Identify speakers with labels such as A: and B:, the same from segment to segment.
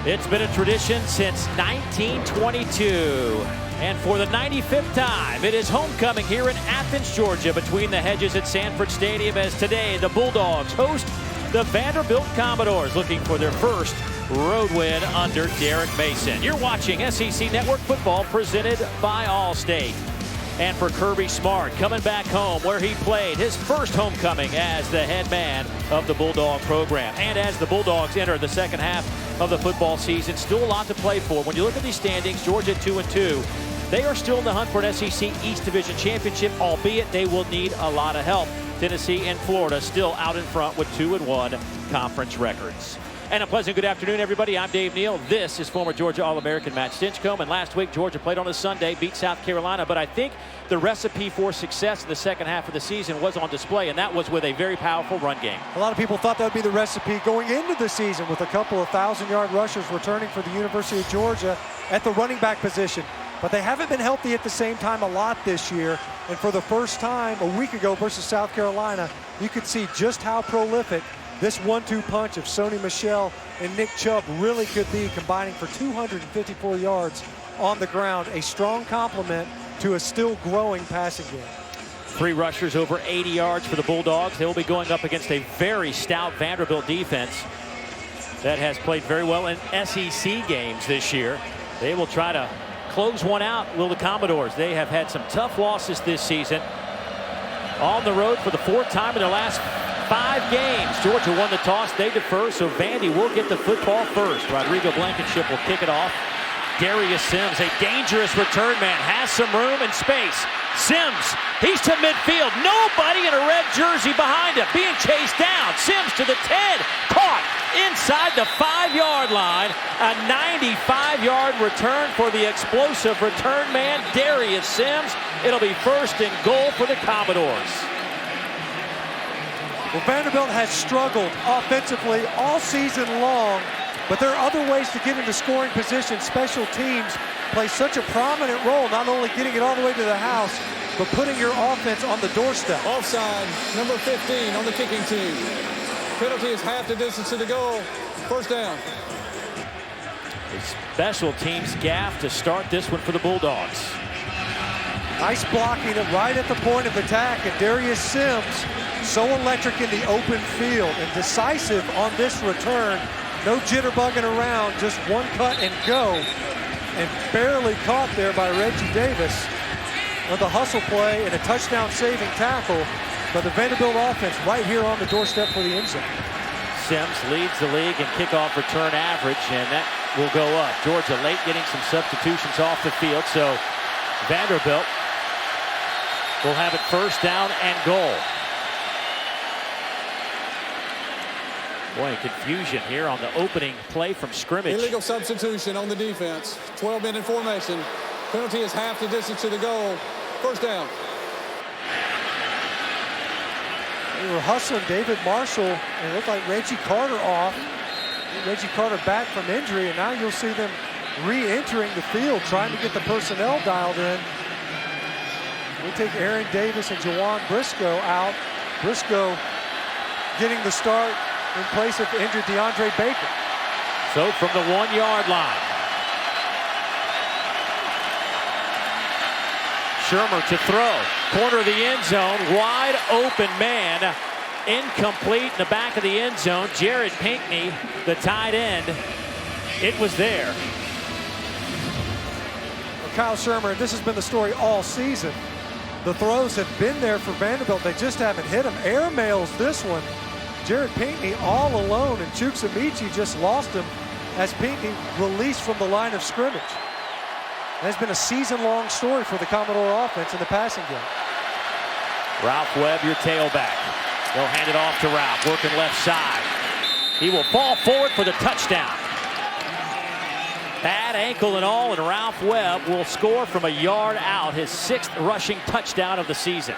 A: It's been a tradition since 1922. And for the 95th time, it is homecoming here in Athens, Georgia, between the hedges at Sanford Stadium, as today the Bulldogs host the Vanderbilt Commodores, looking for their first road win under Derek Mason. You're watching SEC Network Football, presented by Allstate. And for Kirby Smart, coming back home where he played his first homecoming as the head man of the Bulldog program. And as the Bulldogs enter the second half of the football season, still a lot to play for. When you look at these standings, Georgia 2-2. They are still in the hunt for an SEC East Division championship, albeit they will need a lot of help. Tennessee and Florida still out in front with 2-1 conference records. And a pleasant good afternoon, everybody. I'm Dave Neal. This is former Georgia All-American Matt Stinchcomb. And last week, Georgia played on a Sunday, beat South Carolina. But I think the recipe for success in the second half of the season was on display, and that was with a very powerful run game.
B: A lot of people thought that would be the recipe going into the season, with a couple of 1,000-yard rushers returning for the University of Georgia at the running back position. But they haven't been healthy at the same time a lot this year. And for the first time a week ago versus South Carolina, you could see just how prolific this 1-2 punch of Sony Michel and Nick Chubb really could be, combining for 254 yards on the ground. A strong complement to a still growing passing game.
A: 3 rushers over 80 yards for the Bulldogs. They will be going up against a very stout Vanderbilt defense that has played very well in SEC games this year. They will try to close one out, will the Commodores. They have had some tough losses this season. On the road for the 4th time in their last 5 games. Georgia won the toss, they defer, so Vandy will get the football first. Rodrigo Blankenship will kick it off. Darius Sims, a dangerous return man, has some room and space. Sims, he's to midfield. Nobody in a red jersey behind him. Being chased down. Sims to the 10. Caught inside the 5-yard line. A 95-yard return for the explosive return man, Darius Sims. It'll be first and goal for the Commodores.
B: Well, Vanderbilt has struggled offensively all season long, but there are other ways to get into scoring position. Special teams play such a prominent role, not only getting it all the way to the house, but putting your offense on the doorstep.
C: Offside, number 15 on the kicking team. Penalty is half the distance to the goal. First down.
A: The special teams gaff to start this one for the Bulldogs.
B: Nice blocking right at the point of attack, and Darius Sims, so electric in the open field and decisive on this return. No jitterbugging around, just one cut and go. And barely caught there by Reggie Davis with a hustle play and a touchdown-saving tackle. But the Vanderbilt offense right here on the doorstep for the end zone.
A: Sims leads the league in kickoff return average, and that will go up. Georgia late getting some substitutions off the field, so Vanderbilt will have it first down and goal. Boy, confusion here on the opening play from scrimmage.
C: Illegal substitution on the defense. 12-man in formation. Penalty is half the distance to the goal. First down.
B: They were hustling David Marshall, and it looked like Reggie Carter off. Reggie Carter back from injury, and now you'll see them re-entering the field, trying to get the personnel dialed in. We'll take Aaron Davis and Jawan Briscoe out. Briscoe getting the start in place of injured DeAndre Baker.
A: So from the 1-yard line, Shermer to throw. Corner of the end zone, wide open man. Incomplete in the back of the end zone. Jared Pinkney, the tight end. It was there.
B: Well, Kyle Shermer, this has been the story all season. The throws have been there for Vanderbilt. They just haven't hit him. Air mails this one. Jared Pinkney all alone, and Chukwuemeka just lost him as Pinkney released from the line of scrimmage. It has been a season-long story for the Commodore offense in the passing game.
A: Ralph Webb, your tailback. They'll hand it off to Ralph, working left side. He will fall forward for the touchdown. Bad ankle and all, and Ralph Webb will score from a yard out, his 6th rushing touchdown of the season.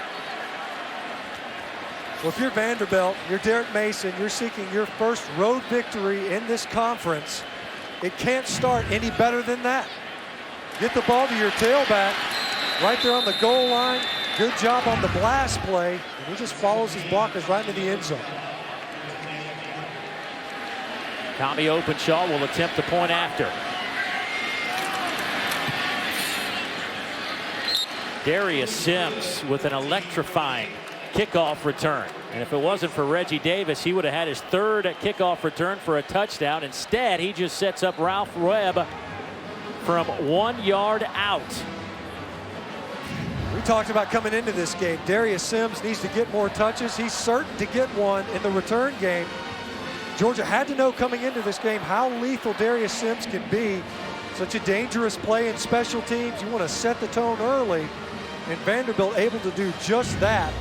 B: Well, if you're Vanderbilt, you're Derek Mason, you're seeking your first road victory in this conference. It can't start any better than that. Get the ball to your tailback right there on the goal line. Good job on the blast play. And he just follows his blockers right into the end zone.
A: Tommy Openshaw will attempt the point after. Darius Sims with an electrifying kickoff return. And if it wasn't for Reggie Davis, he would have had his third kickoff return for a touchdown. Instead, he just sets up Ralph Webb from 1 yard out.
B: We talked about coming into this game. Darius Sims needs to get more touches. He's certain to get one in the return game. Georgia had to know coming into this game how lethal Darius Sims can be. Such a dangerous play in special teams. You want to set the tone early, and Vanderbilt able to do just that.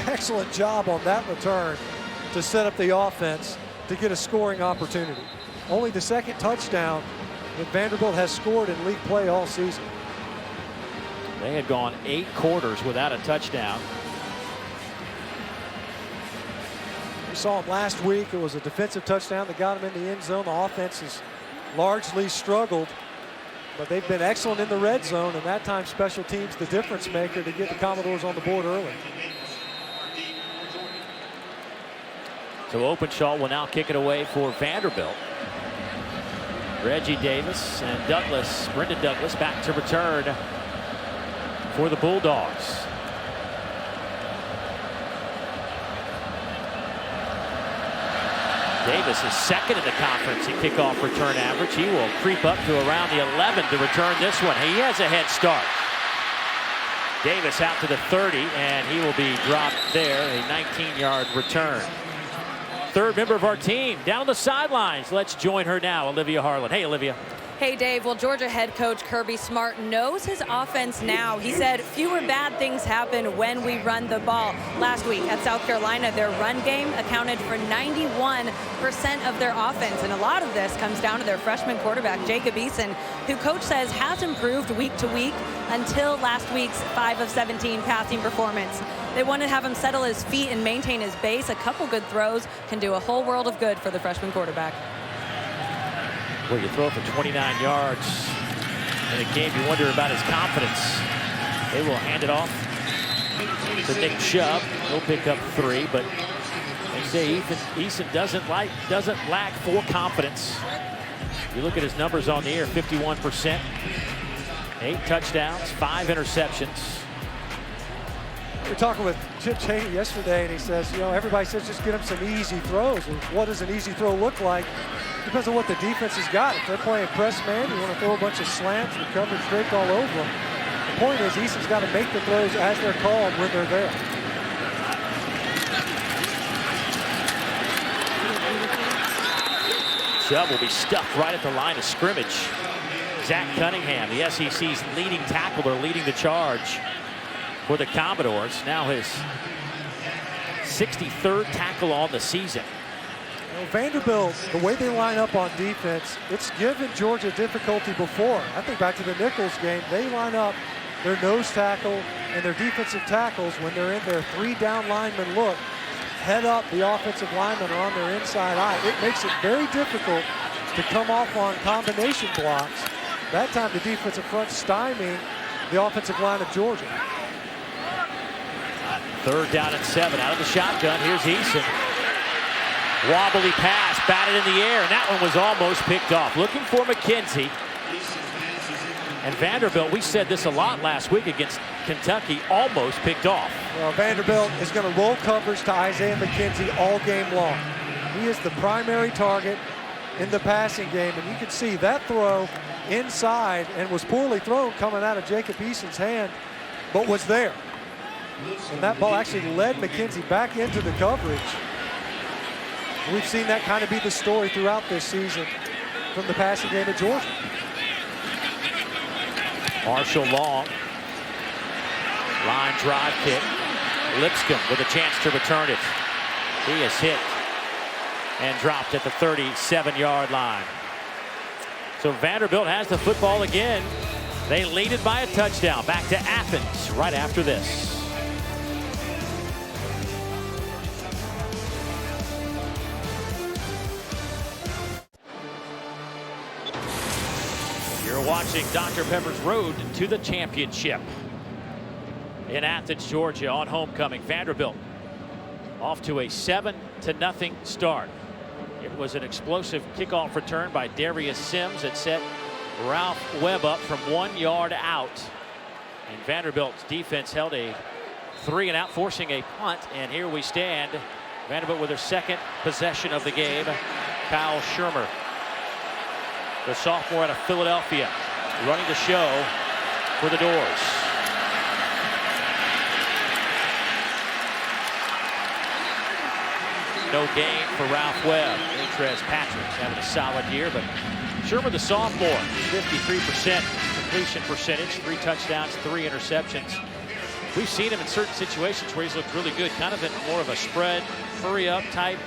B: Excellent job on that return to set up the offense to get a scoring opportunity. Only the second touchdown that Vanderbilt has scored in league play all season.
A: They had gone 8 quarters without a touchdown.
B: We saw him last week. It was a defensive touchdown that got him in the end zone. The offense has largely struggled, but they've been excellent in the red zone, and that time special teams the difference maker to get the Commodores on the board early.
A: So Openshaw will now kick it away for Vanderbilt. Reggie Davis and Douglas, Brendan Douglas, back to return for the Bulldogs. Davis is second in the conference in kickoff return average. He will creep up to around the 11 to return this one. He has a head start. Davis out to the 30, and he will be dropped there, a 19-yard return. Third member of our team down on the sidelines. Let's join her now, Olivia Harlan. Hey, Olivia.
D: Hey, Dave. Well, Georgia head coach Kirby Smart knows his offense now. He said fewer bad things happen when we run the ball. Last week at South Carolina, their run game accounted for 91% of their offense. And a lot of this comes down to their freshman quarterback, Jacob Eason, who coach says has improved week to week until last week's 5 of 17 passing performance. They want to have him settle his feet and maintain his base. A couple good throws can do a whole world of good for the freshman quarterback.
A: Well, you throw it for 29 yards in a game, you wonder about his confidence. They will hand it off to Nick Chubb. He'll pick up 3, but they say Eason doesn't lack for confidence. You look at his numbers on the air, 51%, 8 touchdowns, 5 interceptions.
B: We were talking with Chip Chaney yesterday, and he says, you know, everybody says just get him some easy throws. Well, what does an easy throw look like? Depends on what the defense has got. If they're playing press man, you want to throw a bunch of slants and coverage draped all over them. The point is, Eason's got to make the throws as they're called when they're there.
A: Chubb will be stuffed right at the line of scrimmage. Zach Cunningham, the SEC's leading tackler, leading the charge for the Commodores. Now his 63rd tackle on the season.
B: Well, Vanderbilt, the way they line up on defense, it's given Georgia difficulty before. I think back to the Nichols game, they line up their nose tackle and their defensive tackles when they're in their 3 down lineman look. Head up, the offensive linemen are on their inside eye. It makes it very difficult to come off on combination blocks. That time the defensive front stymieing the offensive line of Georgia.
A: 3rd down and 7 out of the shotgun. Here's Eason. Wobbly pass, batted in the air, and that one was almost picked off. Looking for McKenzie. And Vanderbilt, we said this a lot last week against Kentucky, almost picked off.
B: Well, Vanderbilt is going to roll coverage to Isaiah McKenzie all game long. He is the primary target in the passing game, and you can see that throw inside and was poorly thrown coming out of Jacob Eason's hand, but was there. And that ball actually led McKenzie back into the coverage. We've seen that kind of be the story throughout this season from the passing game at Georgia.
A: Marshall Long. Line drive kick. Lipscomb with a chance to return it. He is hit and dropped at the 37-yard line. So Vanderbilt has the football again. They lead it by a touchdown. Back to Athens right after this. You're watching Dr. Pepper's Road to the Championship in Athens, Georgia on homecoming. Vanderbilt off to a 7-0 start. Give It was an explosive kickoff return by Darius Sims that set Ralph Webb up from 1 yard out. And Vanderbilt's defense held a 3-and-out, forcing a punt. And here we stand. Vanderbilt with their second possession of the game. Kyle Shermer, the sophomore out of Philadelphia, running the show for the Doors. No gain for Ralph Webb. Trez Patrick's having a solid year, but Shermer, the sophomore, 53% completion percentage, 3 touchdowns, 3 interceptions. We've seen him in certain situations where he's looked really good, kind of in more of a spread, hurry up type.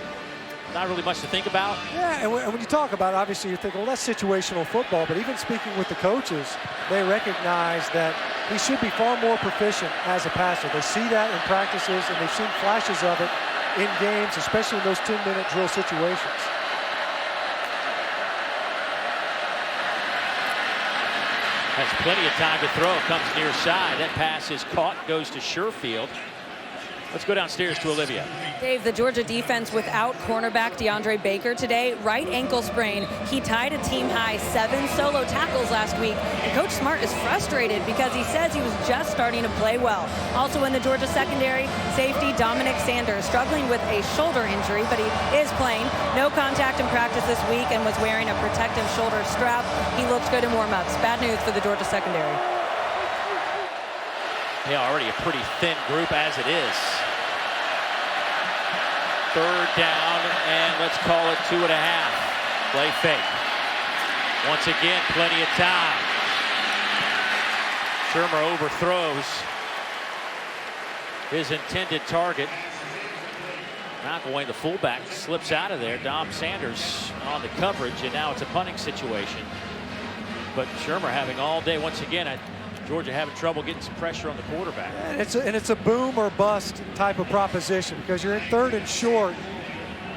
A: Not really much to think about.
B: Yeah, and when you talk about it, obviously you think, well, that's situational football. But even speaking with the coaches, they recognize that he should be far more proficient as a passer. They see that in practices, and they've seen flashes of it in games, especially in those 10-minute drill situations.
A: Has plenty of time to throw. Comes near side. That pass is caught. Goes to Sherfield. Let's go downstairs to Olivia.
D: Dave, the Georgia defense without cornerback DeAndre Baker today, right ankle sprain. He tied a team-high 7 solo tackles last week, and Coach Smart is frustrated because he says he was just starting to play well. Also in the Georgia secondary, safety Dominic Sanders struggling with a shoulder injury, but he is playing. No contact in practice this week and was wearing a protective shoulder strap. He looks good in warm-ups. Bad news for the Georgia secondary.
A: Yeah, already a pretty thin group as it is. 3rd down, and let's call it 2.5. Play fake. Once again, plenty of time. Shermer overthrows his intended target. McElwain, the fullback, slips out of there. Dom Sanders on the coverage, and now it's a punting situation. But Shermer having all day once again. Georgia having trouble getting some pressure on the quarterback.
B: And it's a boom or bust type of proposition because you're in 3rd and short,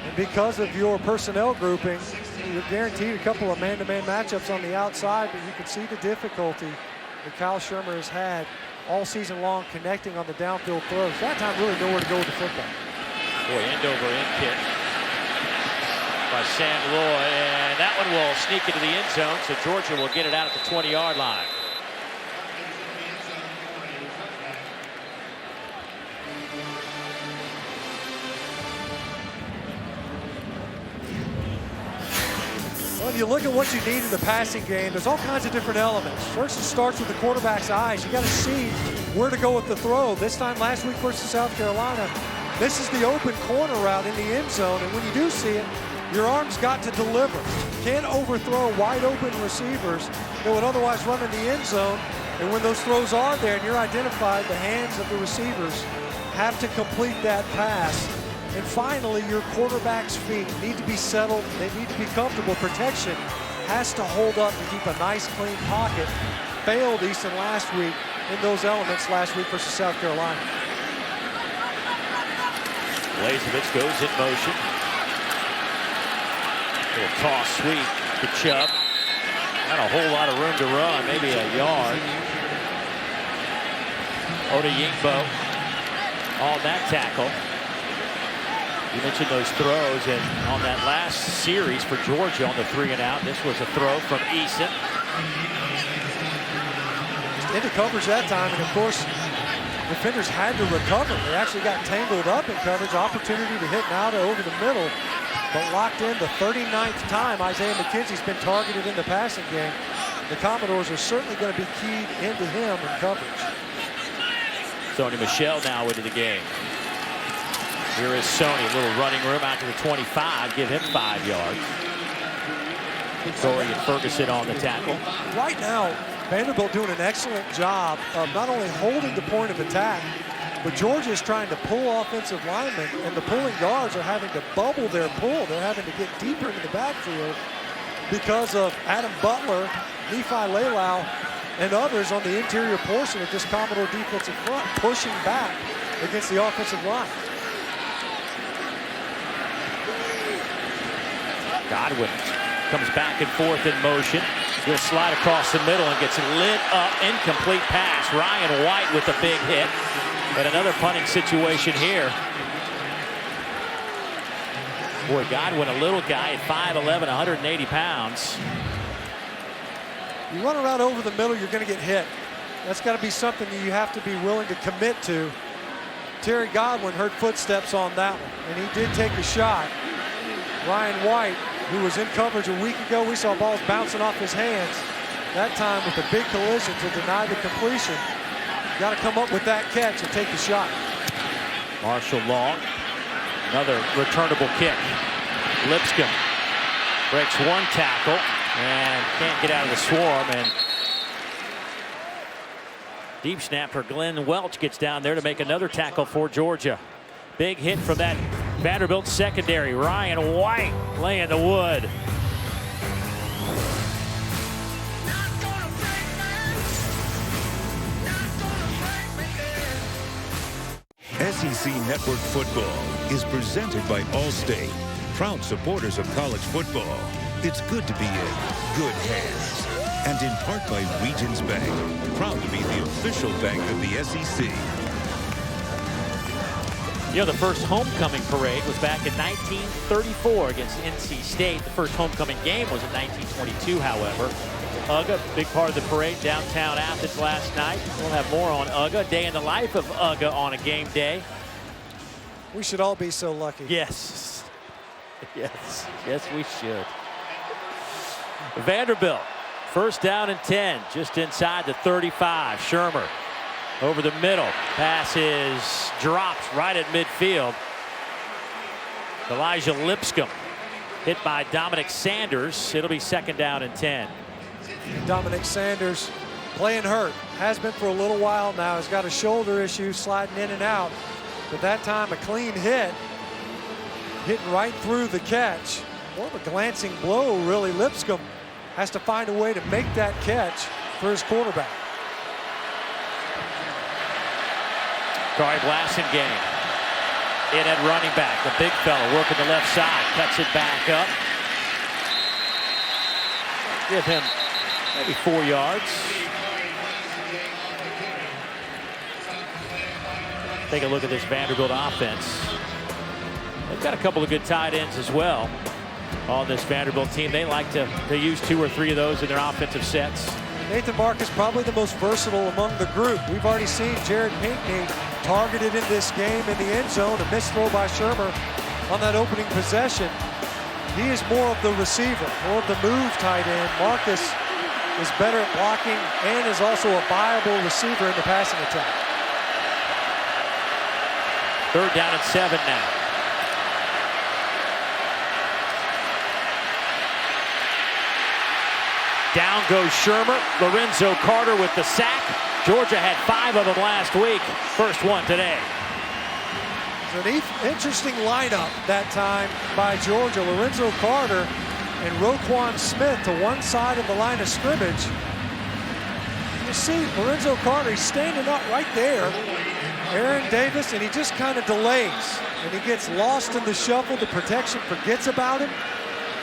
B: and because of your personnel grouping, you're guaranteed a couple of man-to-man matchups on the outside. But you can see the difficulty that Kyle Shermer has had all season long connecting on the downfield throws. That time really nowhere to go with the football.
A: Boy, end over end kick by Sam Loy, and that one will sneak into the end zone, so Georgia will get it out at the 20-yard line.
B: Well, if you look at what you need in the passing game, there's all kinds of different elements. First, it starts with the quarterback's eyes. You got to see where to go with the throw. This time last week versus South Carolina, this is the open corner route in the end zone, and when you do see it, your arm's got to deliver. You can't overthrow wide open receivers that would otherwise run in the end zone, and when those throws are there and you're identified, the hands of the receivers have to complete that pass. And finally, your quarterback's feet need to be settled. They need to be comfortable. Protection has to hold up to keep a nice, clean pocket. Failed Easton last week in those elements last week versus South Carolina.
A: Blazevich goes in motion. Little toss sweep to Chubb. Not a whole lot of room to run, maybe a yard. Oda Yingbo on that tackle. You mentioned those throws, and on that last series for Georgia on the 3-and-out, this was a throw from Eason.
B: Into coverage that time, and of course, defenders had to recover. They actually got tangled up in coverage. Opportunity to hit Nauta over the middle, but locked in the 39th time Isaiah McKenzie's been targeted in the passing game. The Commodores are certainly going to be keyed into him in coverage.
A: Sony Michel now into the game. Here is Sony, a little running room out to the 25, give him 5 yards. Dorian Ferguson on the tackle.
B: Right now, Vanderbilt doing an excellent job of not only holding the point of attack, but Georgia is trying to pull offensive linemen, and the pulling guards are having to bubble their pull. They're having to get deeper into the backfield because of Adam Butler, Nephi Lelau, and others on the interior portion of this Commodore defensive front, pushing back against the offensive line.
A: Godwin comes back and forth in motion. He'll slide across the middle and gets lit up. Incomplete pass. Ryan White with a big hit. But another punting situation here. Boy, Godwin, a little guy at 5'11", 180 pounds.
B: You run around over the middle, you're going to get hit. That's got to be something that you have to be willing to commit to. Terry Godwin heard footsteps on that one, and he did take a shot. Ryan White, who was in coverage a week ago, we saw balls bouncing off his hands. That time with a big collision to deny the completion. Got to come up with that catch and take the shot.
A: Marshall long. Another returnable kick. Lipscomb breaks one tackle and can't get out of the swarm. And deep snap for Glenn Welch gets down there to make another tackle for Georgia. Big hit from that Vanderbilt secondary. Ryan White laying the wood.
E: SEC Network Football is presented by Allstate, proud supporters of college football. It's good to be in good hands. And in part by Regions Bank, proud to be the official bank of the SEC.
A: You know, the first homecoming parade was back in 1934 against NC State. The first homecoming game was in 1922, however. UGA, big part of the parade downtown Athens last night. We'll have more on UGA. Day in the life of UGA on a game day.
B: We should all be so lucky.
A: Yes. Yes. Yes, we should. Vanderbilt, first down and 10, just inside the 35. Shermer over the middle. Pass is dropped right at midfield. Elijah Lipscomb hit by Dominic Sanders. It'll be second down and 10.
B: Dominic Sanders playing hurt. Has been for a little while now. He's got a shoulder issue sliding in and out. But that time a clean hit. Hitting right through the catch. More of a glancing blow, really. Lipscomb has to find a way to make that catch for his quarterback.
A: Corey Blasingame in at running back. The big fella working the left side. Cuts it back up. Give him maybe 4 yards. Take a look at this Vanderbilt offense. They've got a couple of good tight ends as well on this Vanderbilt team. They like to use 2 or 3 of those in their offensive sets.
B: Nathan Marcus probably the most versatile among the group. We've already seen Jared Pinkney targeted in this game in the end zone. A missed throw by Shermer on that opening possession. He is more of the receiver, more of the move tight end. Marcus is better at blocking and is also a viable receiver in the passing attack.
A: Third down and 7 now. Down goes Shermer. Lorenzo Carter with the sack. Georgia had 5 of them last week. First one today.
B: It's an interesting lineup that time by Georgia. Lorenzo Carter and Roquan Smith to one side of the line of scrimmage. You see Lorenzo Carter, he's standing up right there. Aaron Davis, and he just kind of delays. And he gets lost in the shuffle. The protection forgets about him.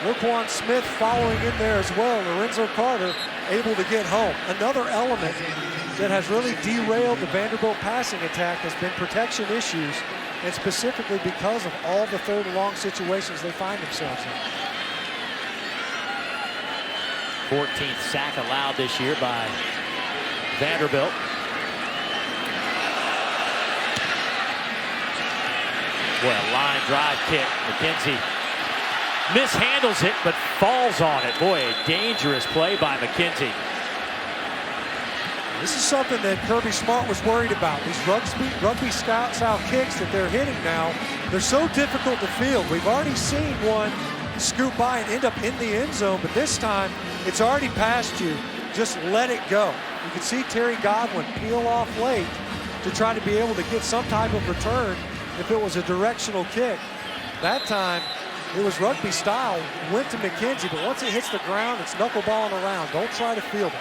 B: Roquan Smith following in there as well. Lorenzo Carter able to get home. Another element that has really derailed the Vanderbilt passing attack has been protection issues, and specifically because of all the third and long situations they find themselves in.
A: 14th sack allowed this year by Vanderbilt. Boy, a line drive kick. McKenzie mishandles it, but falls on it. Boy, a dangerous play by McKenzie.
B: This is something that Kirby Smart was worried about. These rugby style kicks that they're hitting now, they're so difficult to field. We've already seen one scoop by and end up in the end zone, but this time it's already past you. Just let it go. You can see Terry Godwin peel off late to try to be able to get some type of return if it was a directional kick. That time it was rugby style, went to McKenzie, but once it hits the ground, it's knuckleballing around. Don't try to field it.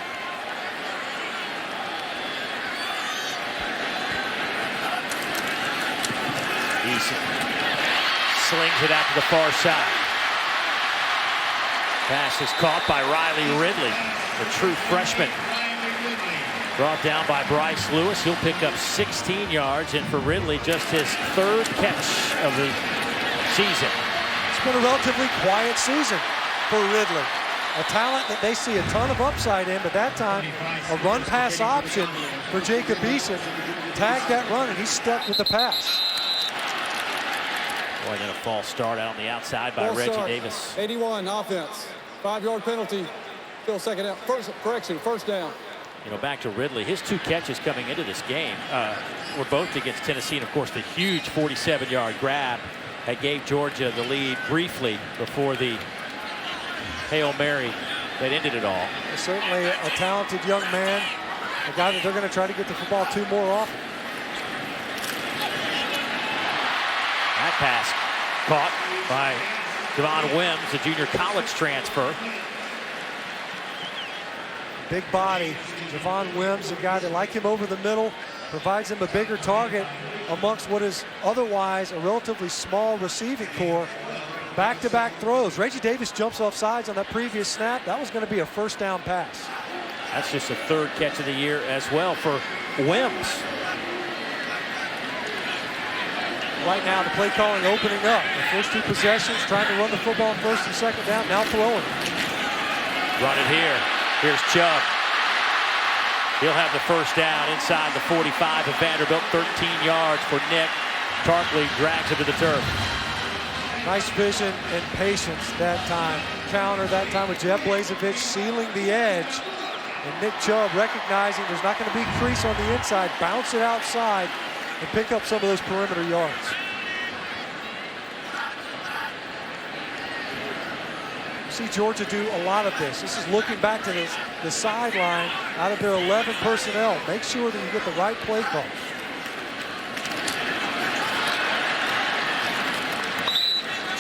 A: Eason slings it out to the far side. Pass is caught by Riley Ridley, the true freshman. Brought down by Bryce Lewis. He'll pick up 16 yards, and for Ridley, just his 3rd catch of the season.
B: been a relatively quiet season for Ridley. A talent that they see a ton of upside in, but that time a run-pass option for Jacob Eason. Tagged that run, and he's stuck with the pass.
A: Boy, then a false start out on the outside by
C: False
A: Reggie
C: start.
A: Davis.
C: 81 offense. 5-yard penalty. Still second down. First down.
A: You know, back to Ridley. His 2 catches coming into this game were both against Tennessee. And, of course, the huge 47-yard grab that gave Georgia the lead briefly before the Hail Mary that ended it all.
B: Certainly a talented young man, a guy that they're going to try to get the football to more often.
A: That pass caught by Javon Wims, a junior college transfer.
B: Big body. Javon Wims, a guy that, like him over the middle, provides him a bigger target amongst what is otherwise a relatively small receiving core. Back-to-back throws. Reggie Davis jumps off sides on that previous snap. That was going to be a first down pass.
A: That's just a 3rd catch of the year as well for Wims.
B: Right now, the play calling opening up. The first 2 possessions, trying to run the football on 1st and 2nd down, now throwing.
A: Run it here. Here's Chubb. He'll have the first down inside the 45 of Vanderbilt. 13 yards for Nick. Tarpley drags him to the turf.
B: Nice vision and patience that time. Counter that time with Jeff Blazevich sealing the edge. And Nick Chubb recognizing there's not going to be crease on the inside. Bounce it outside and pick up some of those perimeter yards. See Georgia do a lot of this. This is looking back to the sideline out of their 11 personnel. Make sure that you get the right play call.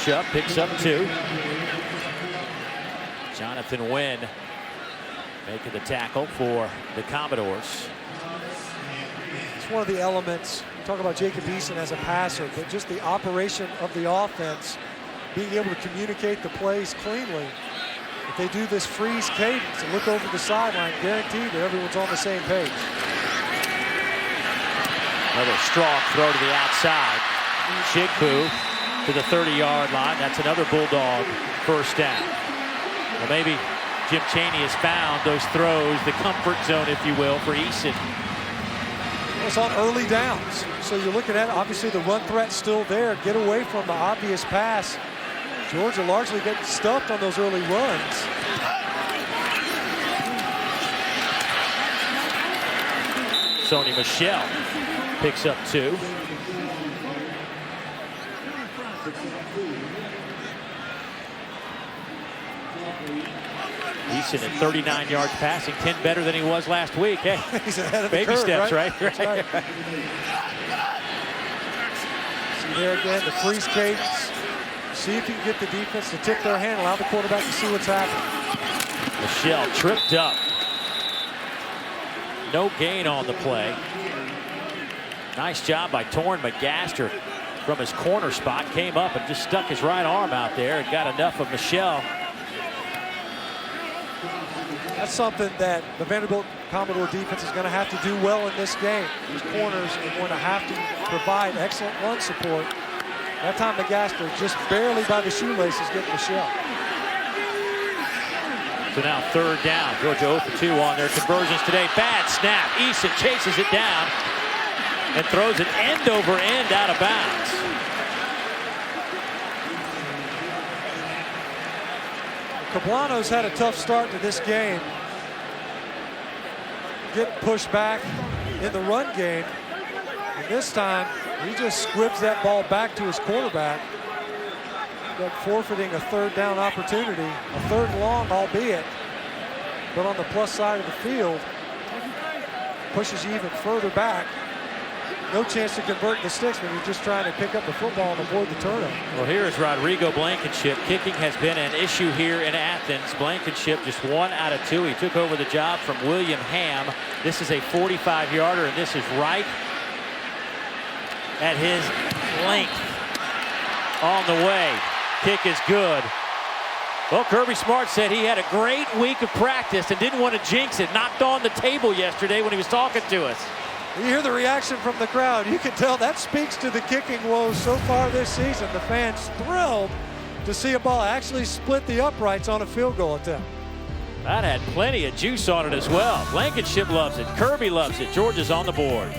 A: Chubb picks up 2. Jonathan Wynn making the tackle for the Commodores.
B: It's one of the elements. We talk about Jacob Eason as a passer, but just the operation of the offense, being able to communicate the plays cleanly. If they do this freeze cadence and look over the sideline, guaranteed that everyone's on the same page.
A: Another strong throw to the outside. Chigbu to the 30-yard line. That's another Bulldog first down. Well, maybe Jim Chaney has found those throws, the comfort zone, if you will, for Eason.
B: It's on early downs. So you're looking at, obviously, the run threat still there. Get away from the obvious pass. Georgia largely getting stuffed on those early runs.
A: Sony Michel picks up 2. Eason at 39 yards passing, 10 better than he was last week. Hey,
B: he's ahead of the
A: baby
B: curve,
A: steps, right?
B: That's right. See there again, the freeze cadence. See if you can get the defense to tip their hand, allow the quarterback to see what's happening.
A: Michel tripped up. No gain on the play. Nice job by Torrin McGaster from his corner spot. Came up and just stuck his right arm out there and got enough of Michel.
B: That's something that the Vanderbilt Commodore defense is going to have to do well in this game. These corners are going to have to provide excellent run support. That time McGaster just barely by the shoelaces getting Michel.
A: So now 3rd down. Georgia 0 for 2 on their conversions today. Bad snap. Eason chases it down and throws it end over end out of bounds.
B: Cablano's had a tough start to this game. Getting pushed back in the run game. And this time, he just squibs that ball back to his quarterback. Forfeiting a 3rd down opportunity. A 3rd and long, albeit. But on the plus side of the field, pushes you even further back. No chance to convert the sticks when you're just trying to pick up the football and avoid the turnover.
A: Well, here is Rodrigo Blankenship. Kicking has been an issue here in Athens. Blankenship just 1 out of 2. He took over the job from William Ham. This is a 45-yarder, and this is right at his length. On the way. Kick is good. Well, Kirby Smart said he had a great week of practice and didn't want to jinx it. Knocked on the table yesterday when he was talking to us.
B: You hear the reaction from the crowd. You can tell that speaks to the kicking woes so far this season. The fans thrilled to see a ball actually split the uprights on a field goal attempt.
A: That had plenty of juice on it as well. Blankenship loves it. Kirby loves it. Georgia's on the board.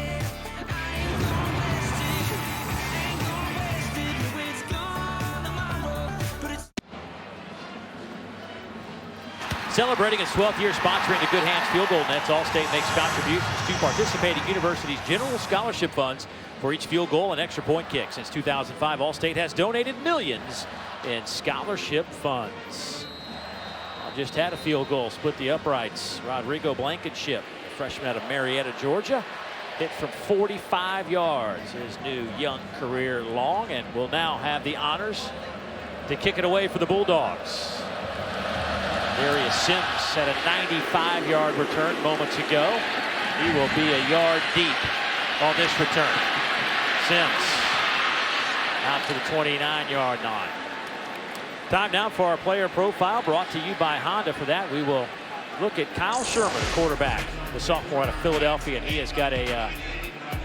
A: Celebrating its 12th year sponsoring the Good Hands Field Goal Nets, All-State makes contributions to participating universities' general scholarship funds for each field goal and extra point kick. Since 2005, All-State has donated millions in scholarship funds. Just had a field goal, split the uprights. Rodrigo Blankenship, freshman out of Marietta, Georgia, hit from 45 yards. His new young career long, and will now have the honors to kick it away for the Bulldogs. Darius Sims had a 95-yard return moments ago. He will be a yard deep on this return. Sims out to the 29-yard line. Time now for our player profile, brought to you by Honda. For that, we will look at Kyle Sherman, the quarterback, the sophomore out of Philadelphia, and he has got a,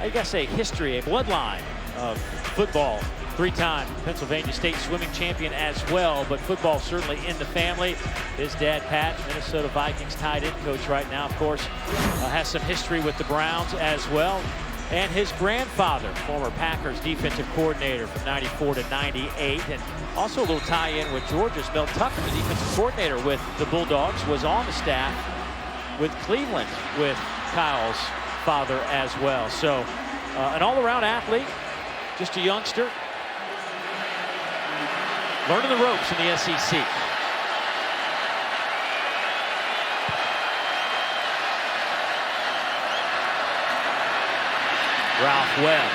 A: I guess, a history, a bloodline of football. Three-time Pennsylvania State swimming champion as well, but football certainly in the family. His dad, Pat, Minnesota Vikings tight end coach right now, of course, has some history with the Browns as well. And his grandfather, former Packers defensive coordinator from 94 to 98. And also a little tie-in with Georgia's Mel Tucker, the defensive coordinator with the Bulldogs, was on the staff with Cleveland with Kyle's father as well. So an all-around athlete, just a youngster, learning the ropes in the SEC. Ralph Webb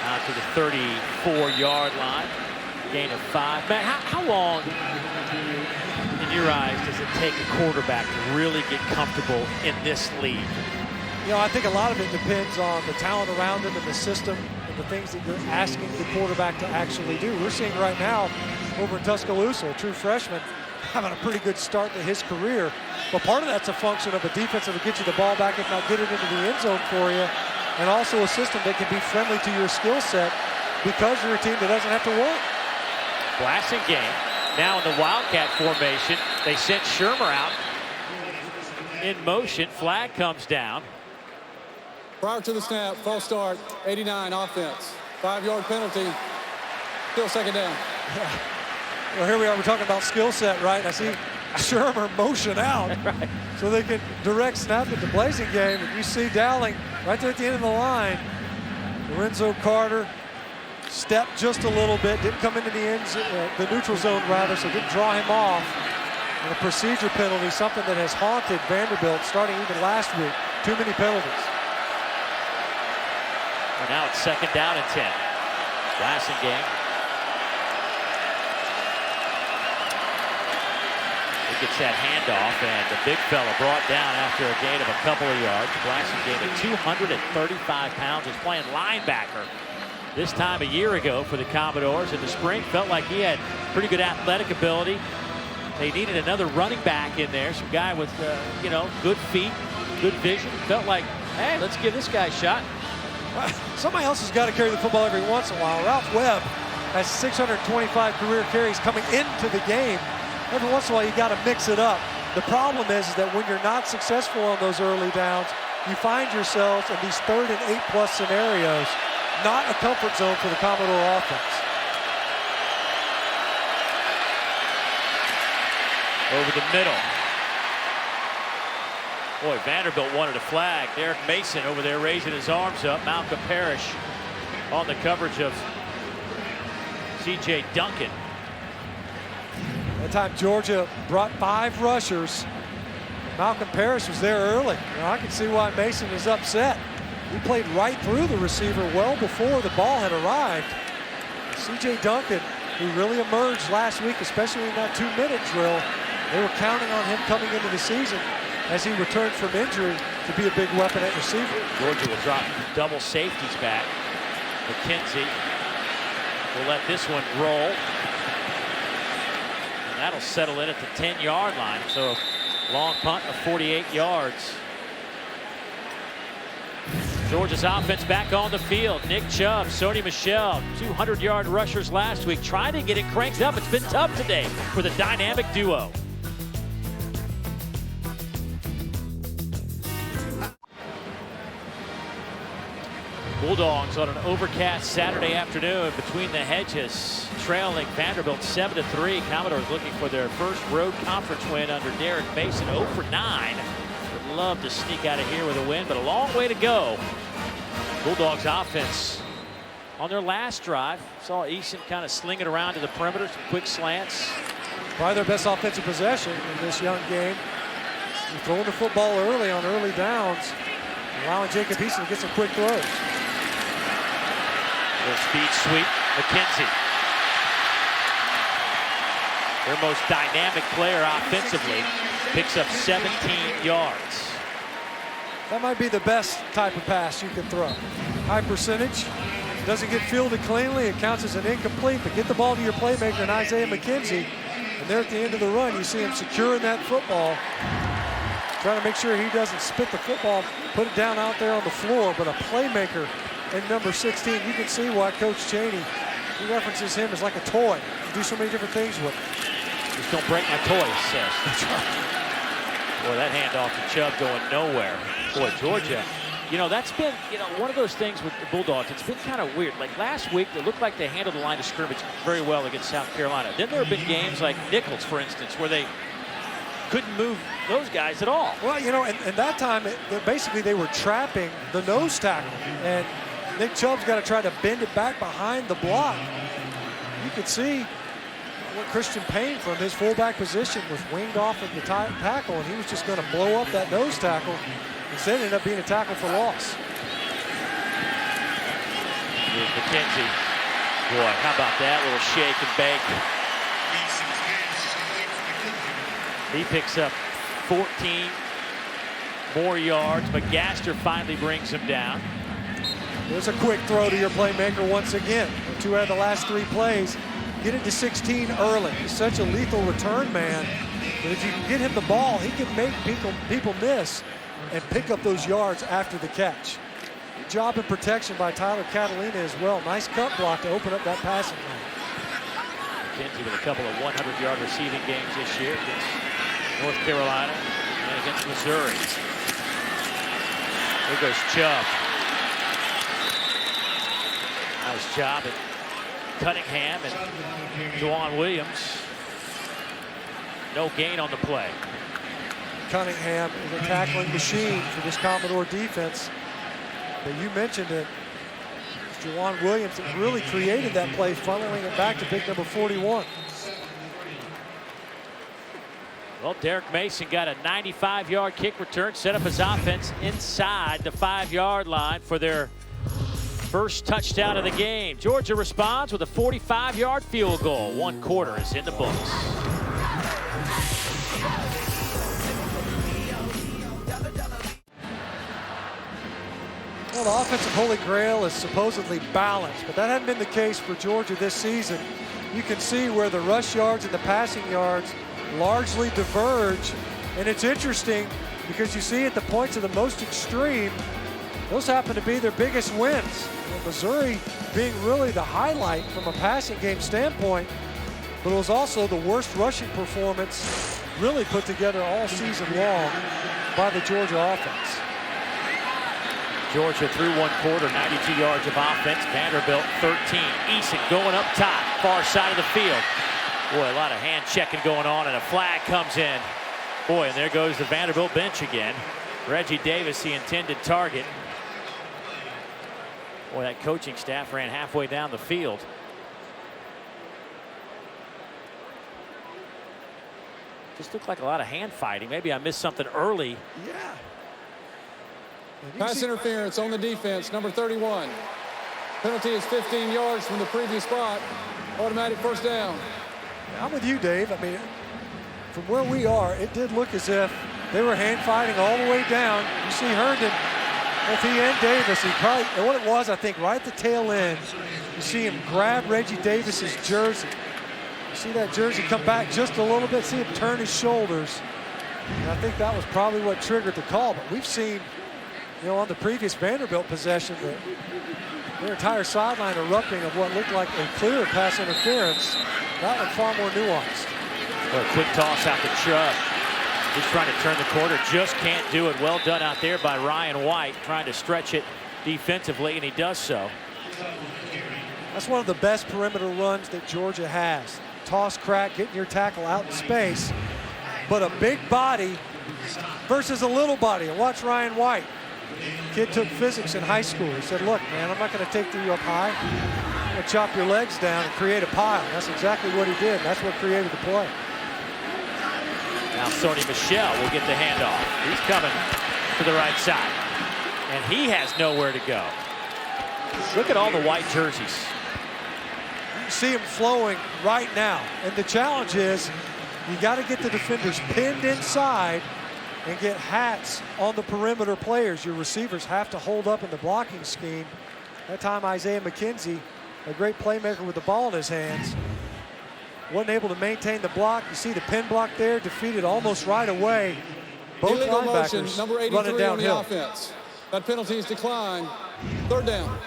A: out to the 34-yard line. Gain of 5. Man, how long, in your eyes, does it take a quarterback to really get comfortable in this league?
B: You know, I think a lot of it depends on the talent around him and the system and the things that you're asking the quarterback to actually do. We're seeing right now over in Tuscaloosa, a true freshman having a pretty good start to his career. But part of that's a function of a defense that will get you the ball back, if not get it into the end zone for you, and also a system that can be friendly to your skill set because you're a team that doesn't have to work.
A: Blasting game. Now in the Wildcat formation, they sent Shermer out in motion. Flag comes down.
C: Prior to the snap, false start, 89 offense. 5-yard penalty, still second down.
B: Yeah. Well, here we are, we're talking about skill set, right? I see Shermer motion out
A: right,
B: so they can direct snap at the Blazing game. And you see Dowling right there at the end of the line. Lorenzo Carter stepped just a little bit, didn't come into the neutral zone rather, so didn't draw him off. And a procedure penalty, something that has haunted Vanderbilt starting even last week. Too many penalties.
A: And now it's second down and 10. Blasting game. He gets that handoff, and the big fella brought down after a gain of a couple of yards. Blasting game at 235 pounds, is playing linebacker this time a year ago for the Commodores in the spring. Felt like he had pretty good athletic ability. They needed another running back in there, some guy with, good feet, good vision. Felt like, hey, let's give this guy a shot.
B: Somebody else has got to carry the football every once in a while. Ralph Webb has 625 career carries coming into the game. Every once in a while, you got to mix it up. The problem is that when you're not successful on those early downs, you find yourselves in these 3rd and 8+ scenarios, not a comfort zone for the Commodore offense.
A: Over the middle. Boy, Vanderbilt wanted a flag. Derek Mason over there raising his arms up. Malcolm Parrish on the coverage of C.J. Duncan.
B: That time Georgia brought 5 rushers. Malcolm Parrish was there early. I can see why Mason is upset. He played right through the receiver well before the ball had arrived. C.J. Duncan, who really emerged last week, especially in that 2-minute drill, they were counting on him coming into the season as he returned from injury to be a big weapon at receiver.
A: Georgia will drop double safeties back. McKenzie will let this one roll. And that'll settle in at the 10-yard line. So long punt of 48 yards. Georgia's offense back on the field. Nick Chubb, Sony Michel, 200-yard rushers last week, trying to get it cranked up. It's been tough today for the dynamic duo. Bulldogs on an overcast Saturday afternoon between the hedges, trailing Vanderbilt 7-3. Commodores looking for their first road conference win under Derek Mason, 0 for 9. Would love to sneak out of here with a win, but a long way to go. Bulldogs offense on their last drive. Saw Eason kind of sling it around to the perimeter, some quick slants.
B: Probably their best offensive possession in this young game. You're throwing the football early on early downs, allowing Jacob Eason to get some quick throws.
A: Little speed sweep, McKenzie. Their most dynamic player offensively picks up 17 yards.
B: That might be the best type of pass you can throw. High percentage, doesn't get fielded cleanly, it counts as an incomplete, but get the ball to your playmaker and Isaiah McKenzie, and there at the end of the run, you see him securing that football, trying to make sure he doesn't spit the football, put it down out there on the floor, but a playmaker in number 16, you can see why Coach Chaney, he references him as like a toy. You do so many different things with him.
A: Just don't break my toys, says. That's right. Boy, that handoff to Chubb going nowhere. Boy, Georgia, you know, that's been, you know, one of those things with the Bulldogs. It's been kind of weird. Like last week, it looked like they handled the line of scrimmage very well against South Carolina. Then there have been games like Nichols, for instance, where they couldn't move those guys at all.
B: Well, you know, and that time, basically they were trapping the nose tackle. And Nick Chubb's got to try to bend it back behind the block. You could see what Christian Payne from his fullback position was winged off of the tackle, and he was just going to blow up that nose tackle. Instead, it ended up being a tackle for loss.
A: Here's McKenzie. Boy, how about that little shake and bake? He picks up 14 more yards, but Gaster finally brings him down.
B: There's a quick throw to your playmaker once again. 2 out of the last 3 plays. Get it to 16 early. He's such a lethal return man that if you can get him the ball, he can make people miss and pick up those yards after the catch. Good job in protection by Tyler Catalina as well. Nice cut block to open up that passing lane.
A: McKenzie with a couple of 100-yard receiving games this year against North Carolina and against Missouri. There goes Chubb. Nice job at Cunningham and Juwan Williams. No gain on the play.
B: Cunningham is a tackling machine for this Commodore defense. But you mentioned it. Juwan Williams that really created that play, funneling it back to big number 41.
A: Well, Derek Mason got a 95-yard kick return, set up his offense inside the 5-yard line for their first touchdown of the game. Georgia responds with a 45-yard field goal. 1 quarter is in the books.
B: Well, the offensive holy grail is supposedly balanced, but that hadn't been the case for Georgia this season. You can see where the rush yards and the passing yards largely diverge, and it's interesting because you see at the points of the most extreme, those happen to be their biggest wins. Missouri being really the highlight from a passing game standpoint, but it was also the worst rushing performance really put together all season long by the Georgia offense.
A: Georgia through 1 quarter, 92 yards of offense. Vanderbilt 13. Eason going up top, far side of the field. Boy, a lot of hand checking going on, and a flag comes in. Boy, and there goes the Vanderbilt bench again. Reggie Davis, the intended target. Boy, that coaching staff ran halfway down the field. Just looked like a lot of hand fighting. Maybe I missed something early.
B: Yeah.
C: Pass interference on the defense, number 31. Penalty is 15 yards from the previous spot. Automatic first down.
B: I'm with you, Dave. I mean, from where we are, it did look as if they were hand fighting all the way down. You see Herndon, both he and Davis, and what it was, I think, right at the tail end, you see him grab Reggie Davis's jersey. You see that jersey come back just a little bit, see him turn his shoulders. And I think that was probably what triggered the call, but we've seen You know, on the previous Vanderbilt possession, their entire sideline erupting of what looked like a clear pass interference. That one far more nuanced.
A: Well, quick toss out to Chubb. He's trying to turn the corner, just can't do it. Well done out there by Ryan White, trying to stretch it defensively, and he does so.
B: That's one of the best perimeter runs that Georgia has. Toss, crack, getting your tackle out in space, but a big body versus a little body. And watch Ryan White. Kid took physics in high school. He said, look, man, I'm not going to take you up high. I'm going to chop your legs down and create a pile. That's exactly what he did. That's what created the play.
A: Now Sony Michel will get the handoff. He's coming to the right side. And he has nowhere to go. Look at all the white jerseys.
B: You can see him flowing right now. And the challenge is you got to get the defenders pinned inside and get hats on the perimeter players. Your receivers have to hold up in the blocking scheme. That time Isaiah McKenzie, a great playmaker with the ball in his hands, wasn't able to maintain the block. You see the pin block there, defeated almost right away. Both
C: illegal
B: linebackers
C: motion, number 83
B: running downhill.
C: on the offense. That penalty is declined. Third down.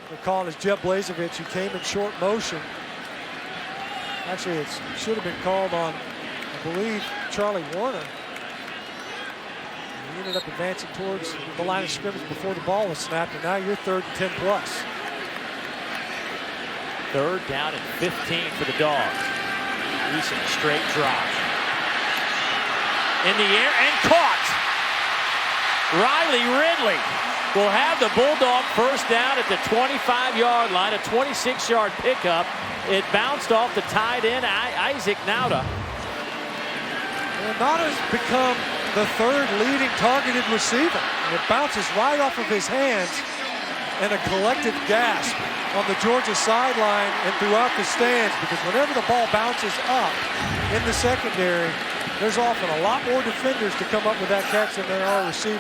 B: They're calling is Jeb Blazevich, who came in short motion. Actually, it should have been called on, I believe, Charlie Warner. He ended up advancing towards the line of scrimmage before the ball was snapped, and now you're 3rd and 10 plus.
A: 3rd down and 15 for the Dogs. Eason, straight drop. In the air and caught. Riley Ridley will have the Bulldog first down at the 25-yard line, a 26-yard pickup. It bounced off the tight end, Isaac Nauta.
B: Well, Nauta's become the 3rd leading targeted receiver. And it bounces right off of his hands, and a collective gasp on the Georgia sideline and throughout the stands, because whenever the ball bounces up in the secondary, there's often a lot more defenders to come up with that catch than there are receivers.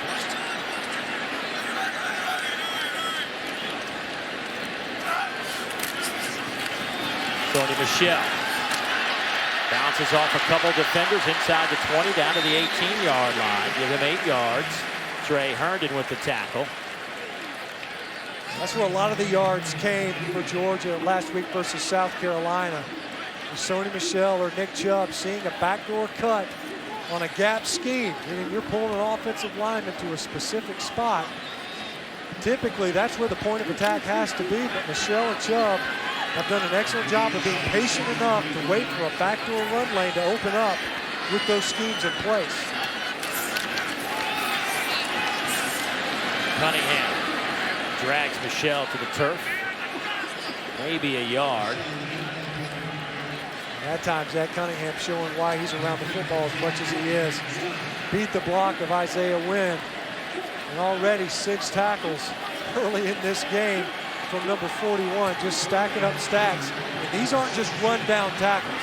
A: Sony Michel bounces off a couple defenders inside the 20 down to the 18-yard line. Give him 8 yards. Trey Herndon with the tackle.
B: That's where a lot of the yards came for Georgia last week versus South Carolina. Sony Michel or Nick Chubb seeing a backdoor cut on a gap scheme, meaning you're pulling an offensive lineman to a specific spot. Typically, that's where the point of attack has to be, but Michel and Chubb have done an excellent job of being patient enough to wait for a backdoor run lane to open up with those schemes in place.
A: Cunningham drags Michel to the turf. Maybe a yard.
B: At times, Zach Cunningham showing why he's around the football as much as he is. Beat the block of Isaiah Wynn. And already 6 tackles early in this game from number 41, just stacking up stacks. And these aren't just run-down tackles.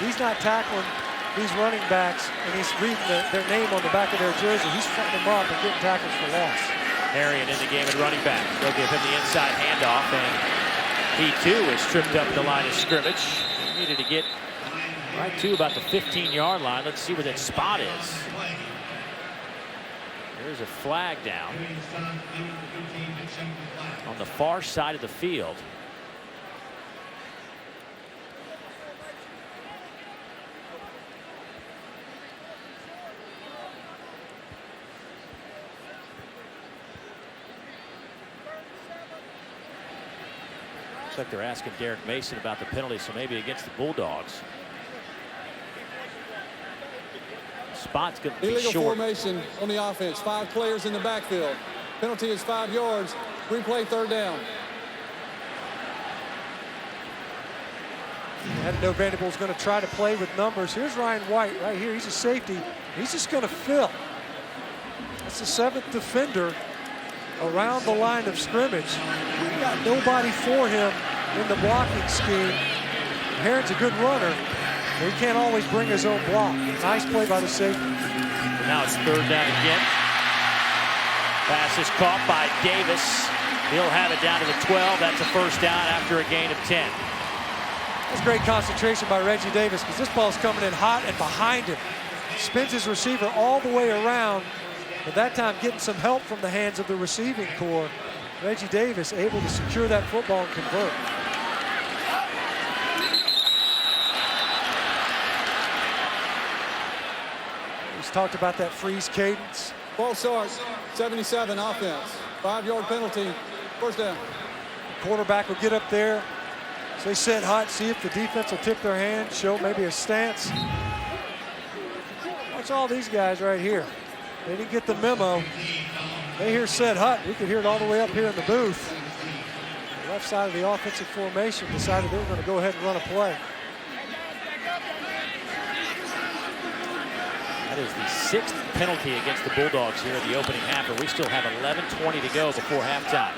B: He's not tackling these running backs, and he's reading their name on the back of their jersey. He's fronting them up and getting tackles for loss.
A: Harriet in the game at running back. They'll give him the inside handoff, and he too is tripped up at the line of scrimmage. He needed to get right to about the 15-yard line. Let's see where that spot is. There's a flag down on the far side of the field. Looks like they're asking Derek Mason about the penalty, so maybe against the Bulldogs. Spot's going to be
C: illegal
A: short.
C: formation on the offense. 5 players in the backfield. Penalty is 5 yards. Replay 3rd down.
B: You had to know Vanderbilt's going to try to play with numbers. Here's Ryan White right here. He's a safety. He's just going to fill. That's the 7th defender around the line of scrimmage. We've got nobody for him in the blocking scheme. Herron's a good runner, but he can't always bring his own block. Nice play by the safety.
A: And now it's 3rd down again. Pass is caught by Davis. He'll have it down to the 12. That's a first down after a gain of 10.
B: That's great concentration by Reggie Davis, because this ball's coming in hot and behind him. Spins his receiver all the way around But that time getting some help from the hands of the receiving corps. Reggie Davis able to secure that football and convert. He's talked about that freeze cadence.
C: False start, 77 offense. 5-yard penalty, first down.
B: Quarterback will get up there. Say set hot, see if the defense will tip their hand, show maybe a stance. Watch all these guys right here. They didn't get the memo. They hear set hut. We could hear it all the way up here in the booth. The left side of the offensive formation decided they were going to go ahead and run a play.
A: That is the 6th penalty against the Bulldogs here in the opening half, and we still have 11:20 to go before halftime.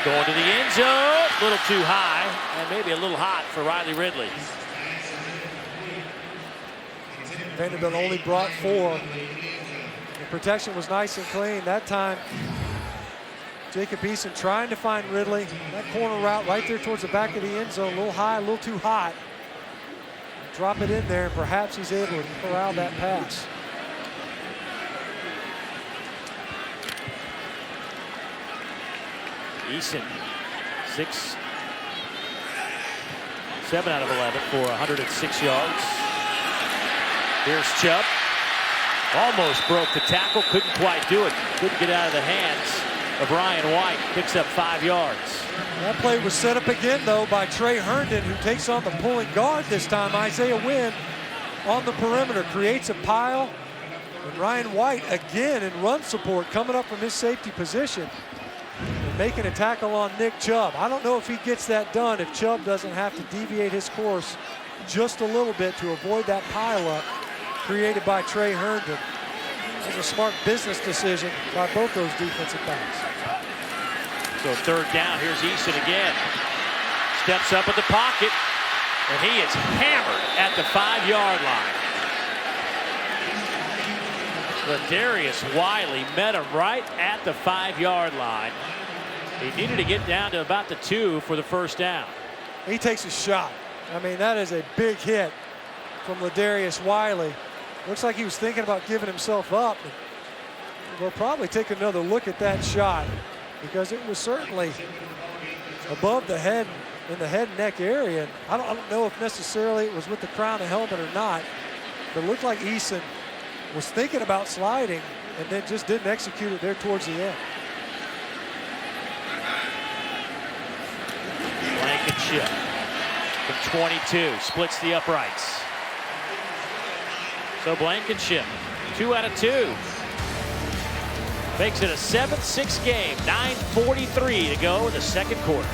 A: Going to the end zone, a little too high, and maybe a little hot for Riley Ridley.
B: Vanderbilt only brought 4. The protection was nice and clean. That time, Jacob Eason trying to find Ridley. That corner route right there towards the back of the end zone, a little high, a little too hot. Drop it in there, and perhaps he's able to corral that pass.
A: Eason, 7 out of 11 for 106 yards. Here's Chubb. Almost broke the tackle, couldn't quite do it. Couldn't get out of the hands of Ryan White. Picks up 5 yards.
B: That play was set up again, though, by Trey Herndon, who takes on the pulling guard this time. Isaiah Wynn on the perimeter, creates a pile. And Ryan White again in run support coming up from his safety position and making a tackle on Nick Chubb. I don't know if he gets that done if Chubb doesn't have to deviate his course just a little bit to avoid that pileup created by Trey Herndon. It was a smart business decision by both those defensive backs.
A: So 3rd down, here's Eason again. Steps up in the pocket, and he is hammered at the 5-yard line. Ladarius Wiley met him right at the 5-yard line. He needed to get down to about the 2 for the first down.
B: He takes a shot. I mean, that is a big hit from Ladarius Wiley. Looks like he was thinking about giving himself up. We'll probably take another look at that shot because it was certainly above the head, in the head and neck area. I don't know if necessarily it was with the crown of helmet or not, but it looked like Eason was thinking about sliding and then just didn't execute it there towards the end.
A: Blankenship from 22 splits the uprights. So Blankenship, 2 out of 2. Makes it a 7-6 game. 9:43 to go in the second quarter.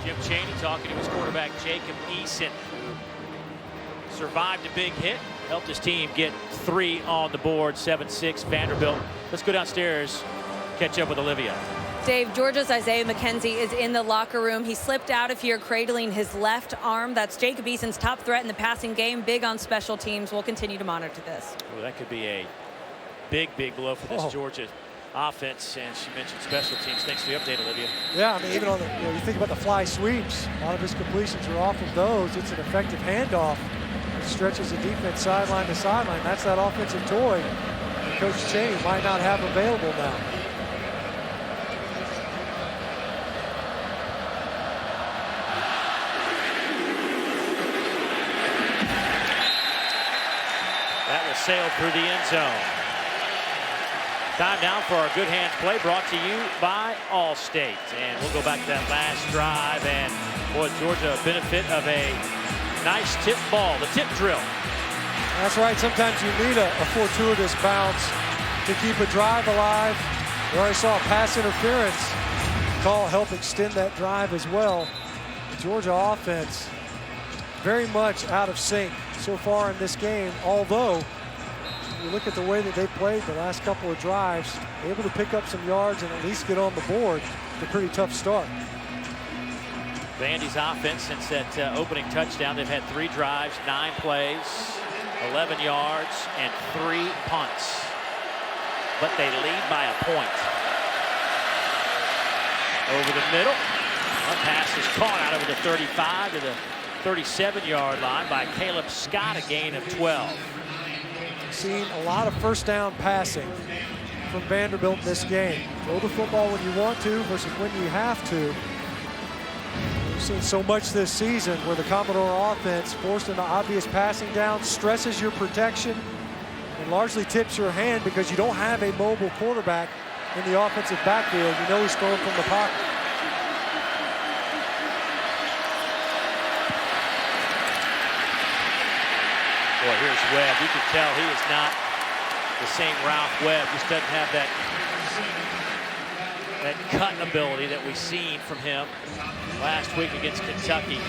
A: Jim Chaney talking to his quarterback Jacob Eason. Survived a big hit, helped his team get 3 on the board. 7-6 Vanderbilt. Let's go downstairs, catch up with Olivia.
D: Dave, Georgia's Isaiah McKenzie is in the locker room. He slipped out of here cradling his left arm. That's Jacob Eason's top threat in the passing game. Big on special teams. We'll continue to monitor this.
A: Well, that could be a big blow for this Georgia offense. And she mentioned special teams. Thanks for the update, Olivia.
B: Yeah, I mean, even on the, you think about the fly sweeps, a lot of his completions are off of those. It's an effective handoff. It stretches the defense sideline to sideline. That's that offensive toy that Coach Chaney might not have available now.
A: Sail through the end zone. Time now for our good hands play brought to you by Allstate. And we'll go back to that last drive, and boy, Georgia a benefit of a nice tip ball, the tip drill.
B: That's right, sometimes you need a fortuitous bounce to keep a drive alive. We already saw a pass interference call help extend that drive as well. The Georgia offense very much out of sync so far in this game, although you look at the way that they played the last couple of drives, able to pick up some yards and at least get on the board. It's a pretty tough start.
A: Vandy's offense, since that opening touchdown, they've had 3 drives, 9 plays, 11 yards, and 3 punts. But they lead by a point. Over the middle. One pass is caught out over the 35 to the 37-yard line by Caleb Scott, a gain of 12.
B: Seen a lot of first down passing from Vanderbilt in this game. Throw the football when you want to versus when you have to. We've seen so much this season where the Commodore offense forced into obvious passing down, stresses your protection, and largely tips your hand because you don't have a mobile quarterback in the offensive backfield. You know he's throwing from the pocket.
A: Boy, here's Webb. You can tell he is not the same Ralph Webb. Just doesn't have that cut ability that we've seen from him last week against Kentucky.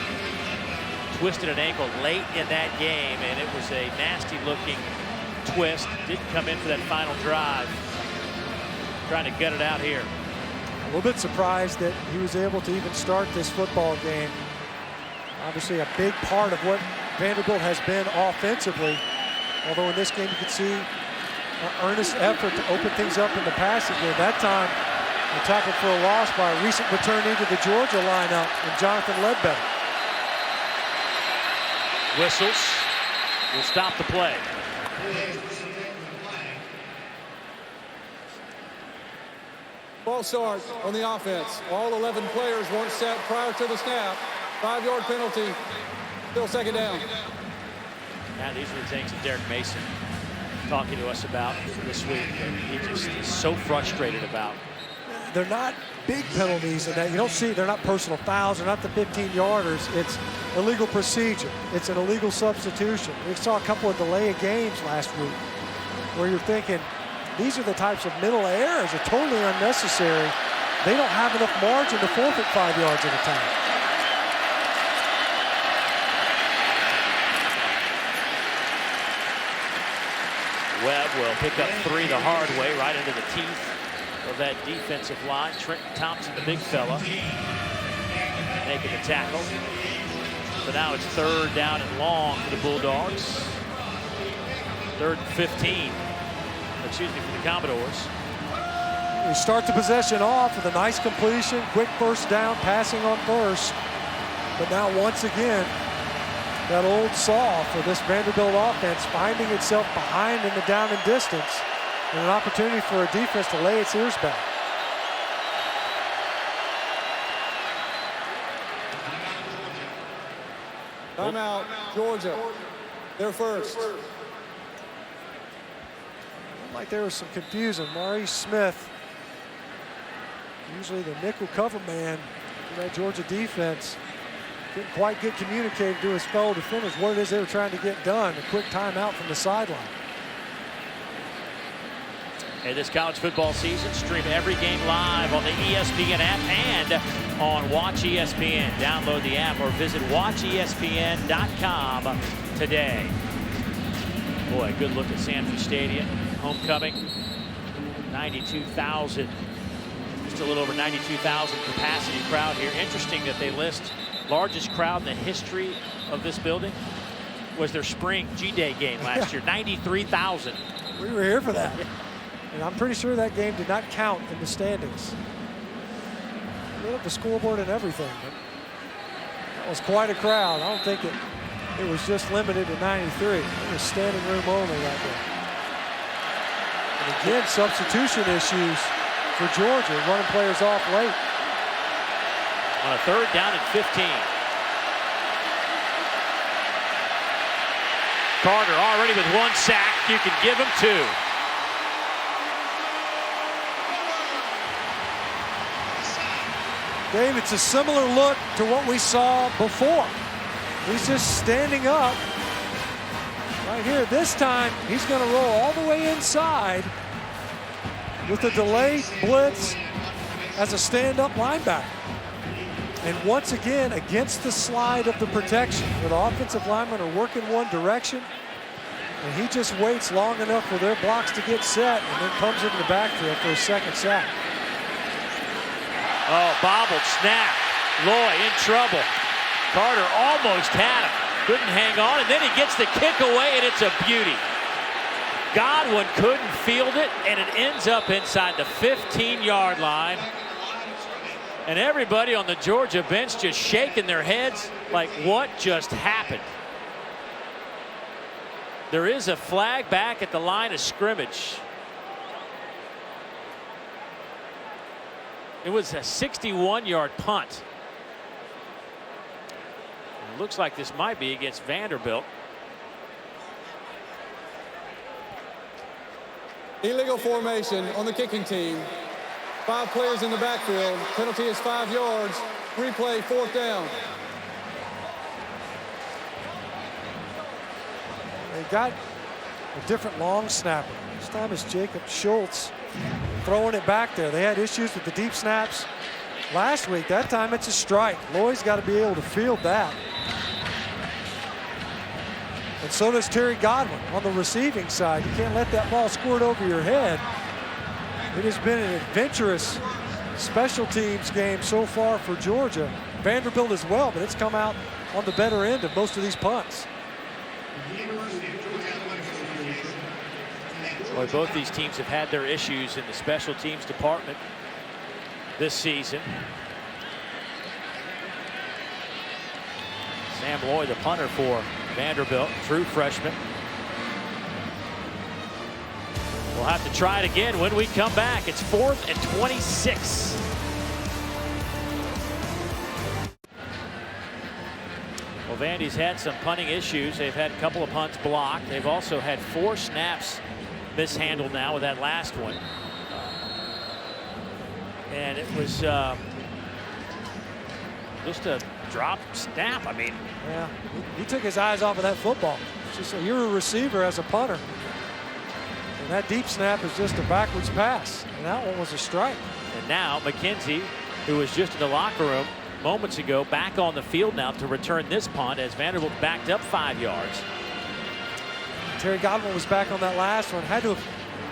A: Twisted an ankle late in that game, and it was a nasty-looking twist. Didn't come in for that final drive. Trying to gut it out here.
B: A little bit surprised that he was able to even start this football game. Obviously a big part of what Vanderbilt has been offensively, although in this game you could see an earnest effort to open things up in the passing game. That time, a tackle for a loss by a recent returnee to the Georgia lineup, and Jonathan Ledbetter.
A: Whistles will stop the play.
C: False start on the offense. All 11 players weren't set prior to the snap. 5-yard penalty. Still second down.
A: Now these are the things that Derek Mason talking to us about this week that he just is so frustrated about.
B: They're not big penalties, and that you don't see. They're not personal fouls. They're not the 15-yarders. It's illegal procedure. It's an illegal substitution. We saw a couple of delay of games last week where you're thinking these are the types of mental errors that are totally unnecessary. They don't have enough margin to forfeit 5 yards at a time.
A: Webb will pick up 3 the hard way, right into the teeth of that defensive line. Trenton Thompson, the big fella, making the tackle. So now it's 3rd down and long for the Bulldogs. 3rd and 15. Excuse me, for the Commodores.
B: We start the possession off with a nice completion, quick first down, passing on first. But now once again, that old saw for this Vanderbilt offense finding itself behind in the down and distance, and an opportunity for a defense to lay its ears back.
C: Timeout, Georgia. They're first.
B: Like there was some confusion. Maurice Smith, usually the nickel cover man for that Georgia defense, couldn't quite get communicated to his fellow defenders what it is they were trying to get done. A quick timeout from the sideline.
A: Hey, this college football season, stream every game live on the ESPN app and on Watch ESPN. Download the app or visit watchespn.com today. Boy, good look at Sanford Stadium. Homecoming, 92,000. Just a little over 92,000 capacity crowd here. Interesting that they list largest crowd in the history of this building was their spring G-Day game last year, 93,000.
B: We were here for that. And I'm pretty sure that game did not count in the standings. We had the scoreboard and everything, but that was quite a crowd. I don't think it was just limited to 93. It was standing room only right there. And again, substitution issues for Georgia, running players off late.
A: On a 3rd down and 15. Carter already with 1 sack. You can give him 2.
B: Dave, it's a similar look to what we saw before. He's just standing up right here. This time, he's going to roll all the way inside with a delayed blitz as a stand-up linebacker. And once again, against the slide of the protection, where the offensive linemen are working one direction, and he just waits long enough for their blocks to get set and then comes into the backfield for a second sack.
A: Oh, bobbled snap. Loy in trouble. Carter almost had him. Couldn't hang on, and then he gets the kick away, and it's a beauty. Godwin couldn't field it, and it ends up inside the 15-yard line. And everybody on the Georgia bench just shaking their heads like, what just happened? There is a flag back at the line of scrimmage. It was a 61-yard punt. It looks like this might be against Vanderbilt.
C: Illegal formation on the kicking team. 5 players in the backfield. Penalty is 5 yards. Replay, 4th down.
B: They got a different long snapper. This time it's Jacob Schultz throwing it back there. They had issues with the deep snaps last week. That time it's a strike. Lloyd's got to be able to field that. And so does Terry Godwin on the receiving side. You can't let that ball squirt over your head. It has been an adventurous special teams game so far for Georgia. Vanderbilt as well, but it's come out on the better end of most of these punts.
A: Boy, both these teams have had their issues in the special teams department this season. Sam Lloyd, the punter for Vanderbilt, true freshman. We'll have to try it again when we come back. It's 4th and 26. Well, Vandy's had some punting issues. They've had a couple of punts blocked. They've also had 4 snaps mishandled now with that last one. And it was just a drop snap. I mean,
B: yeah, he took his eyes off of that football. It's just you're a receiver as a punter. And that deep snap is just a backwards pass. And that one was a strike.
A: And now McKenzie, who was just in the locker room moments ago, back on the field now to return this punt as Vanderbilt backed up 5 yards.
B: Terry Godwin was back on that last one.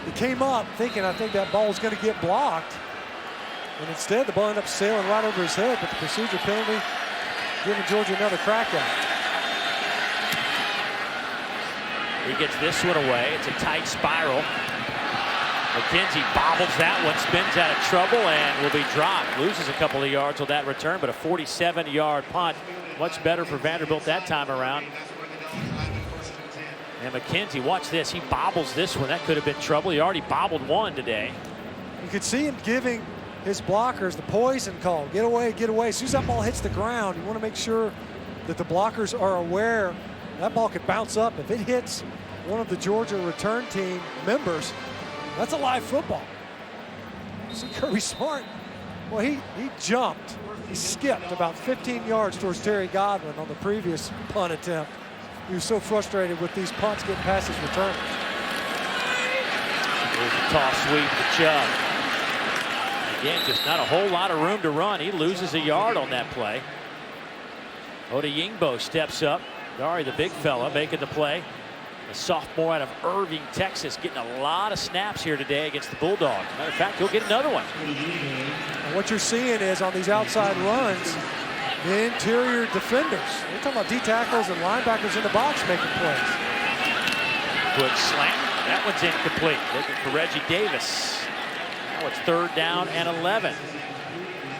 B: He came up thinking, I think that ball was going to get blocked. And instead, the ball ended up sailing right over his head. But the procedure penalty giving Georgia another crack at it.
A: He gets this one away. It's a tight spiral. McKenzie bobbles that one, spins out of trouble, and will be dropped. Loses a couple of yards on that return, but a 47-yard punt. Much better for Vanderbilt that time around. And McKenzie, watch this. He bobbles this one. That could have been trouble. He already bobbled one today.
B: You could see him giving his blockers the poison call. Get away, get away. As soon as that ball hits the ground, you want to make sure that the blockers are aware that ball could bounce up. If it hits one of the Georgia return team members, that's a live football. See Kirby Smart, well, he jumped. He skipped about 15 yards towards Terry Godwin on the previous punt attempt. He was so frustrated with these punts getting past his returners.
A: There's a toss sweep to Chubb. Again, just not a whole lot of room to run. He loses a yard on that play. Odeyingbo steps up. Dari, the big fella, making the play. A sophomore out of Irving, Texas, getting a lot of snaps here today against the Bulldogs. Matter of fact, he'll get another one.
B: And what you're seeing is on these outside runs, the interior defenders. We're talking about D tackles and linebackers in the box making plays.
A: Quick slant. That one's incomplete. Looking for Reggie Davis. Now it's 3rd down and 11.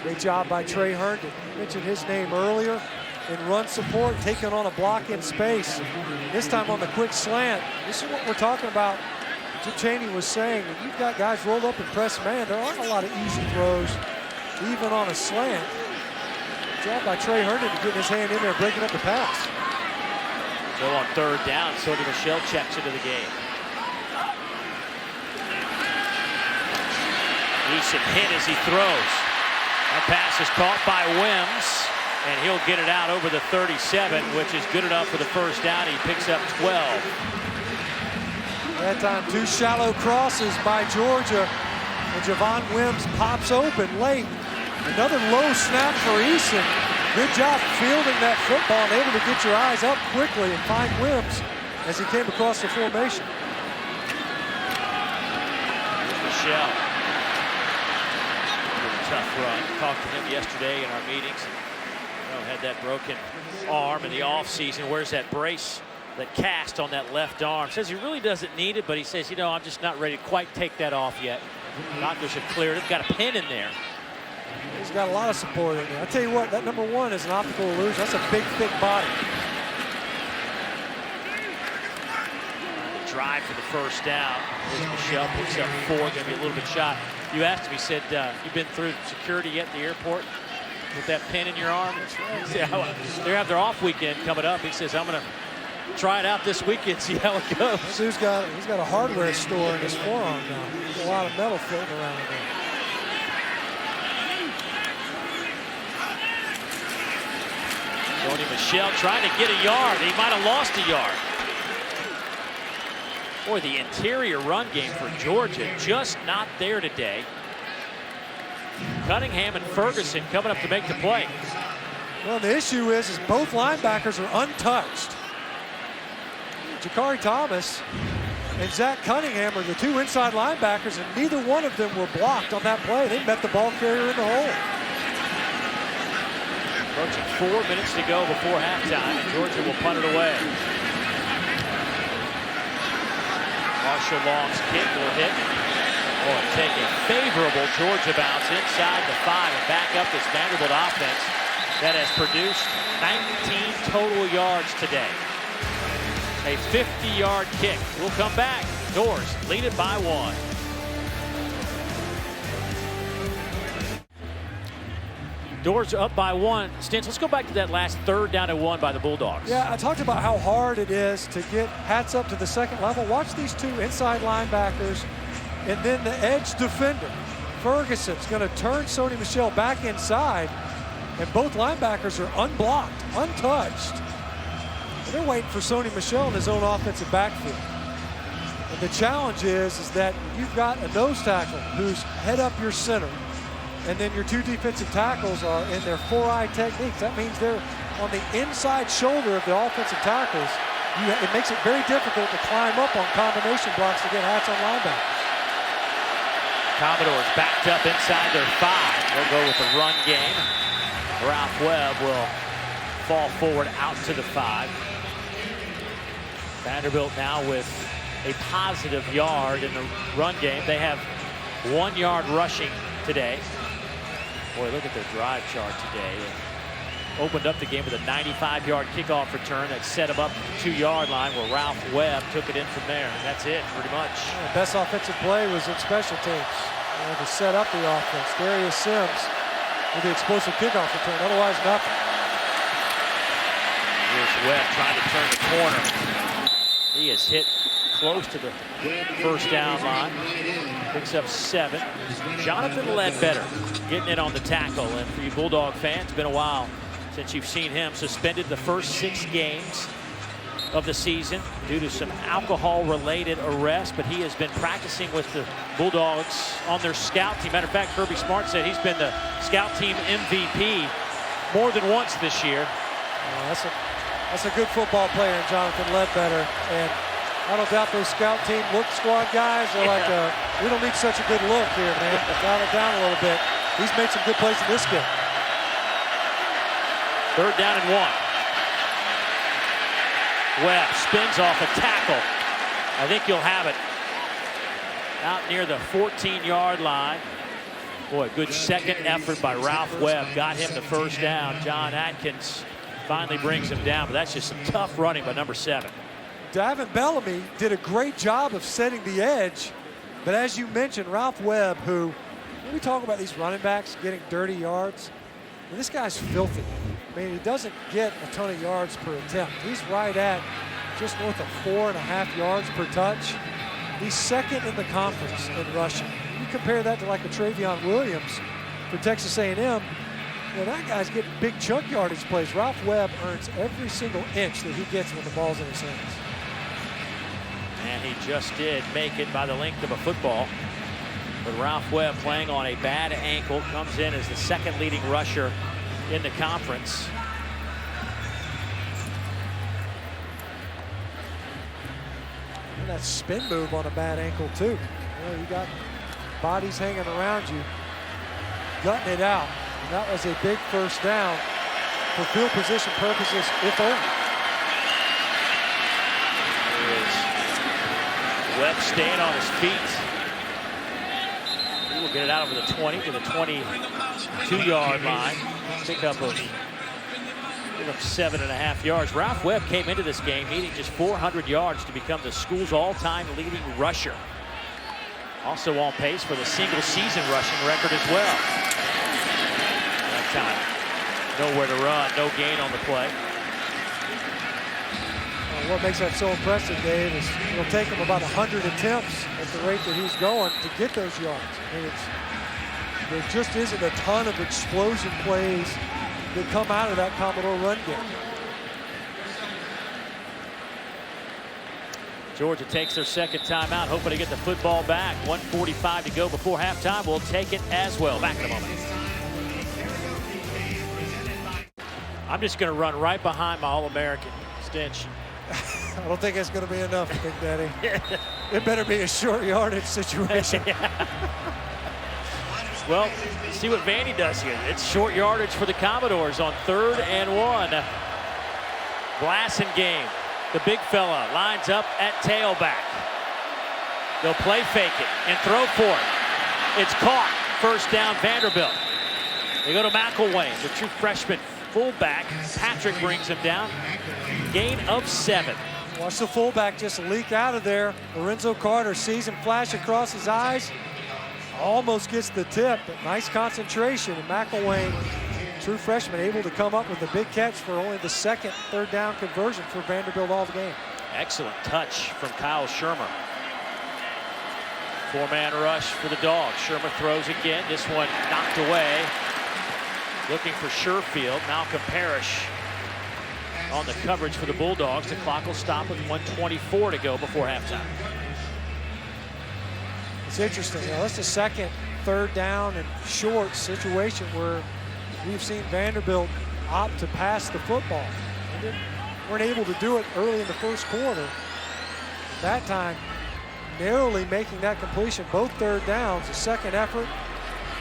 B: Great job by Trey Herndon. Mentioned his name earlier. In run support, taking on a block in space. This time on the quick slant. This is what we're talking about. Jim Chaney was saying, when you've got guys rolled up and press man, there aren't a lot of easy throws, even on a slant. Good job by Trey Herndon to get his hand in there, breaking up the pass.
A: So on 3rd down, Sony Michel checks into the game. Decent hit as he throws. That pass is caught by Wims. And he'll get it out over the 37, which is good enough for the 1st down. He picks up 12.
B: That time, 2 shallow crosses by Georgia. And Javon Wims pops open late. Another low snap for Eason. Good job fielding that football and able to get your eyes up quickly and find Wims as he came across the formation.
A: Here's Michel. Tough run. Talked to him yesterday in our meetings. Had that broken arm in the offseason. Where's that brace, that cast on that left arm? Says he really doesn't need it, but he says, you know, I'm just not ready to quite take that off yet. Doctors have cleared it. Got a pin in there.
B: He's got a lot of support in there. I tell you what, that number 1 is an optical illusion. That's a big, thick body.
A: Drive for the first down. Here's Michelle, picks up 4, going to be a little bit shot. You asked him, he said, you've been through security yet at the airport with that pin in your arm? Yeah, they have their off weekend coming up. He says, I'm going to try it out this weekend, see how it goes.
B: He's got a hardware store in his forearm now. There's a lot of metal floating around in there.
A: Joni Michelle trying to get a yard. He might have lost a yard. Boy, the interior run game for Georgia just not there today. Cunningham and Ferguson coming up to make the play.
B: Well, the issue is both linebackers are untouched. Jakari Thomas and Zach Cunningham are the 2 inside linebackers, and neither one of them were blocked on that play. They met the ball carrier in the hole.
A: Approaching 4 minutes to go before halftime, and Georgia will punt it away. Marshall Long's kick will hit. Oh, and take a favorable Georgia bounce inside the 5 and back up this Vanderbilt offense that has produced 19 total yards today. A 50-yard kick will come back. Doors lead it by 1. Doors up by 1. Stintz, let's go back to that last 3rd down and 1 by the Bulldogs.
B: Yeah, I talked about how hard it is to get hats up to the second level. Watch these 2 inside linebackers and then the edge defender. Ferguson's going to turn Sony Michel back inside, and both linebackers are unblocked, untouched. And they're waiting for Sony Michel in his own offensive backfield. And the challenge is that you've got a nose tackle who's head up your center, and then your 2 defensive tackles are in their 4-eye techniques. That means they're on the inside shoulder of the offensive tackles. It makes it very difficult to climb up on combination blocks to get hats on linebackers.
A: Commodores backed up inside their 5. They'll go with the run game. Ralph Webb will fall forward out to the 5. Vanderbilt now with a positive yard in the run game. They have 1 yard rushing today. Boy, look at their drive chart today. It opened up the game with a 95-yard kickoff return that set them up to the 2-yard line, where Ralph Webb took it in from there. And that's it, pretty much.
B: The best offensive play was in special teams to set up the offense. Darius Sims with the explosive kickoff return. Otherwise, nothing.
A: Here's Webb trying to turn the corner. He is hit close to the first down line. Picks up 7. Jonathan Ledbetter getting in on the tackle. And for you Bulldog fans, it's been a while since you've seen him. Suspended the first 6 games of the season due to some alcohol-related arrests, but he has been practicing with the Bulldogs on their scout team. Matter of fact, Kirby Smart said he's been the scout team MVP more than once this year.
B: That's a good football player in Jonathan Ledbetter, and I don't doubt those scout team look squad guys are like, we don't need such a good look here, man. Dial it down a little bit. He's made some good plays in this game.
A: 3rd down and 1. Webb spins off a tackle. I think you'll have it out near the 14-yard line. Boy, good second effort by Ralph Webb. Got him the first down. John Atkins finally brings him down, but that's just some tough running by number 7.
B: Davin Bellamy did a great job of setting the edge, but as you mentioned, Ralph Webb, who, when we talk about these running backs getting dirty yards, and this guy's filthy. I mean, he doesn't get a ton of yards per attempt. He's right at just north of 4.5 yards per touch. He's 2nd in the conference in rushing. You compare that to like a Travion Williams for Texas A&M, that guy's getting big chunk yardage plays. Ralph Webb earns every single inch that he gets when the ball's in his hands.
A: And he just did make it by the length of a football. But Ralph Webb, playing on a bad ankle, comes in as the 2nd leading rusher in the conference.
B: And that spin move on a bad ankle too. You got bodies hanging around you, gutting it out. And that was a big first down for field position purposes, if only.
A: Webb staying on his feet. He will They'll get it out over the 20 to the 22-yard line. Pickup of 7.5 yards. Ralph Webb came into this game needing just 400 yards to become the school's all-time leading rusher. Also on pace for the single-season rushing record as well. That time, nowhere to run, no gain on the play.
B: Well, what makes that so impressive, Dave, is it'll take him about 100 attempts at the rate that he's going to get those yards. I mean, there just isn't a ton of explosion plays that come out of that Commodore run game.
A: Georgia takes their second timeout, hoping to get the football back. 1:45 to go before halftime. We'll take it as well. Back in a moment. I'm just going to run right behind my All-American, Stinch.
B: I don't think it's going to be enough, Big Daddy. It better be a short yardage situation.
A: Well, see what Vandy does here. It's short yardage for the Commodores on 3rd and 1. Blassingame, the big fella, lines up at tailback. They'll play fake it and throw for it. It's caught. First down, Vanderbilt. They go to McElwain, the true freshman fullback. Patrick brings him down. Gain of 7.
B: Watch the fullback just leak out of there. Lorenzo Carter sees him flash across his eyes. Almost gets the tip, but nice concentration. And McElwain, true freshman, able to come up with a big catch for only the second third down conversion for Vanderbilt all the game.
A: Excellent touch from Kyle Shermer. 4-man rush for the Dogs. Shermer throws again. This one knocked away. Looking for Sherfield. Malcolm Parrish on the coverage for the Bulldogs. The clock will stop with 1:24 to go before halftime.
B: It's interesting. Now, that's the second third down and short situation where we've seen Vanderbilt opt to pass the football. They weren't able to do it early in the first quarter. That time, narrowly making that completion, both third downs. The second effort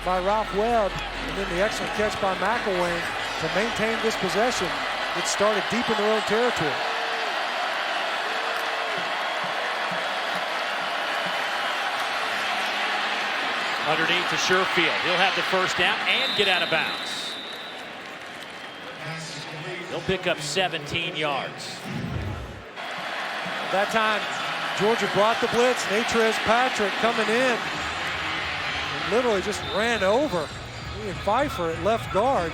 B: by Ralph Webb, and then the excellent catch by McElwain to maintain this possession. It started deep in their own territory.
A: Underneath to Sherfield. He'll have the first down and get out of bounds. He'll pick up 17 yards.
B: That time, Georgia brought the blitz. Natrez Patrick coming in and literally just ran over Ian Pfeiffer at left guard.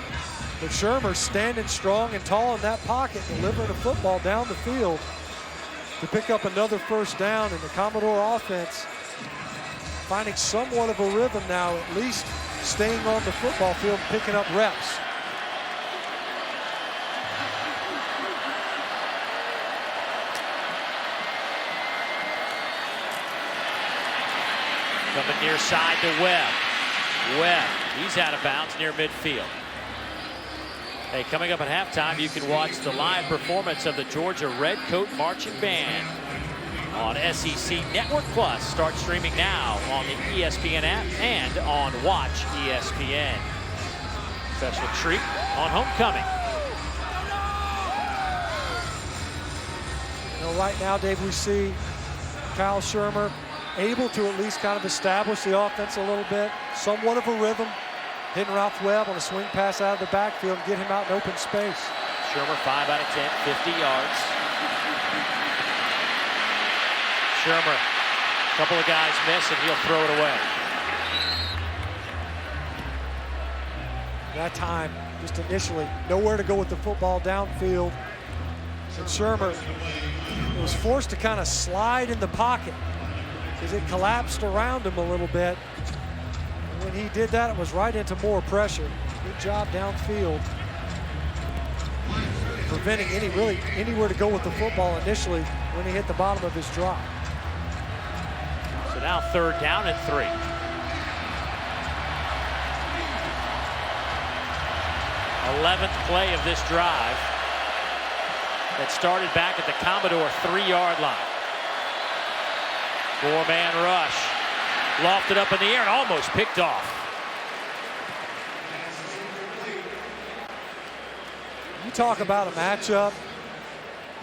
B: But Shermer standing strong and tall in that pocket, delivering a football down the field to pick up another first down. And the Commodore offense finding somewhat of a rhythm now, at least staying on the football field and picking up reps.
A: Coming near side to Webb. Webb, he's out of bounds near midfield. Hey, coming up at halftime, you can watch the live performance of the Georgia Redcoat Marching Band on SEC Network Plus. Start streaming now on the ESPN app and on Watch ESPN. Special treat on homecoming.
B: You know, right now, Dave, we see Kyle Shermer able to at least kind of establish the offense a little bit, somewhat of a rhythm, hitting Ralph Webb on a swing pass out of the backfield and get him out in open space.
A: Shermer 5 out of 10, 50 yards. Shermer, a couple of guys miss and he'll throw it away.
B: That time, just initially, nowhere to go with the football downfield. And Shermer was forced to kind of slide in the pocket because it collapsed around him a little bit. And when he did that, it was right into more pressure. Good job downfield, preventing anywhere to go with the football initially when he hit the bottom of his drop.
A: So now third down and 3. Eleventh play of this drive that started back at the Commodore 3-yard line. 4-man rush, lofted up in the air and almost picked off.
B: You talk about a matchup.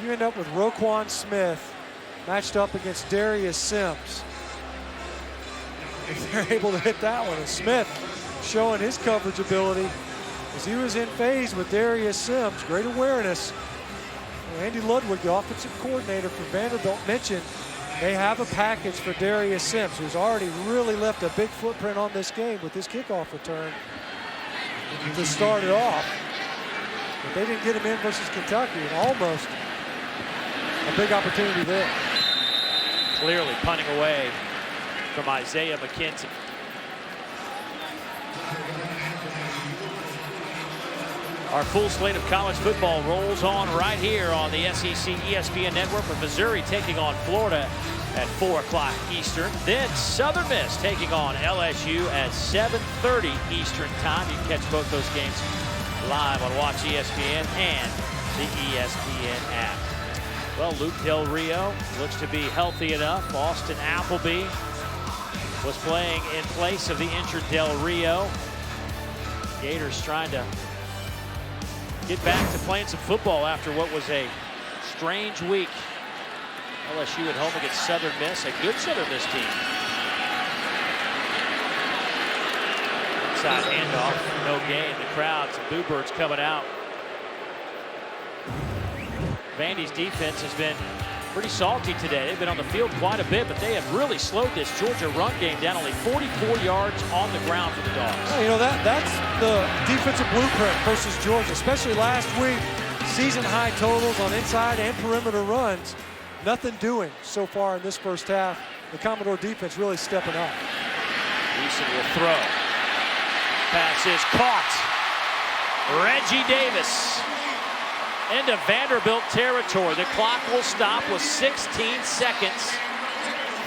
B: You end up with Roquan Smith matched up against Darius Sims. if they're able to hit that one. And Smith showing his coverage ability as he was in phase with Darius Sims. Great awareness. Andy Ludwig, the offensive coordinator for Vanderbilt, mentioned they have a package for Darius Sims, who's already really left a big footprint on this game with his kickoff return to start it off. But they didn't get him in versus Kentucky, and almost a big opportunity there.
A: Clearly punting away from Isaiah McKenzie. Our full slate of college football rolls on right here on the SEC ESPN Network, with Missouri taking on Florida at 4 o'clock Eastern. Then Southern Miss taking on LSU at 7:30 Eastern time. You can catch both those games live on Watch ESPN and the ESPN app. Well, Luke Del Rio looks to be healthy enough. Austin Appleby was playing in place of the injured Del Rio. Gators trying to get back to playing some football after what was a strange week. LSU at home against Southern Miss, a good Southern Miss team. Inside handoff, no gain. The crowd, some boo birds coming out. Vandy's defense has been pretty salty today. They've been on the field quite a bit, but they have really slowed this Georgia run game down. Only 44 yards on the ground for the Dogs.
B: Well, you know, that's the defensive blueprint versus Georgia, especially last week. Season high totals on inside and perimeter runs. Nothing doing so far in this first half. The Commodore defense really stepping up.
A: Eason will throw. Pass is caught. Reggie Davis into Vanderbilt territory. The clock will stop with 16 seconds.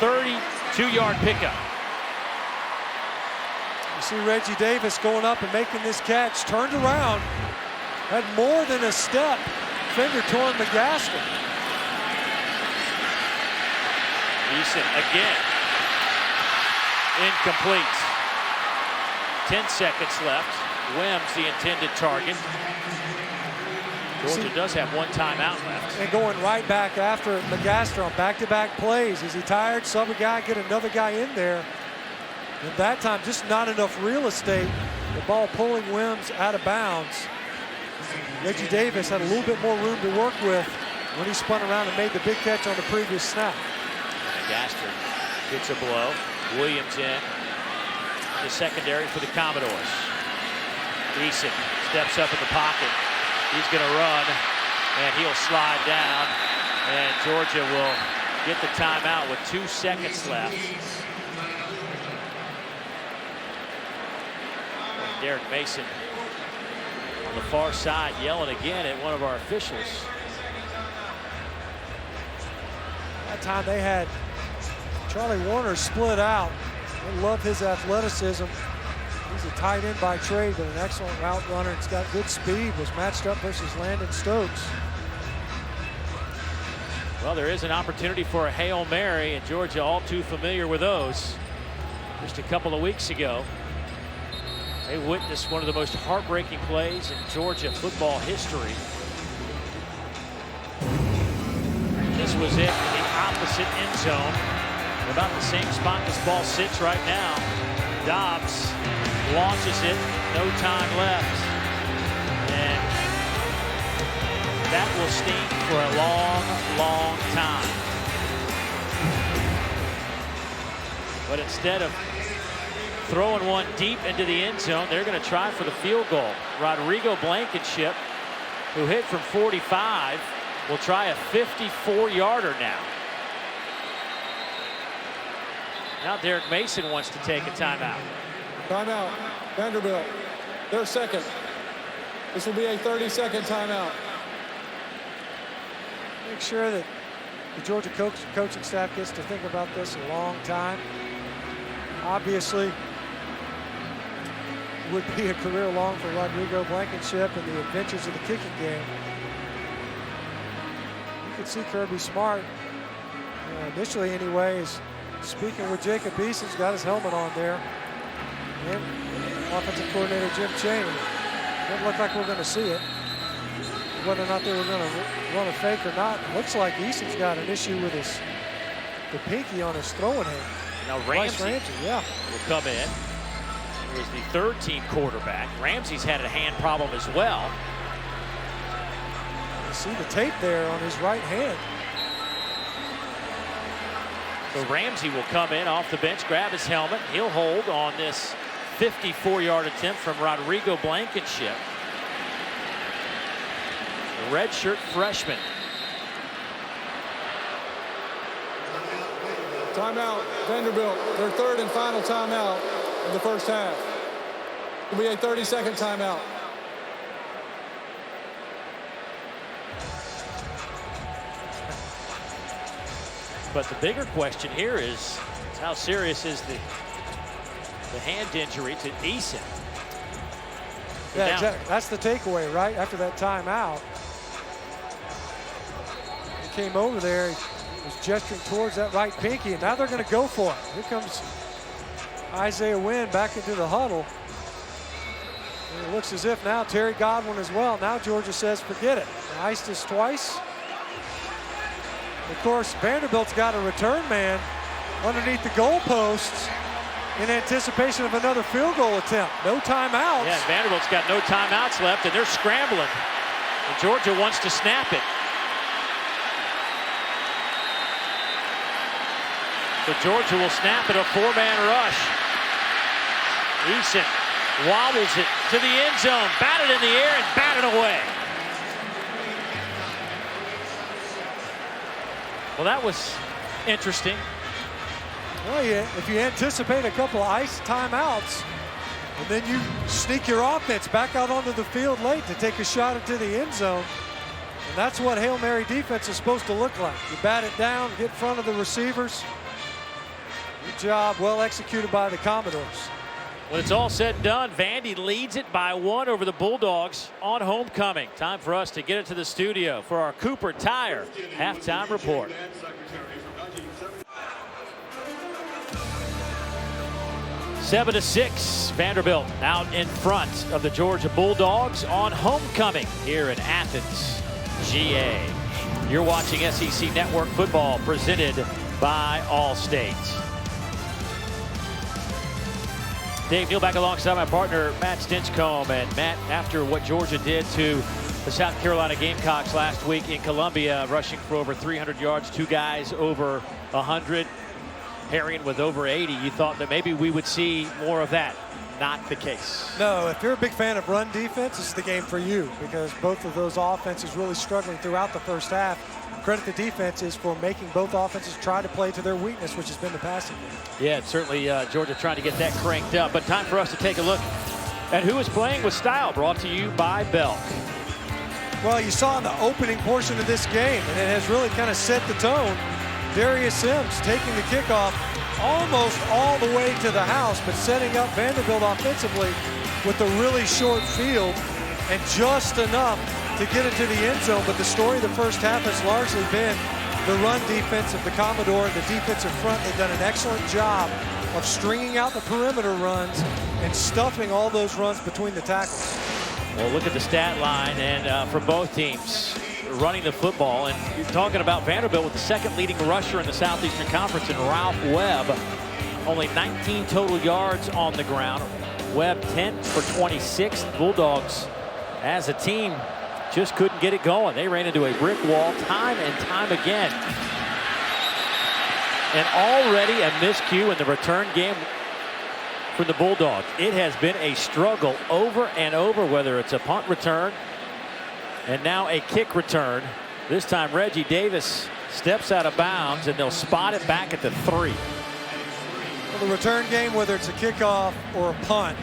A: 32-yard pickup.
B: You see Reggie Davis going up and making this catch. Turned around. Had more than a step. Finger torn McGaster.
A: Eason again. Incomplete. 10 seconds left. Wims the intended target. Georgia does have one timeout left.
B: And going right back after McGaster on back-to-back plays. Is he tired? Sub a guy, get another guy in there. And that time, just not enough real estate. The ball pulling Wims out of bounds. Reggie Davis had a little bit more room to work with when he spun around and made the big catch on the previous snap.
A: McGaster gets a blow. Williams in the secondary for the Commodores. Eason steps up in the pocket. He's going to run, and he'll slide down, and Georgia will get the timeout with 2 seconds left. And Derek Mason on the far side yelling again at one of our officials.
B: That time they had Charlie Warner split out. I love his athleticism. He's a tight end by trade, but an excellent route runner. He's got good speed. Was matched up versus Landon Stokes.
A: Well, there is an opportunity for a Hail Mary, and Georgia all too familiar with those. Just a couple of weeks ago, they witnessed one of the most heartbreaking plays in Georgia football history. This was it in the opposite end zone. About the same spot this ball sits right now. Dobbs launches it, no time left. And that will sting for a long, long time. But instead of throwing one deep into the end zone, they're going to try for the field goal. Rodrigo Blankenship, who hit from 45, will try a 54-yarder now. Now Derek Mason wants to take a timeout.
C: Timeout. Vanderbilt. Their second. This will be a 30-second timeout.
B: Make sure that the Georgia coaching staff gets to think about this a long time. Obviously, it would be a career long for Rodrigo Blankenship and the adventures of the kicking game. You could see Kirby Smart, initially anyway, is speaking with Jacob Eason's got his helmet on there. And offensive coordinator Jim Chaney. Doesn't look like we're going to see it. Whether or not they were going to run a fake or not, looks like Eason's got an issue with the pinky on his throwing hand.
A: Now Ramsey
B: yeah,
A: will come in. He was the third-team quarterback. Ramsey's had a hand problem as well.
B: you see the tape there on his right hand.
A: So Ramsey will come in off the bench, grab his helmet. He'll hold on this 54-yard attempt from Rodrigo Blankenship. The redshirt freshman.
C: Timeout, Vanderbilt, their third and final timeout in the first half. It'll be a 30-second timeout.
A: But the bigger question here is how serious is the hand injury to Eason?
B: Yeah, exactly. That's the takeaway, right? After that timeout, he came over there, he was gesturing towards that right pinky, and now they're going to go for it. Here comes Isaiah Wynn back into the huddle. And it looks as if now Terry Godwin as well. Now Georgia says, forget it. They iced us twice. Of course, Vanderbilt's got a return man underneath the goalposts in anticipation of another field goal attempt. No timeouts.
A: Yeah, Vanderbilt's got no timeouts left, and they're scrambling. And Georgia wants to snap it. So Georgia will snap it, a four-man rush. Eason wobbles it to the end zone, batted in the air and batted away. Well, that was interesting.
B: Well, yeah, if you anticipate a couple of ice timeouts, and then you sneak your offense back out onto the field late to take a shot into the end zone, and that's what Hail Mary defense is supposed to look like. You bat it down, get in front of the receivers. Good job, well executed by the Commodores.
A: When it's all said and done, Vandy leads it by 1 over the Bulldogs on homecoming. Time for us to get it to the studio for our Cooper Tire halftime report. Seven to 6, Vanderbilt out in front of the Georgia Bulldogs on homecoming here in Athens, GA. You're watching SEC Network Football presented by Allstate. Dave Neal back alongside my partner, Matt Stinchcomb. And Matt, after what Georgia did to the South Carolina Gamecocks last week in Columbia, rushing for over 300 yards, 2 guys over 100, Herring with over 80, you thought that maybe we would see more of that. Not the case.
B: No, if you're a big fan of run defense, this is the game for you, because both of those offenses really struggling throughout the first half. Credit the defenses for making both offenses try to play to their weakness, which has been the passing game.
A: Yeah, certainly Georgia trying to get that cranked up. But time for us to take a look at who is playing with style, brought to you by Belk.
B: Well, you saw in the opening portion of this game, and it has really kind of set the tone. Darius Sims taking the kickoff almost all the way to the house, but setting up Vanderbilt offensively with a really short field and just enough to get it to the end zone. But the story of the first half has largely been the run defense of the Commodore and the defensive front. They've done an excellent job of stringing out the perimeter runs and stuffing all those runs between the tackles.
A: Well, look at the stat line, and for both teams running the football, and you're talking about Vanderbilt with the second leading rusher in the Southeastern Conference in Ralph Webb. Only 19 total yards on the ground. Webb 10 for 26. Bulldogs as a team just couldn't get it going. They ran into a brick wall time and time again. And already a miscue in the return game for the Bulldogs. It has been a struggle over and over, whether it's a punt return and now a kick return. This time Reggie Davis steps out of bounds, and they'll spot it back at the 3.
B: Well, the return game, whether it's a kickoff or a punt,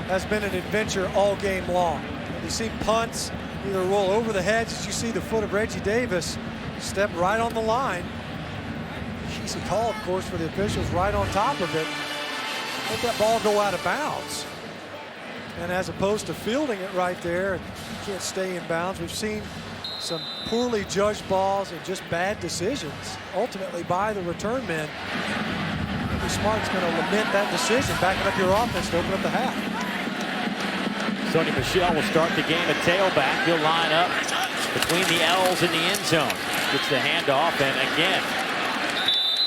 B: has been an adventure all game long. You see punts either roll over the hedge, as you see the foot of Reggie Davis step right on the line. Easy call, of course, for the officials, right on top of it. Let that ball go out of bounds. And as opposed to fielding it right there, and can't stay in bounds. We've seen some poorly judged balls and just bad decisions, ultimately by the return men. Maybe Smart's going to lament that decision, backing up your offense to open up the half.
A: Sonny Michel will start the game at tailback. He'll line up between the L's in the end zone. Gets the handoff, and again,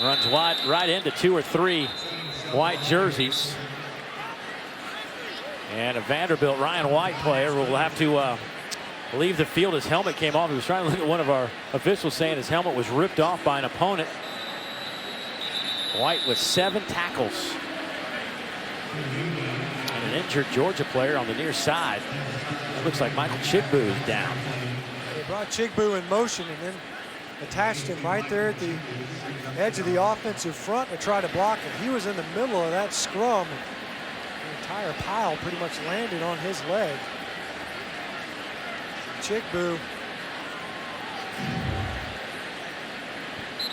A: Runs wide right into 2 or 3 white jerseys. And a Vanderbilt Ryan White player will have to leave the field. His helmet came off. He was trying to look at one of our officials saying his helmet was ripped off by an opponent. White with 7 tackles. And an injured Georgia player on the near side. It looks like Michael Chigbu is down.
B: They brought Chigbu in motion and then attached him right there at the edge of the offensive front to try to block him. He was in the middle of that scrum. The entire pile pretty much landed on his leg. Chigbu,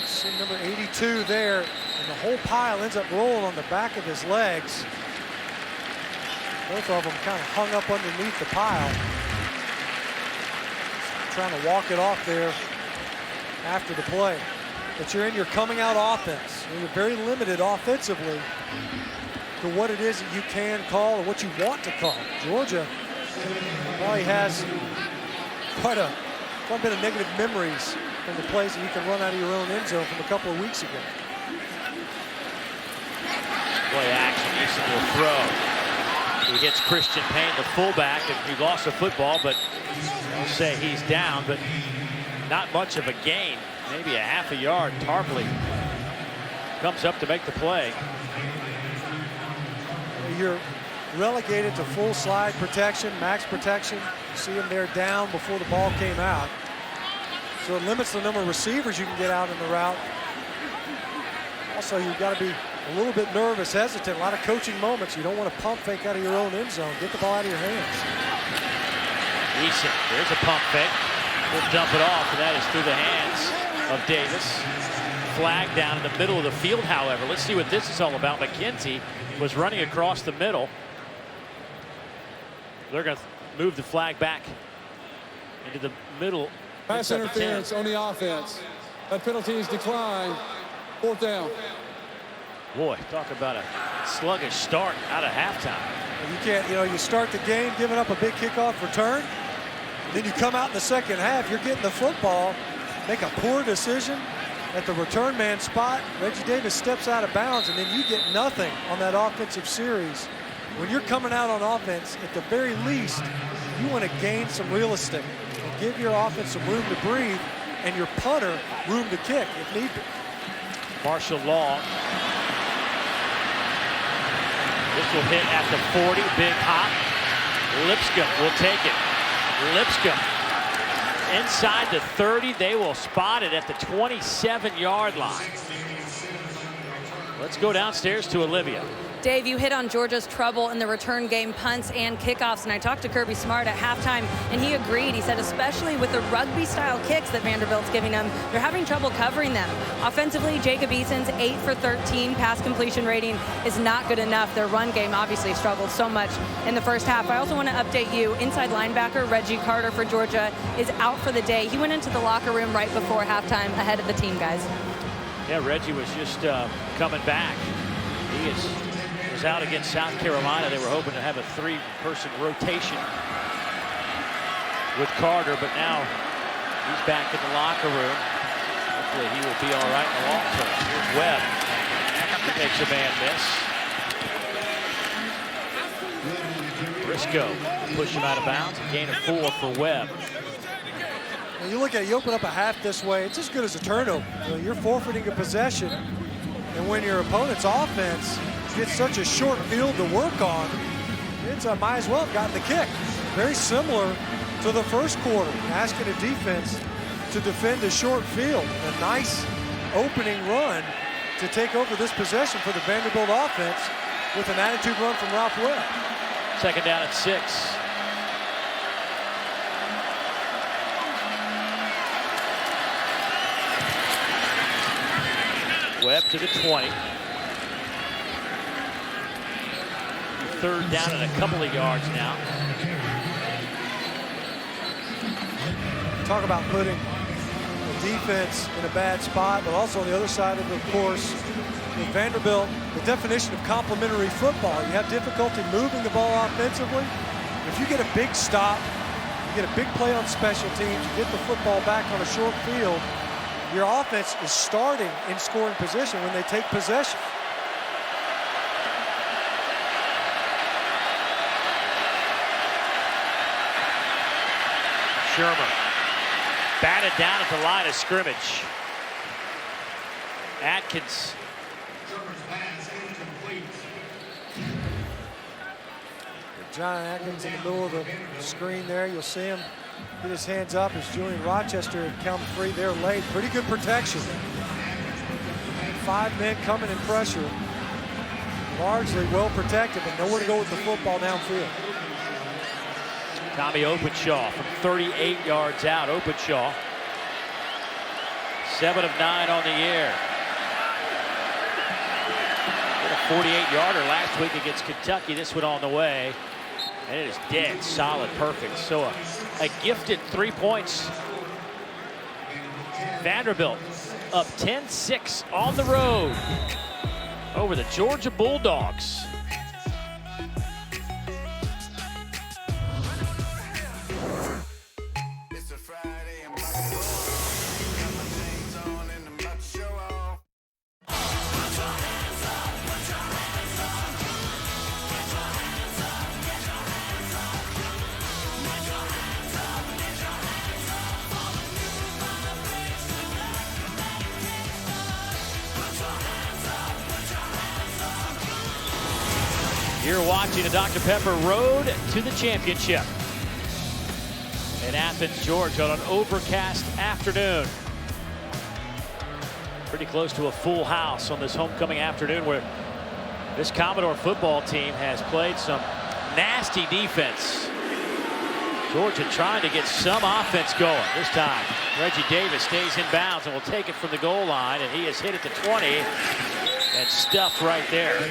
B: see number 82 there, and the whole pile ends up rolling on the back of his legs. Both of them kind of hung up underneath the pile. Trying to walk it off there after the play. But you're in your coming out offense. You're very limited offensively to what it is that you can call or what you want to call. Georgia probably has quite a bit of negative memories from the plays that you can run out of your own end zone from a couple of weeks ago.
A: Play action, Eason will throw. He hits Christian Payne, the fullback, and he lost the football, but I'll say he's down, but not much of a gain. Maybe a half a yard. Tarpley comes up to make the play.
B: You're relegated to full slide protection, max protection. You see him there down before the ball came out. So it limits the number of receivers you can get out in the route. Also, you've got to be a little bit nervous, hesitant. A lot of coaching moments. You don't want to pump fake out of your own end zone. Get the ball out of your hands.
A: Eason, there's a pump fake. We'll dump it off, and that is through the hands of Davis. Flag down in the middle of the field, however. Let's see what this is all about. McKenzie was running across the middle. They're going to move the flag back into the middle.
C: Pass interference on the offense. That penalty is declined. 4th down.
A: Boy, talk about a sluggish start out of halftime.
B: You can't, you start the game giving up a big kickoff return. Then you come out in the second half, you're getting the football, make a poor decision at the return man spot. Reggie Davis steps out of bounds, and then you get nothing on that offensive series. When you're coming out on offense, at the very least, you want to gain some real estate and give your offense some room to breathe and your punter room to kick if need be.
A: Marshall Long. This will hit at the 40, big hop. Lipscomb will take it. Lipscomb inside the 30. They will spot it at the 27-yard line. Let's go downstairs to Olivia.
D: Dave, you hit on Georgia's trouble in the return game, punts and kickoffs, and I talked to Kirby Smart at halftime, and he agreed. He said especially with the rugby-style kicks that Vanderbilt's giving them, they're having trouble covering them. Offensively, Jacob Eason's 8 for 13 pass completion rating is not good enough. Their run game obviously struggled so much in the first half. I also want to update you, inside linebacker Reggie Carter for Georgia is out for the day. He went into the locker room right before halftime ahead of the team, guys.
A: Yeah, Reggie was just coming back. He was out against South Carolina. They were hoping to have a 3-person rotation with Carter, but now he's back in the locker room. Hopefully he will be all right in the long term. Here's Webb. He makes a man miss. Briscoe push him out of bounds. A gain of 4 for Webb.
B: When you look at it, you open up a half this way, it's as good as a turnover. You're forfeiting a possession, and when your opponent's offense gets such a short field to work on, it's might as well have gotten the kick. Very similar to the first quarter, asking a defense to defend a short field. A nice opening run to take over this possession for the Vanderbilt offense with an attitude run from Ralph Webb.
A: Second down at 6. Webb to the 20. 3rd down and a couple of yards now.
B: Talk about putting the defense in a bad spot, but also on the other side of course, with Vanderbilt, the definition of complementary football. You have difficulty moving the ball offensively. If you get a big stop, you get a big play on special teams, you get the football back on a short field, your offense is starting in scoring position when they take possession.
A: Shermer batted down at the line of scrimmage. Atkins.
B: John Atkins in the middle of the screen there. You'll see him get his hands up as Julian Rochester had come free there late. Pretty good protection. 5 men coming in pressure. Largely well protected, but nowhere to go with the football downfield.
A: Tommy Openshaw from 38 yards out. Openshaw, 7 of 9 on the year. Hit a 48-yarder last week against Kentucky. This one on the way. And it is dead, solid, perfect. So a gifted 3 points. Vanderbilt up 10-6 on the road over the Georgia Bulldogs. You're watching a Dr. Pepper road to the championship in Athens, Georgia on an overcast afternoon. Pretty close to a full house on this homecoming afternoon where this Commodore football team has played some nasty defense. Georgia trying to get some offense going. This time, Reggie Davis stays in bounds and will take it from the goal line, and he is hit at the 20 and stuffed right there.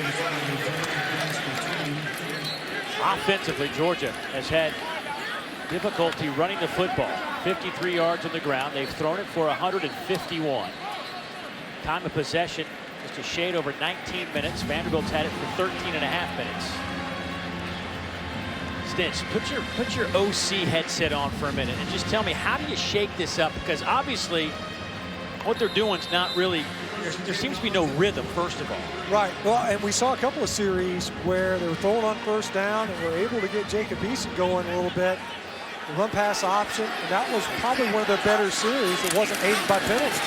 A: Offensively, Georgia has had difficulty running the football. 53 yards on the ground. They've thrown it for 151. Time of possession just a shade over 19 minutes. Vanderbilt's had it for 13.5 minutes. Stinch, put your OC headset on for a minute and just tell me, how do you shake this up? Because obviously what they're doing is not really, there seems to be no rhythm, first of all.
B: Right. Well, and we saw a couple of series where they were throwing on first down and were able to get Jacob Eason going a little bit. The run pass option, and that was probably one of their better series that wasn't aided by penalties.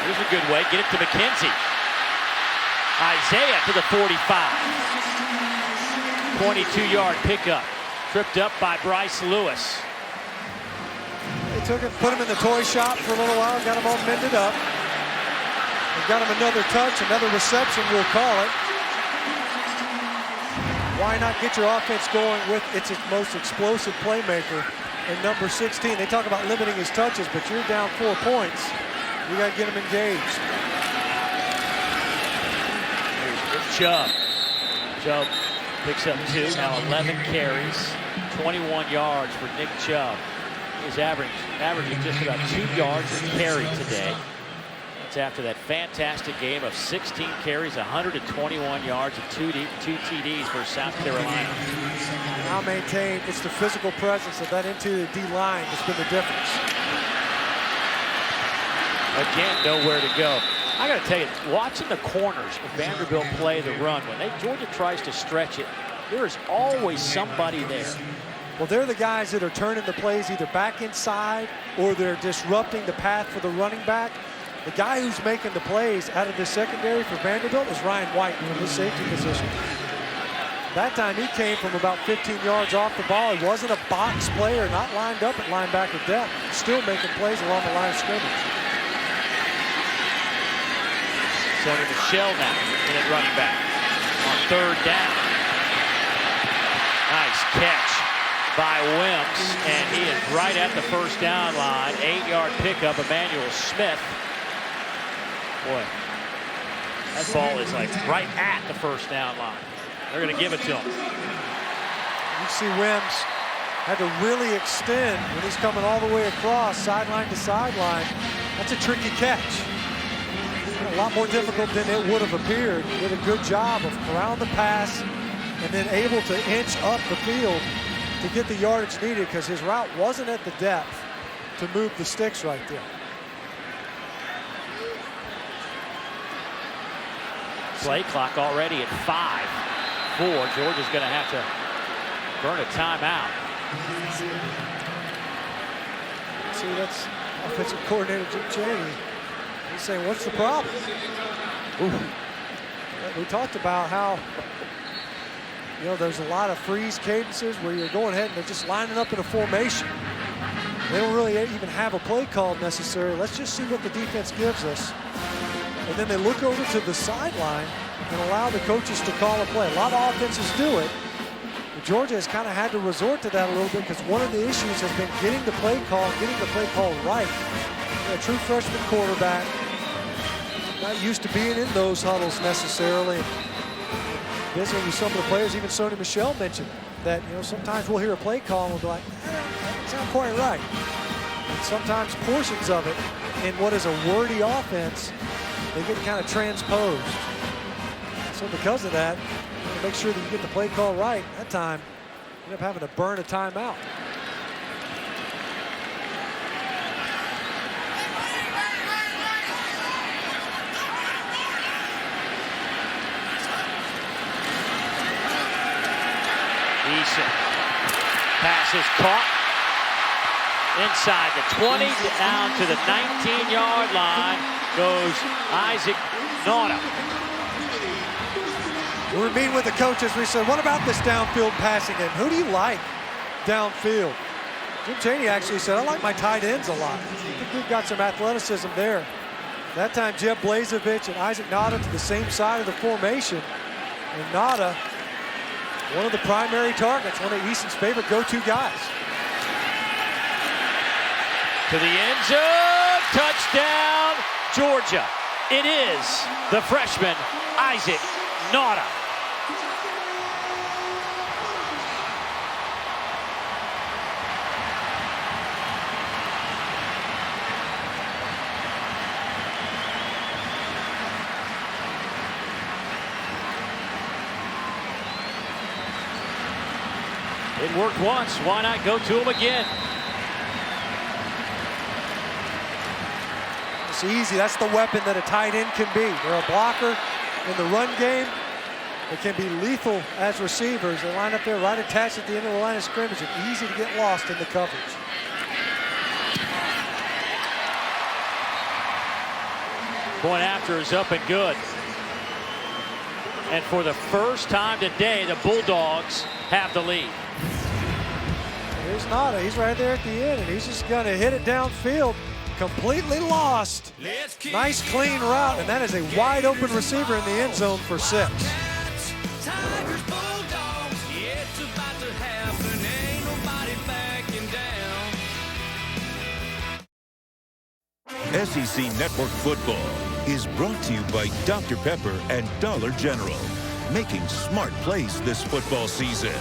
A: Here's a good way. Get it to McKenzie. Isaiah to the 45. 22-yard pickup. Tripped up by Bryce Lewis.
B: They took it, put him in the toy shop for a little while, got him all mended up. They got him another touch, another reception, we'll call it. Why not get your offense going with its most explosive playmaker in number 16? They talk about limiting his touches, but you're down 4 points. You got to get him engaged.
A: Here's Chubb. Chubb picks up 2, now 11 carries, 21 yards for Nick Chubb. He's averaging just about 2 yards a carry today. It's after that fantastic game of 16 carries, 121 yards, and two TDs for South Carolina.
B: Now maintain it's the physical presence of that interior D-line that's been the difference.
A: Again, nowhere to go. I got to tell you, watching the corners of Vanderbilt play the run, when Georgia tries to stretch it, there is always somebody there.
B: Well, they're the guys that are turning the plays either back inside or they're disrupting the path for the running back. The guy who's making the plays out of the secondary for Vanderbilt is Ryan White from his safety position. That time he came from about 15 yards off the ball. He wasn't a box player, not lined up at linebacker depth, still making plays along the line of scrimmage.
A: Sony Michel now in at running back on 3rd down. Nice catch by Wims, and he is right at the first down line. 8-yard pickup, Emmanuel Smith. Boy, that ball is like right at the first down line. They're going to give it to him.
B: You see Wims had to really extend when he's coming all the way across, sideline to sideline. That's a tricky catch. A lot more difficult than it would have appeared. Did a good job of corralling the pass and then able to inch up the field to get the yardage needed because his route wasn't at the depth to move the sticks right there.
A: Play clock already at 5-4. Georgia's going to have to burn a timeout.
B: See, that's offensive coordinator Jim Chaney. He's saying, what's the problem? Ooh. We talked about how, you know, there's a lot of freeze cadences where you're going ahead and they're just lining up in a formation. They don't really even have a play call necessary. Let's just see what the defense gives us. And then they look over to the sideline and allow the coaches to call a play. A lot of offenses do it. But Georgia has kind of had to resort to that a little bit because one of the issues has been getting the play call right. A true freshman quarterback, not used to being in those huddles necessarily. Visiting with some of the players, even Sony Michel mentioned that, you know, sometimes we'll hear a play call and we'll be like, that doesn't sound quite right. And sometimes portions of it in what is a wordy offense, they get kind of transposed. So because of that, you want to make sure that you get the play call right. That time, you end up having to burn a timeout.
A: Eason. Pass is caught inside the 20, down to the 19-yard line goes Isaac Nauta.
B: We were meeting with the coaches. We said, what about this downfield passing game? Who do you like downfield? Jim Chaney actually said, I like my tight ends a lot. I think we've got some athleticism there. That time, Jeb Blazevich and Isaac Nauta to the same side of the formation. And Nauta, one of the primary targets, one of Eason's favorite go-to guys.
A: To the end zone, touchdown, Georgia. It is the freshman, Isaac Nauta. It worked once, why not go to him again?
B: It's easy, that's the weapon that a tight end can be. They're a blocker in the run game. They can be lethal as receivers. They line up there right attached at the end of the line of scrimmage and easy to get lost in the coverage.
A: Point after is up and good. And for the first time today, the Bulldogs have the lead.
B: Here's Nauta, he's right there at the end, and he's just gonna hit it downfield. Completely lost. Nice clean route, and that is a wide open receiver in the end zone for 6.
E: SEC Network Football is brought to you by Dr. Pepper and Dollar General, making smart plays this football season.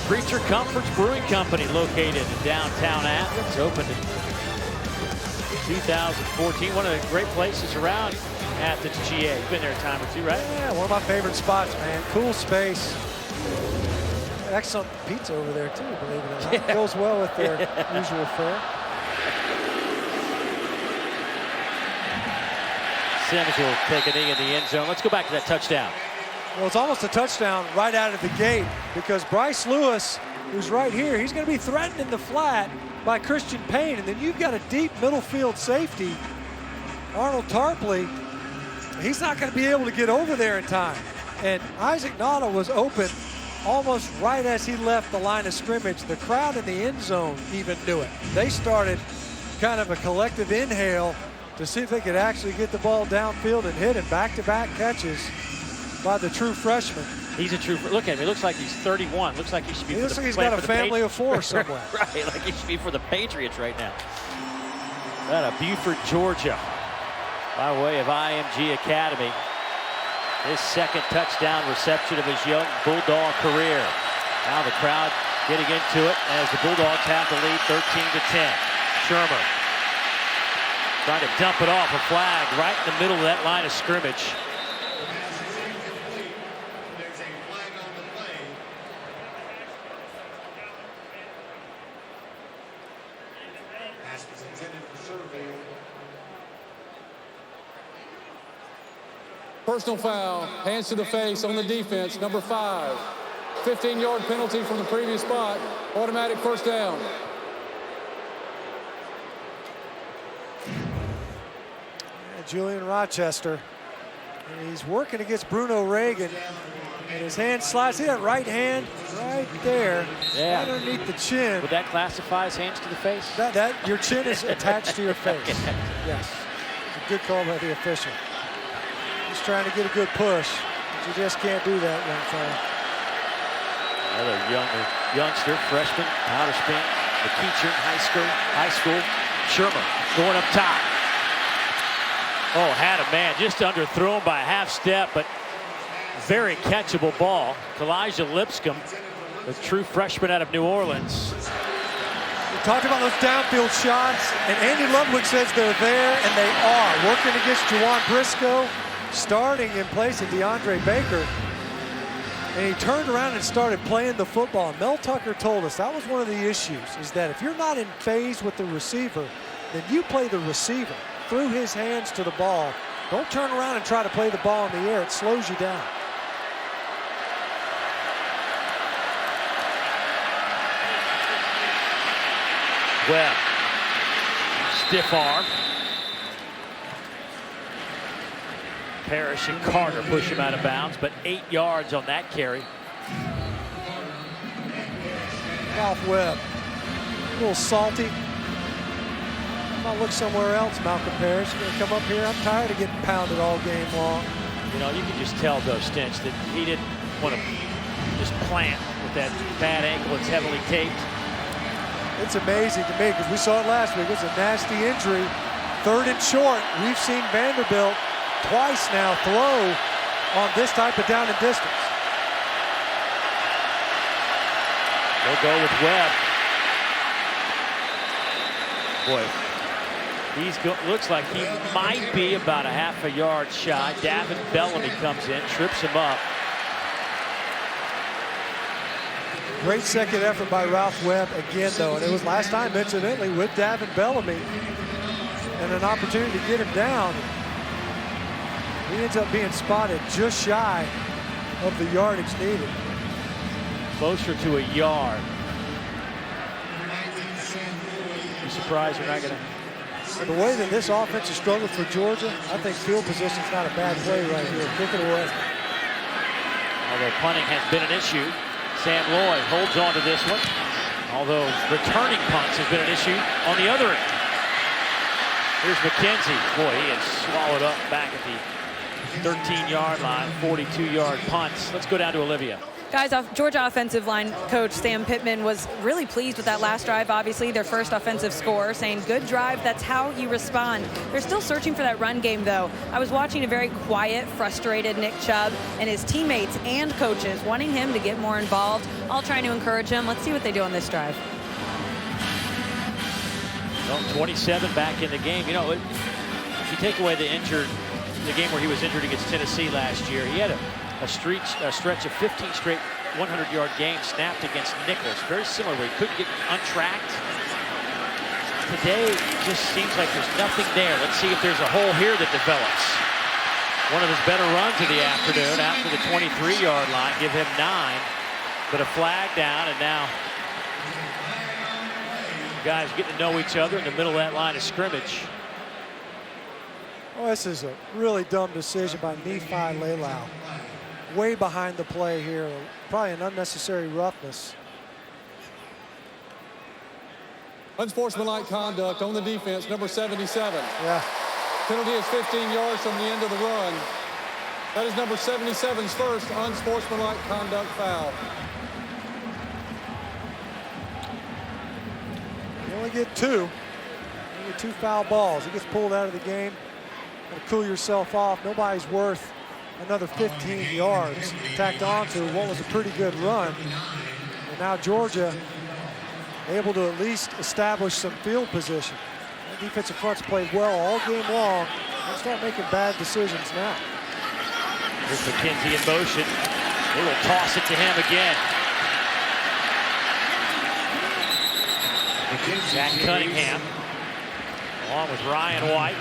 A: Creature Comforts Brewing Company, located in downtown Athens, opened in 2014. One of the great places around Athens, GA. You've been there a time or two, right?
B: Yeah, one of my favorite spots, man. Cool space. Excellent pizza over there, too, believe it or not. Yeah. Goes well with their usual fare.
A: Sims will take a knee in the end zone. Let's go back to that touchdown.
B: Well, it's almost a touchdown right out of the gate because Bryce Lewis, who's right here, he's going to be threatened in the flat by Christian Payne. And then you've got a deep middle field safety, Arnold Tarpley. He's not going to be able to get over there in time. And Isaac Nauta was open almost right as he left the line of scrimmage. The crowd in the end zone even knew it. They started kind of a collective inhale to see if they could actually get the ball downfield and hit it. Back-to-back catches by the true freshman.
A: He's a true, look at him, he looks like he's 31. Looks like he should be
B: he looks like he's got a family of 4 somewhere.
A: Right, like he should be for the Patriots right now. Out of Beaufort, Georgia, by way of IMG Academy. His second touchdown reception of his young Bulldog career. Now the crowd getting into it as the Bulldogs have the lead 13-10. Shermer trying to dump it off, a flag right in the middle of that line of scrimmage.
C: Personal foul, hands to the face on the defense, number 5. 15-yard penalty from the previous spot, automatic first down.
B: Julian Rochester, and he's working against Bruno Reagan, and his hand slides. See that right hand right there,
A: yeah,
B: underneath the chin.
A: Would that classify as hands to the face?
B: That your chin is attached to your face. Yes, it's a good call by the official. He's trying to get a good push, but you just can't do that, young fella.
A: Another youngster, freshman, outer spin, McEachern, high school. Shermer going up top. Oh, had a man just underthrown by a half step, but very catchable ball. Kalijah Lipscomb, the true freshman out of New Orleans.
B: We talked about those downfield shots, and Andy Ludwig says they're there, and they are. Working against Juwan Briscoe, starting in place of DeAndre Baker. And he turned around and started playing the football. Mel Tucker told us that was one of the issues, is that if you're not in phase with the receiver, then you play the receiver through his hands to the ball. Don't turn around and try to play the ball in the air. It slows you down.
A: Webb, stiff arm. Parrish and Carter push him out of bounds, but 8 yards on that carry.
B: Ralph Webb, a little salty. I'll look somewhere else, Malcolm Parrish. You're gonna come up here. I'm tired of getting pounded all game long.
A: You know, you can just tell, though, Stinch, that he didn't want to just plant with that bad ankle. It's heavily taped.
B: It's amazing to me because we saw it last week. It was a nasty injury. 3rd and short. We've seen Vanderbilt twice now throw on this type of down and distance.
A: They'll go with Webb. Boy, looks like he might be about a half a yard shy. Davin Bellamy comes in, trips him up.
B: Great second effort by Ralph Webb again, though, and it was last time, incidentally, with Davin Bellamy, and an opportunity to get him down. He ends up being spotted just shy of the yardage needed.
A: Closer to a yard. You surprised you're not going to?
B: The way that this offense has struggled for Georgia, I think field position's not a bad play right here. Kick it away.
A: Although punting has been an issue, Sam Lloyd holds on to this one. Although returning punts has been an issue on the other end. Here's McKenzie. Boy, he is swallowed up back at the 13-yard line, 42-yard punts. Let's go down to Olivia.
D: Guys, Georgia offensive line coach Sam Pittman was really pleased with that last drive. Obviously, their first offensive score, saying good drive, that's how you respond. They're still searching for that run game, though. I was watching a very quiet, frustrated Nick Chubb and his teammates and coaches wanting him to get more involved, all trying to encourage him. Let's see what they do on this drive.
A: Well, 27 back in the game. You know, if you take away the game where he was injured against Tennessee last year, he had a stretch of 15 straight 100-yard games snapped against Nichols. Very similar, where he couldn't get untracked. Today, it just seems like there's nothing there. Let's see if there's a hole here that develops. One of his better runs of the afternoon after the 23-yard line. Give him 9, but a flag down, and now guys getting to know each other in the middle of that line of scrimmage.
B: Oh, this is a really dumb decision by Nephi Lelau. Way behind the play here. Probably an unnecessary roughness.
C: Unsportsmanlike conduct on the defense, number 77.
B: Yeah.
C: Penalty is 15 yards from the end of the run. That is number 77's first unsportsmanlike conduct foul.
B: You only get 2. You get 2 foul balls. He gets pulled out of the game. To cool yourself off. Nobody's worth another 15 yards tacked onto what was a pretty good run. And now Georgia able to at least establish some field position. The defensive front's played well all game long. They'll start making bad decisions now.
A: Here's McKenzie in motion. They will toss it to him again. Jack Cunningham along with Ryan White.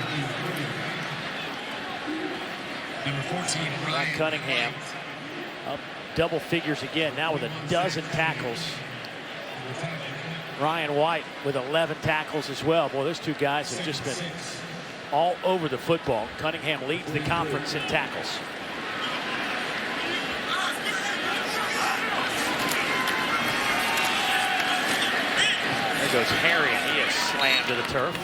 F: Number 14,
A: Ryan Cunningham up double figures again, now with a dozen tackles. Ryan White with 11 tackles as well. Boy, those two guys have just been all over the football. Cunningham leads the conference in tackles. There goes Harry, and he is slammed to the turf.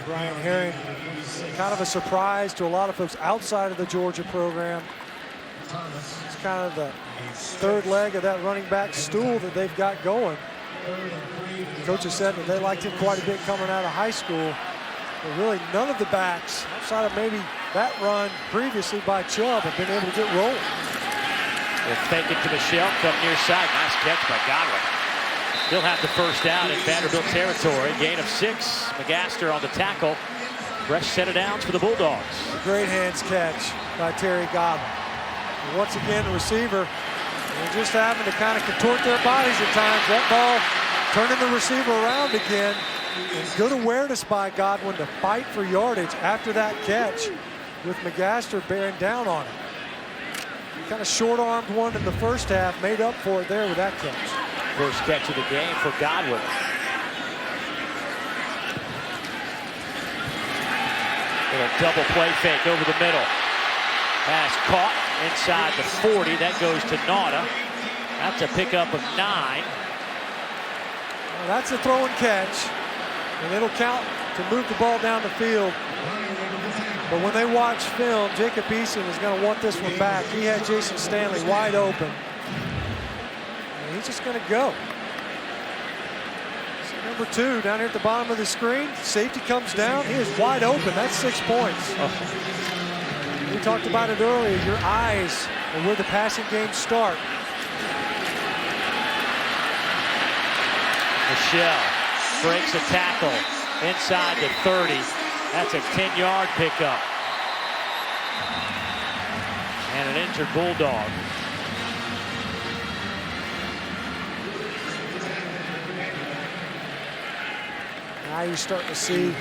B: Brian Herring, kind of a surprise to a lot of folks outside of the Georgia program. It's kind of the third leg of that running back stool that they've got going. Coach has said that they liked him quite a bit coming out of high school. But really, none of the backs, outside of maybe that run previously by Chubb, have been able to get rolling.
A: They'll fake it to Michelle, come near side. Nice catch by Godwin. He'll have the first down in Vanderbilt territory. Gain of 6. McGaster on the tackle. Fresh set of downs for the Bulldogs.
B: Great hands catch by Terry Godwin. And once again, the receiver, they're just having to kind of contort their bodies at times. That ball turning the receiver around again. And good awareness by Godwin to fight for yardage after that catch, with McGaster bearing down on him. Kind of short-armed one in the first half, made up for it there with that catch.
A: First catch of the game for Godwin. Little double play fake over the middle. Pass caught inside the 40. That goes to Nauta. That's a pickup of 9.
B: Well, that's a throw and catch, and it'll count to move the ball down the field. But when they watch film, Jacob Eason is going to want this one back. He had Jason Stanley wide open. And he's just going to go. So number 2 down here at the bottom of the screen. Safety comes down. He is wide open. That's 6 points. Oh. We talked about it earlier. Your eyes are where the passing game start.
A: Michelle breaks a tackle inside the 30. That's a 10-yard pickup. And an injured Bulldog.
B: Now you're starting to see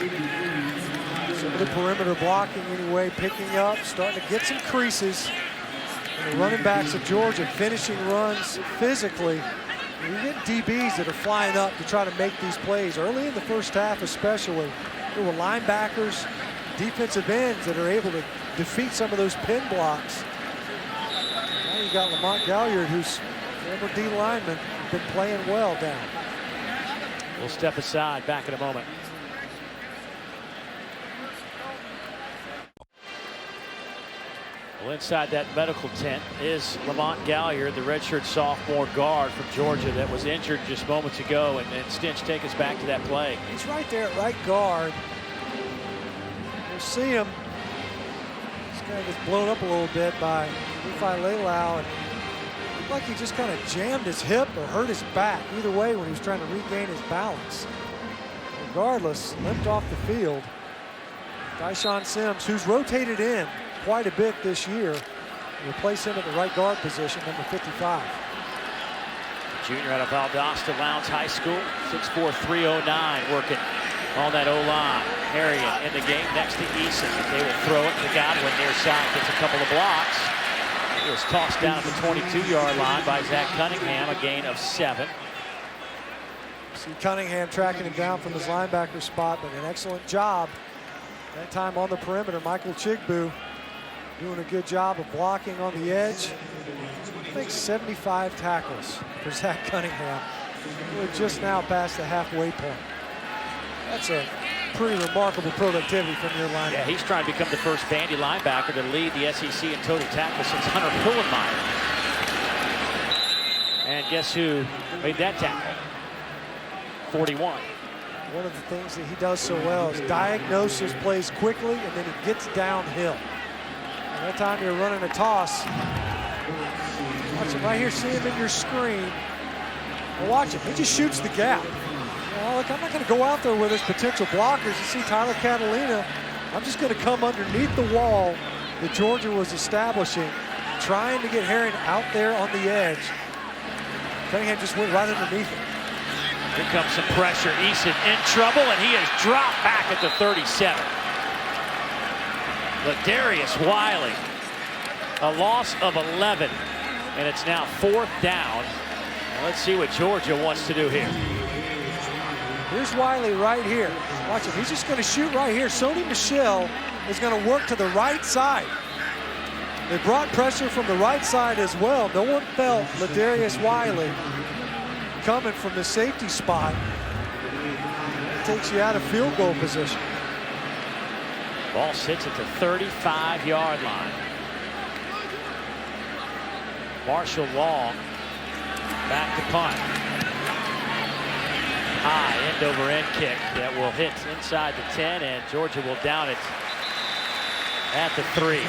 B: some of the perimeter blocking anyway, picking up, starting to get some creases. And the running backs of Georgia finishing runs physically. You get DBs that are flying up to try to make these plays. Early in the first half especially, there were linebackers, defensive ends that are able to defeat some of those pin blocks. Now you got Lamont Galliard, who's former D lineman, been playing well down.
A: We'll step aside, back in a moment. Well, inside that medical tent is Lamont Galliard, the redshirt sophomore guard from Georgia that was injured just moments ago. And Stinch, take us back to that play.
B: He's right there at right guard. You'll see him. This guy gets blown up a little bit by Levi Lelau. And it looked like he just kind of jammed his hip or hurt his back. Either way, when he was trying to regain his balance. Regardless, limped off the field. Tyshawn Sims, who's rotated in quite a bit this year, replace him at the right guard position, number 55.
A: Junior out of Valdosta Lowndes High School, 6'4", 309, working on that O-line. Harriet in the game next to Eason. They will throw it to Godwin near side, gets a couple of blocks. He was tossed down at the 22-yard line by Zach Cunningham, a gain of 7.
B: See Cunningham tracking him down from his linebacker spot, but an excellent job that time on the perimeter. Michael Chigbu doing a good job of blocking on the edge. I think 75 tackles for Zach Cunningham. We're just now past the halfway point. That's a pretty remarkable productivity from your linebacker.
A: Yeah, he's trying to become the first Vandy linebacker to lead the SEC in total tackles since Hunter Hillenmeyer. And guess who made that tackle? 41.
B: One of the things that he does so well is diagnose his plays quickly, and then he gets downhill. And that time you're running a toss. Watch him right here, see him in your screen. Well, watch him, he just shoots the gap. Well, look, I'm not gonna go out there with his potential blockers. You see Tyler Catalina, I'm just gonna come underneath the wall that Georgia was establishing, trying to get Herring out there on the edge. Cunningham just went right underneath it.
A: Here comes some pressure. Eason in trouble, and he is dropped back at the 37. Ladarius Wiley, a loss of 11, and it's now 4th down. And let's see what Georgia wants to do here.
B: Here's Wiley right here. Watch him. He's just going to shoot right here. Sony Michel is going to work to the right side. They brought pressure from the right side as well. No one felt Ladarius Wiley coming from the safety spot. It takes you out of field goal position.
A: Ball sits at the 35-yard line. Marshall Long back to punt. High end-over-end kick that will hit inside the 10, and Georgia will down it at the 3.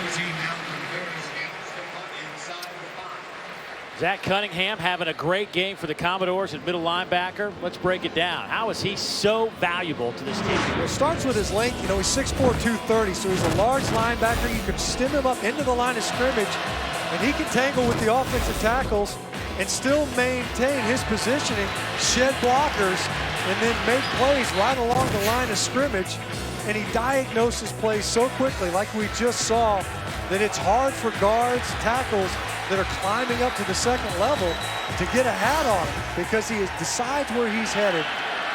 A: Zach Cunningham having a great game for the Commodores at middle linebacker. Let's break it down. How is he so valuable to this team?
B: Well, it starts with his length. You know, he's 6'4", 230, so he's a large linebacker. You can stem him up into the line of scrimmage, and he can tangle with the offensive tackles and still maintain his positioning, shed blockers, and then make plays right along the line of scrimmage. And he diagnoses plays so quickly, like we just saw, that it's hard for guards, tackles that are climbing up to the second level to get a hat on him, because he decides where he's headed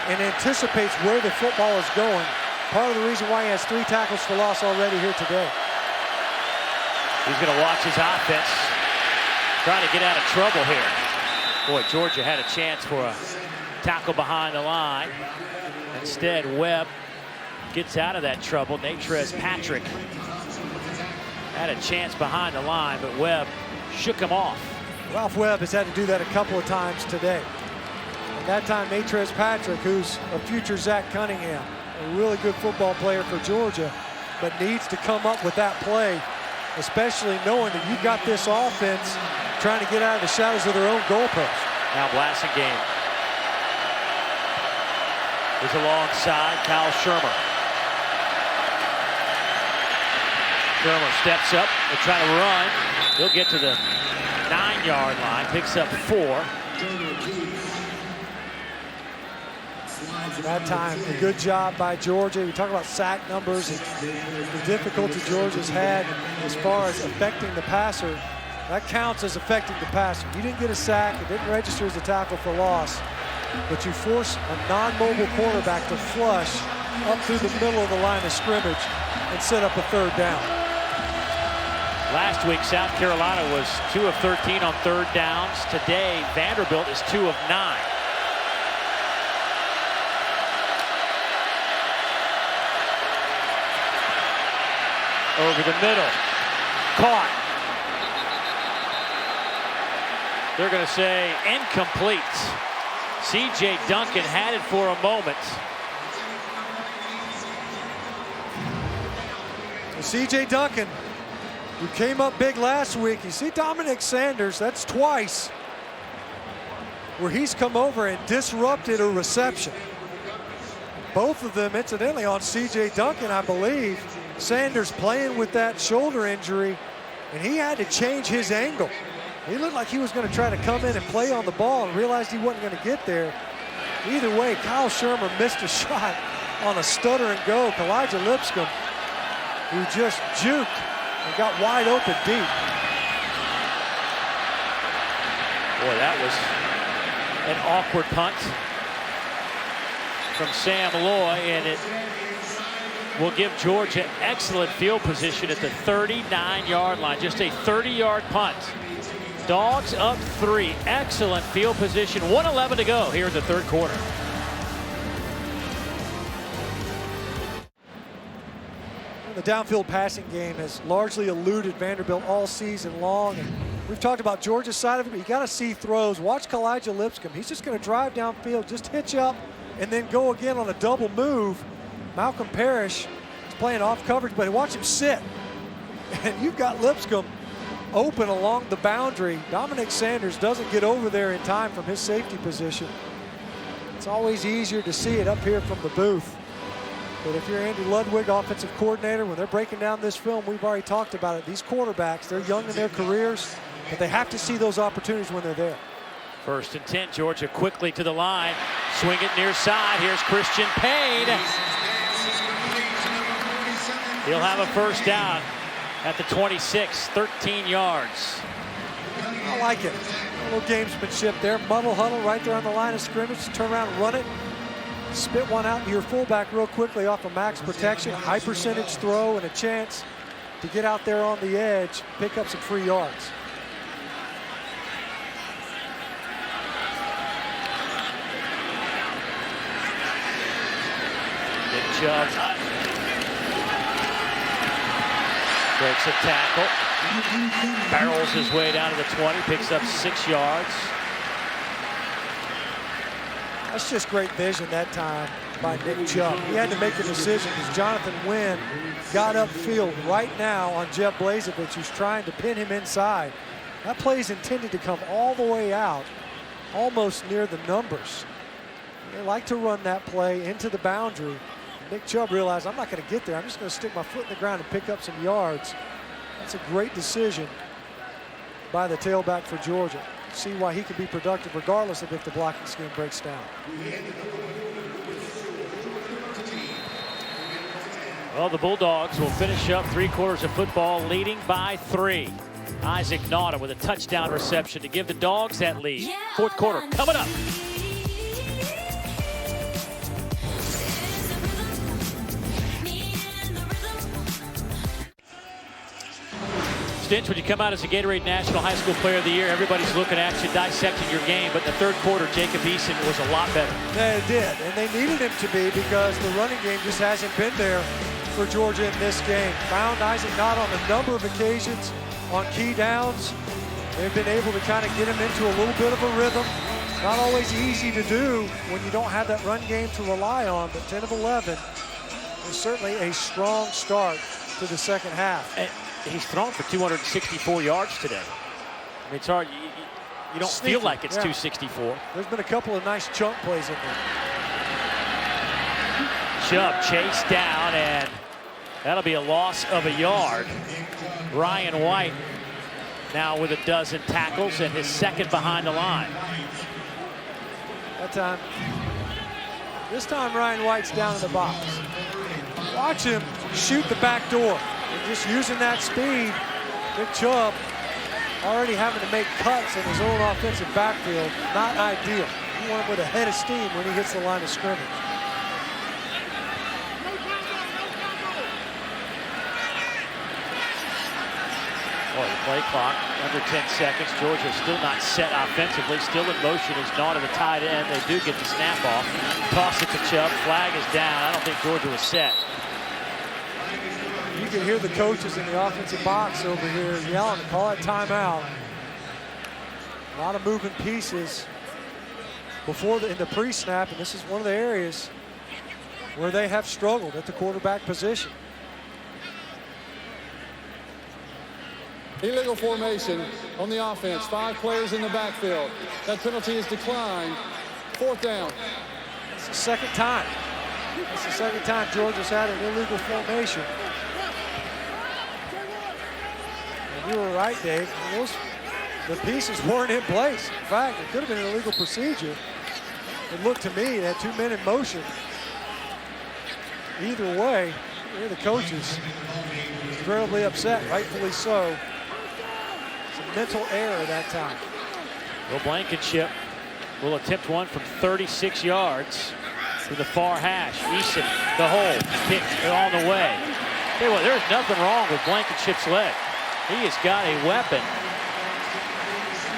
B: and anticipates where the football is going. Part of the reason why he has 3 tackles for loss already here today.
A: He's going to watch his offense, trying to get out of trouble here. Boy, Georgia had a chance for a tackle behind the line. Instead, Webb gets out of that trouble. Natrez Patrick had a chance behind the line, but Webb shook him off.
B: Ralph Webb has had to do that a couple of times today. And that time, Natrez Patrick, who's a future Zach Cunningham, a really good football player for Georgia, but needs to come up with that play, especially knowing that you've got this offense trying to get out of the shadows of their own goalpost.
A: Now Blassingame is alongside Kyle Shermer. Shermer steps up, they're trying to run. He'll get to the 9-yard line, picks up 4.
B: That time, a good job by Georgia. We talk about sack numbers and the difficulty Georgia's had as far as affecting the passer. That counts as affecting the passer. You didn't get a sack, it didn't register as a tackle for loss, but you force a non-mobile quarterback to flush up through the middle of the line of scrimmage and set up a 3rd down.
A: Last week, South Carolina was 2 of 13 on 3rd downs. Today, Vanderbilt is 2 of 9. Over the middle, caught. They're going to say incomplete. C.J. Duncan had it for a moment.
B: C.J. Duncan, who came up big last week. You see Dominic Sanders, that's twice where he's come over and disrupted a reception. Both of them, incidentally, on C.J. Duncan, I believe. Sanders playing with that shoulder injury, and he had to change his angle. He looked like he was going to try to come in and play on the ball and realized he wasn't going to get there. Either way, Kyle Shermer missed a shot on a stutter and go. Elijah Lipscomb, who just juked and got wide open deep.
A: Boy, that was an awkward punt from Sam Loy, and it will give Georgia excellent field position at the 39-yard line. Just a 30-yard punt. Dogs up 3. Excellent field position. 1:11 to go here in the 3rd quarter.
B: The downfield passing game has largely eluded Vanderbilt all season long. And we've talked about Georgia's side of it, but you got to see throws. Watch Elijah Lipscomb. He's just going to drive downfield, just hitch up, and then go again on a double move. Malcolm Parrish is playing off coverage, but watch him sit. And you've got Lipscomb open along the boundary. Dominic Sanders doesn't get over there in time from his safety position. It's always easier to see it up here from the booth. But if you're Andy Ludwig, offensive coordinator, when they're breaking down this film, we've already talked about it. These quarterbacks, they're young in their careers, but they have to see those opportunities when they're there.
A: 1st and 10, Georgia quickly to the line. swing it near side. Here's Christian Payne. He'll have a first down at the 26, 13 yards.
B: I like it. A little gamesmanship there. Muddle huddle right there on the line of scrimmage. Turn around and run it. Spit one out to your fullback real quickly off of max protection. High percentage throw and a chance to get out there on the edge, pick up some free yards.
A: Nick Chubb breaks a tackle. Barrels his way down to the 20, picks up 6 yards.
B: That's just great vision that time by Nick Chubb. He had to make a decision because Jonathan Wynn got upfield right now on Jeb Blazevich, who's trying to pin him inside. That play is intended to come all the way out, almost near the numbers. They like to run that play into the boundary. Nick Chubb realized, I'm not going to get there. I'm just going to stick my foot in the ground and pick up some yards. That's a great decision by the tailback for Georgia. See why he can be productive regardless of if the blocking scheme breaks down.
A: Well, the Bulldogs will finish up 3 quarters of football leading by 3. Isaac Nauta with a touchdown reception to give the Dogs that lead. 4th quarter coming up. Stinch, when you come out as a Gatorade National High School Player of the Year, everybody's looking at you, dissecting your game. But in the 3rd quarter, Jacob Eason was a lot better.
B: Yeah, it did. And they needed him to be because the running game just hasn't been there for Georgia in this game. Found Isaac Nauta on a number of occasions on key downs. They've been able to kind of get him into a little bit of a rhythm. Not always easy to do when you don't have that run game to rely on, but 10 of 11 is certainly a strong start to the second half.
A: And he's thrown for 264 yards today. I mean, it's hard. You don't feel like it's 264.
B: There's been a couple of nice chunk plays in there.
A: Chubb chased down, and that'll be a loss of a yard. Ryan White now with a dozen tackles and his 2nd behind the line.
B: This time Ryan White's down in the box. Watch him shoot the back door. And just using that speed, Nick Chubb already having to make cuts in his own offensive backfield. Not ideal. You want him with a head of steam when he hits the line of scrimmage.
A: Boy, the play clock under 10 seconds. Georgia still not set offensively. Still in motion is Nauta, the tight end. They do get the snap off. Toss it to Chubb. Flag is down. I don't think Georgia was set.
B: You can hear the coaches in the offensive box over here yelling to call that timeout. A lot of moving pieces before in the pre-snap, and this is one of the areas where they have struggled at the quarterback position.
C: Illegal formation on the offense. 5 players in the backfield. That penalty is declined. 4th down.
B: It's the second time. It's the second time Georgia's had an illegal formation. And you were right, Dave. The pieces weren't in place. In fact, it could have been an illegal procedure. It looked to me that 2 men in motion. Either way, the coaches incredibly upset, rightfully so. It's a mental error that time.
A: Well, Blankenship will attempt one from 36 yards to the far hash. Eason, the hole, kick on the way. Tell you what, there's nothing wrong with Blankenship's leg. He has got a weapon.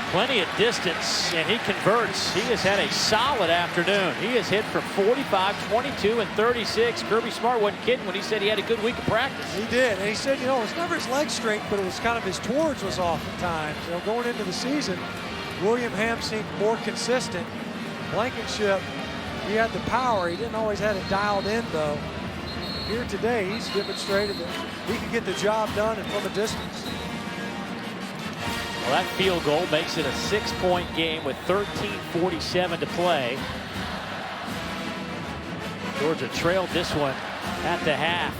A: Plenty of distance, and he converts. He has had a solid afternoon. He has hit for 45, 22, and 36. Kirby Smart wasn't kidding when he said he had a good week of practice.
B: He did, and he said, you know, it's never his leg strength, but it was kind of his towards was off at times. You know, going into the season, William Ham seemed more consistent. Blankenship, he had the power. He didn't always have it dialed in, though. Here today, he's demonstrated that he can get the job done and from a distance.
A: Well, that field goal makes it a 6-point game with 13:47 to play. Georgia trailed this one at the half,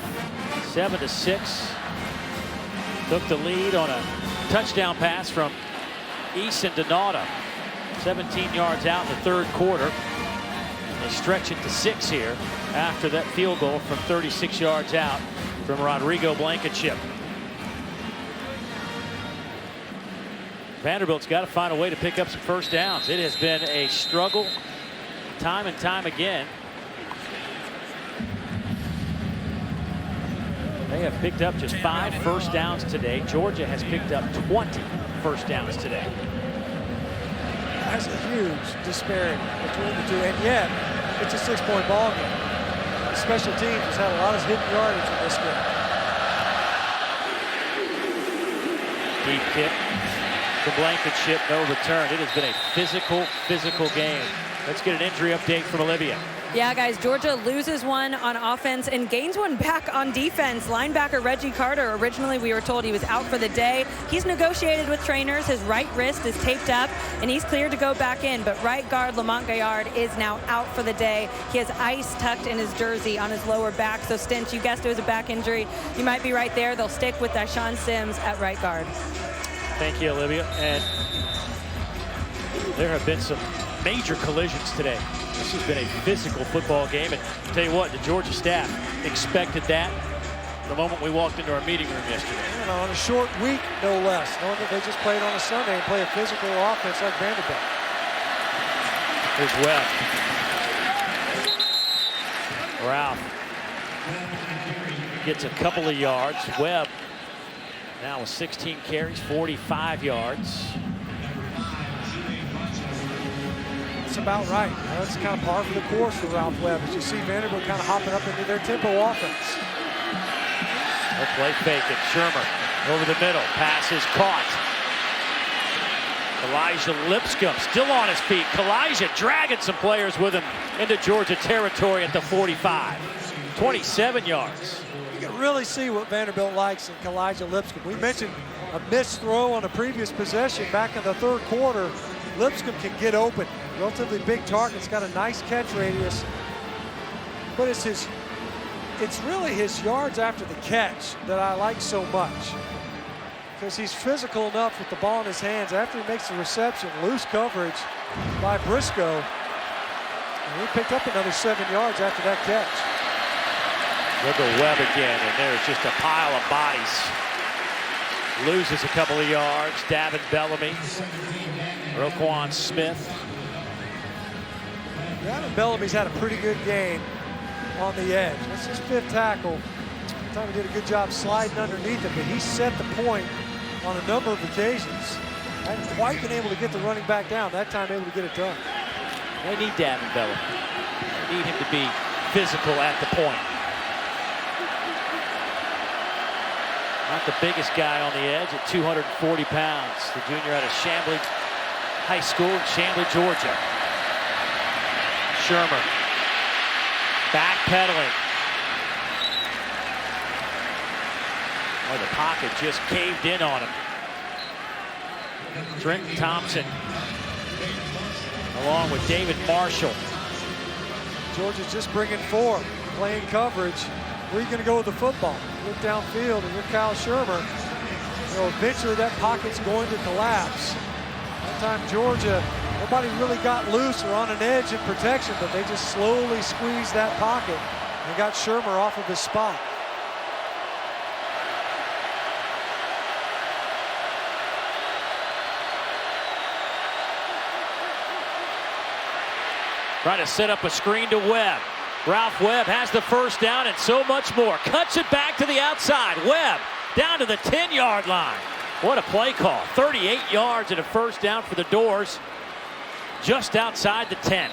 A: 7-6. Took the lead on a touchdown pass from Eason to Nauta. 17 yards out in the 3rd quarter. They stretch it to 6 here after that field goal from 36 yards out from Rodrigo Blankenship. Vanderbilt's got to find a way to pick up some first downs. It has been a struggle time and time again. They have picked up just 5 first downs today. Georgia has picked up 20 first downs today.
B: That's a huge disparity between the two, and yet it's a 6-point ball game. The special teams has had a lot of hidden yardage in this game.
A: Deep kick to Blankenship, no return. It has been a physical game. Let's get an injury update from Olivia.
D: Yeah, guys, Georgia loses one on offense and gains one back on defense. Linebacker Reggie Carter, originally we were told he was out for the day. He's negotiated with trainers. His right wrist is taped up, and he's cleared to go back in. But right guard Lamont Gaillard is now out for the day. He has ice tucked in his jersey on his lower back. So, Stinch, you guessed it was a back injury. You might be right there. They'll stick with Deshaun Sims at right guard.
A: Thank you, Olivia. And there have been some major collisions today. This has been a physical football game, and I'll tell you what, the Georgia staff expected that the moment we walked into our meeting room yesterday.
B: You know, on a short week, no less, knowing that they just played on a Sunday and play a physical offense like Vanderbilt.
A: Here's Webb. Ralph gets a couple of yards. Webb now with 16 carries, 45 yards.
B: That's about right. That's kind of par for the course for Ralph Webb, as you see Vanderbilt kind of hopping up into their tempo offense.
A: No play fake it. Shermer over the middle. Pass is caught. Elijah Lipscomb still on his feet. Kalijah dragging some players with him into Georgia territory at the 45. 27 yards.
B: You can really see what Vanderbilt likes in Kalijah Lipscomb. We mentioned a missed throw on a previous possession back in the third quarter. Lipscomb can get open. Relatively big target. It's got a nice catch radius. But it's really his yards after the catch that I like so much. Because he's physical enough with the ball in his hands after he makes the reception. Loose coverage by Briscoe. And he picked up another 7 yards after that catch.
A: Look at Webb again, and there's just a pile of bodies. Loses a couple of yards. Davin Bellamy. Roquan Smith.
B: Davin Bellamy's had a pretty good game on the edge. That's his 5th tackle. Time he did a good job sliding underneath it, but he set the point on a number of occasions. Hadn't quite been able to get the running back down. That time able to get it done.
A: They need Davin Bellamy. They need him to be physical at the point. Not the biggest guy on the edge at 240 pounds. The junior out of Chambly High School in Chambly, Georgia. Shermer backpedaling. Oh, the pocket just caved in on him. Trenton Thompson along with David Marshall.
B: Georgia's just bringing 4, playing coverage. Where are you going to go with the football? Look downfield, and you're Kyle Shermer. You know, eventually that pocket's going to collapse. That time Georgia, nobody really got loose or on an edge in protection, but they just slowly squeezed that pocket and got Shermer off of his spot.
A: Trying to set up a screen to Webb. Ralph Webb has the first down and so much more. Cuts it back to the outside. Webb down to the 10-yard line. What a play call. 38 yards and a first down for the Doors. Just outside the 10.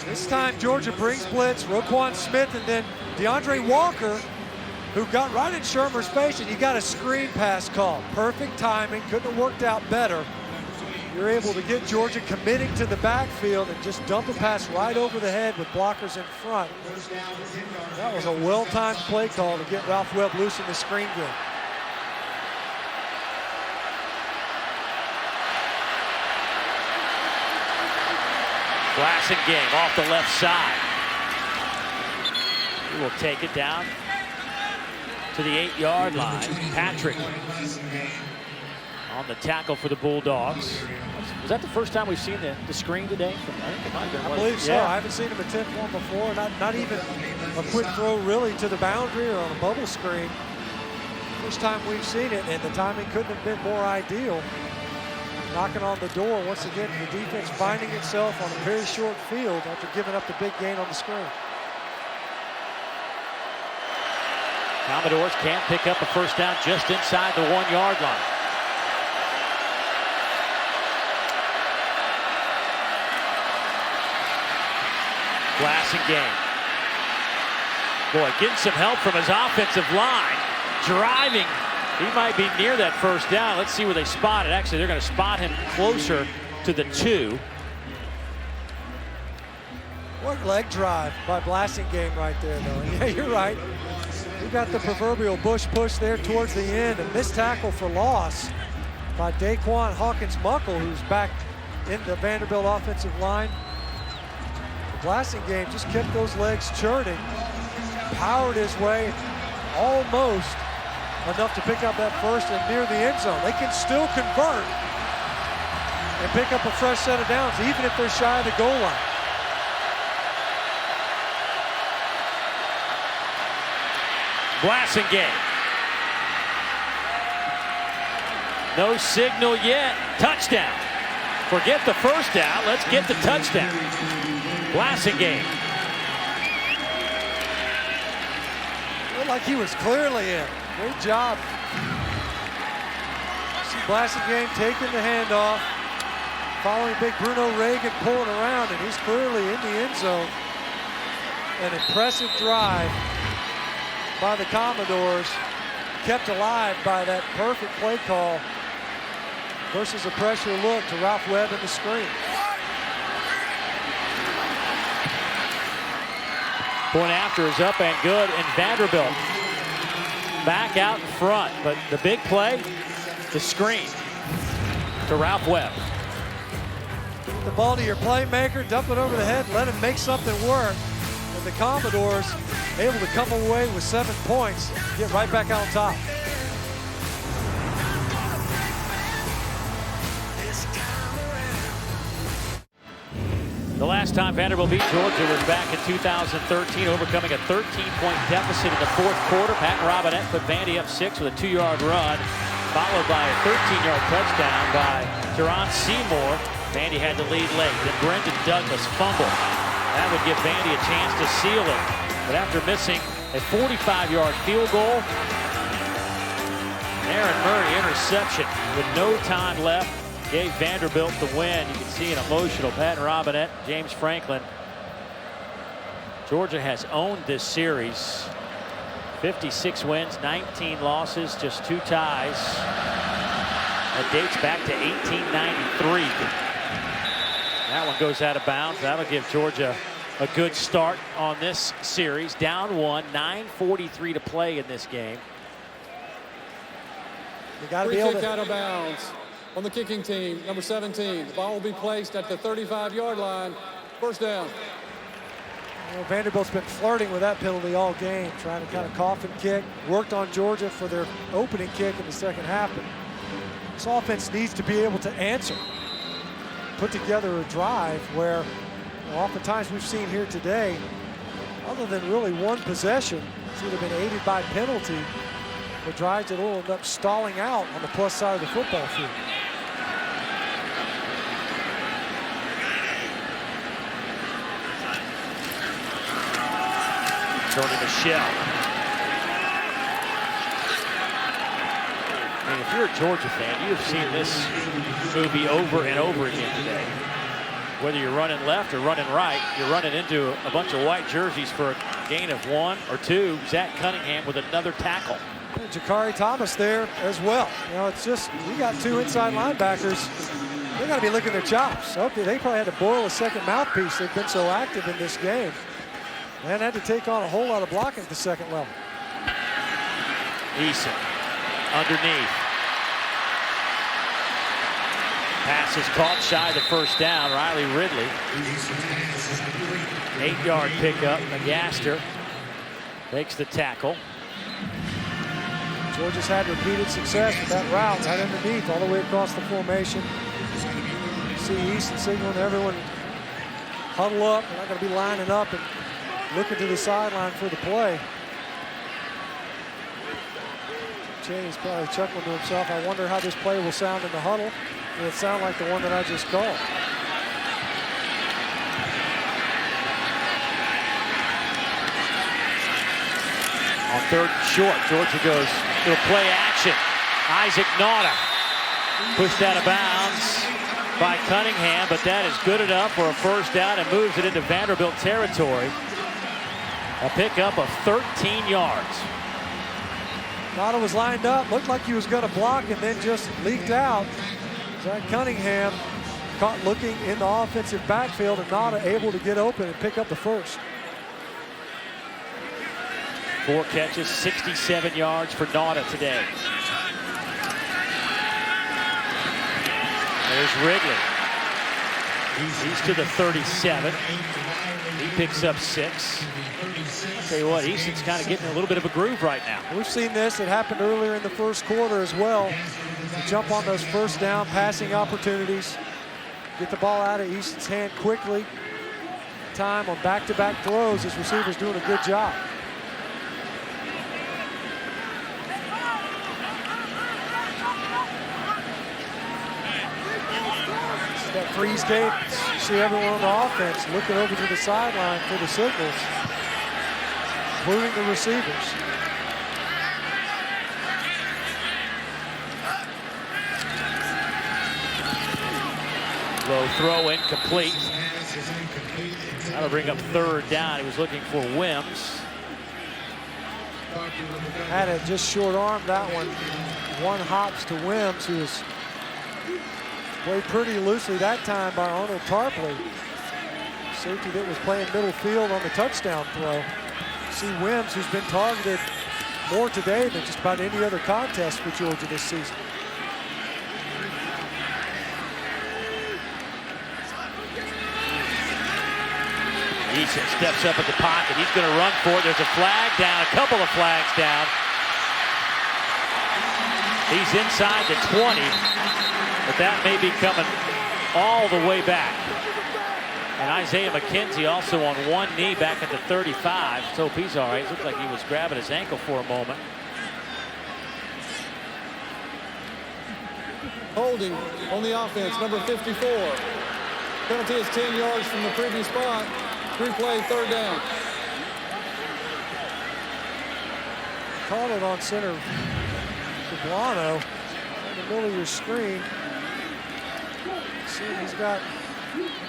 B: This time Georgia brings blitz. Roquan Smith and then DeAndre Walker, who got right in Shermer's face, and you got a screen pass call. Perfect timing. Couldn't have worked out better. You're able to get Georgia committing to the backfield and just dump a pass right over the head with blockers in front. That was a well-timed play call to get Ralph Webb loose in the screen game.
A: Glassing game off the left side. He will take it down to the 8-yard line. Patrick on the tackle for the Bulldogs. Was that the first time we've seen the screen today? I think it might have been.
B: I believe so. I haven't seen him attempt one before. Not even a quick throw really to the boundary or on a bubble screen. First time we've seen it, and the timing couldn't have been more ideal. Knocking on the door once again. The defense finding itself on a very short field after giving up the big gain on the screen.
A: Commodores can't pick up a first down just inside the 1-yard line. Glassingame. Boy, getting some help from his offensive line. Driving. He might be near that first down. Let's see where they spot it. Actually, they're going to spot him closer to the 2.
B: What leg drive by Glassingame right there, though. And yeah, you're right. We got the proverbial bush push there towards the end. A missed tackle for loss by Daquan Hawkins-Muckle, who's back in the Vanderbilt offensive line. Glassingame just kept those legs churning, powered his way almost enough to pick up that first and near the end zone. They can still convert and pick up a fresh set of downs, even if they're shy of the goal line.
A: Glassingame. No signal yet. Touchdown. Forget the first down. Let's get the touchdown. Glassingame.
B: Looked like he was clearly in. Great job. See Glassingame taking the handoff, following big Bruno Reagan pulling around, and he's clearly in the end zone. An impressive drive by the Commodores, kept alive by that perfect play call versus a pressure look to Ralph Webb in the screen.
A: Point after is up and good, and Vanderbilt back out in front. But the big play, the screen to Ralph Webb.
B: Get the ball to your playmaker, dump it over the head, let him make something work. And the Commodores able to come away with 7 points, get right back on top.
A: The last time Vanderbilt beat Georgia was back in 2013, overcoming a 13-point deficit in the fourth quarter. Pat Robinette put Vandy up 6 with a 2-yard run, followed by a 13-yard touchdown by Teron Seymour. Vandy had the lead late. Then Brendan Douglas fumbled. That would give Vandy a chance to seal it. But after missing a 45-yard field goal, Aaron Murray interception with no time left gave Vanderbilt the win. You can see an emotional Pat Robinette, James Franklin. Georgia has owned this series. 56 wins, 19 losses, just 2 ties. That dates back to 1893. That one goes out of bounds. That'll give Georgia a good start on this series. Down 1, 9:43 to play in this game.
B: You got to be
C: Free
B: able
C: kick
B: to
C: out of bounds on the kicking team, number 17. The ball will be placed at the 35-yard line. First down.
B: Well, Vanderbilt's been flirting with that penalty all game, trying to kind of coffin kick. Worked on Georgia for their opening kick in the second half. But this offense needs to be able to answer. Put together a drive where oftentimes we've seen here today, other than really one possession, it's either been aided by penalty or drives that will end up stalling out on the plus side of the football field.
A: Tony Michelle. I mean, if you're a Georgia fan, you have seen this movie over and over again today. Whether you're running left or running right, you're running into a bunch of white jerseys for a gain of 1 or 2. Zach Cunningham with another tackle.
B: And Jakari Thomas there as well. You know, it's just, we got 2 inside linebackers. They got to be licking their chops. Okay, they probably had to boil a second mouthpiece. They've been so active in this game. And had to take on a whole lot of blocking at the second level.
A: Eason underneath. Pass is caught shy of the first down. Riley Ridley. 8-yard pickup. McGaster takes the tackle.
B: Georgia's had repeated success with that route right underneath all the way across the formation. see Easton signaling to everyone, huddle up. They're not going to be lining up and looking to the sideline for the play. Cheney's probably chuckling to himself. I wonder how this play will sound in the huddle. Will it sound like the one that I just called?
A: On 3rd and short, Georgia goes to a play action. Isaac Nauta pushed out of bounds by Cunningham, but that is good enough for a first down and moves it into Vanderbilt territory. A pickup of 13 yards.
B: Nauta was lined up, looked like he was going to block and then just leaked out. Zach Cunningham caught looking in the offensive backfield and Nauta able to get open and pick up the first.
A: 4 catches, 67 yards for Nauta today. There's Wrigley. He's to the 37. He picks up 6. I'll tell you what, Easton's kind of getting a little bit of a groove right now.
B: We've seen this. It happened earlier in the first quarter as well. To jump on those first down passing opportunities. Get the ball out of Easton's hand quickly. Time on back-to-back throws. His receiver's doing a good job. That freeze game, you see everyone on the offense looking over to the sideline for the signals, including the receivers.
A: Low throw incomplete. That'll bring up 3rd down. He was looking for Wims.
B: Had it just short arm that one. One hops to Wims, who is played pretty loosely that time by Arnold Tarpley. Safety that was playing middle field on the touchdown throw. See Wims, who's been targeted more today than just about any other contest for Georgia this season.
A: Easton steps up at the pocket. He's going to run for it. There's a flag down, a couple of flags down. He's inside the 20. But that may be coming all the way back. And Isaiah McKenzie also on one knee back at the 35. Let's hope he's all right. It looks like he was grabbing his ankle for a moment.
C: Holding on the offense, number 54. Penalty is 10 yards from the previous spot. Replay, 3rd down.
B: Caught it on center. Poblano in the middle of your screen. See, he's got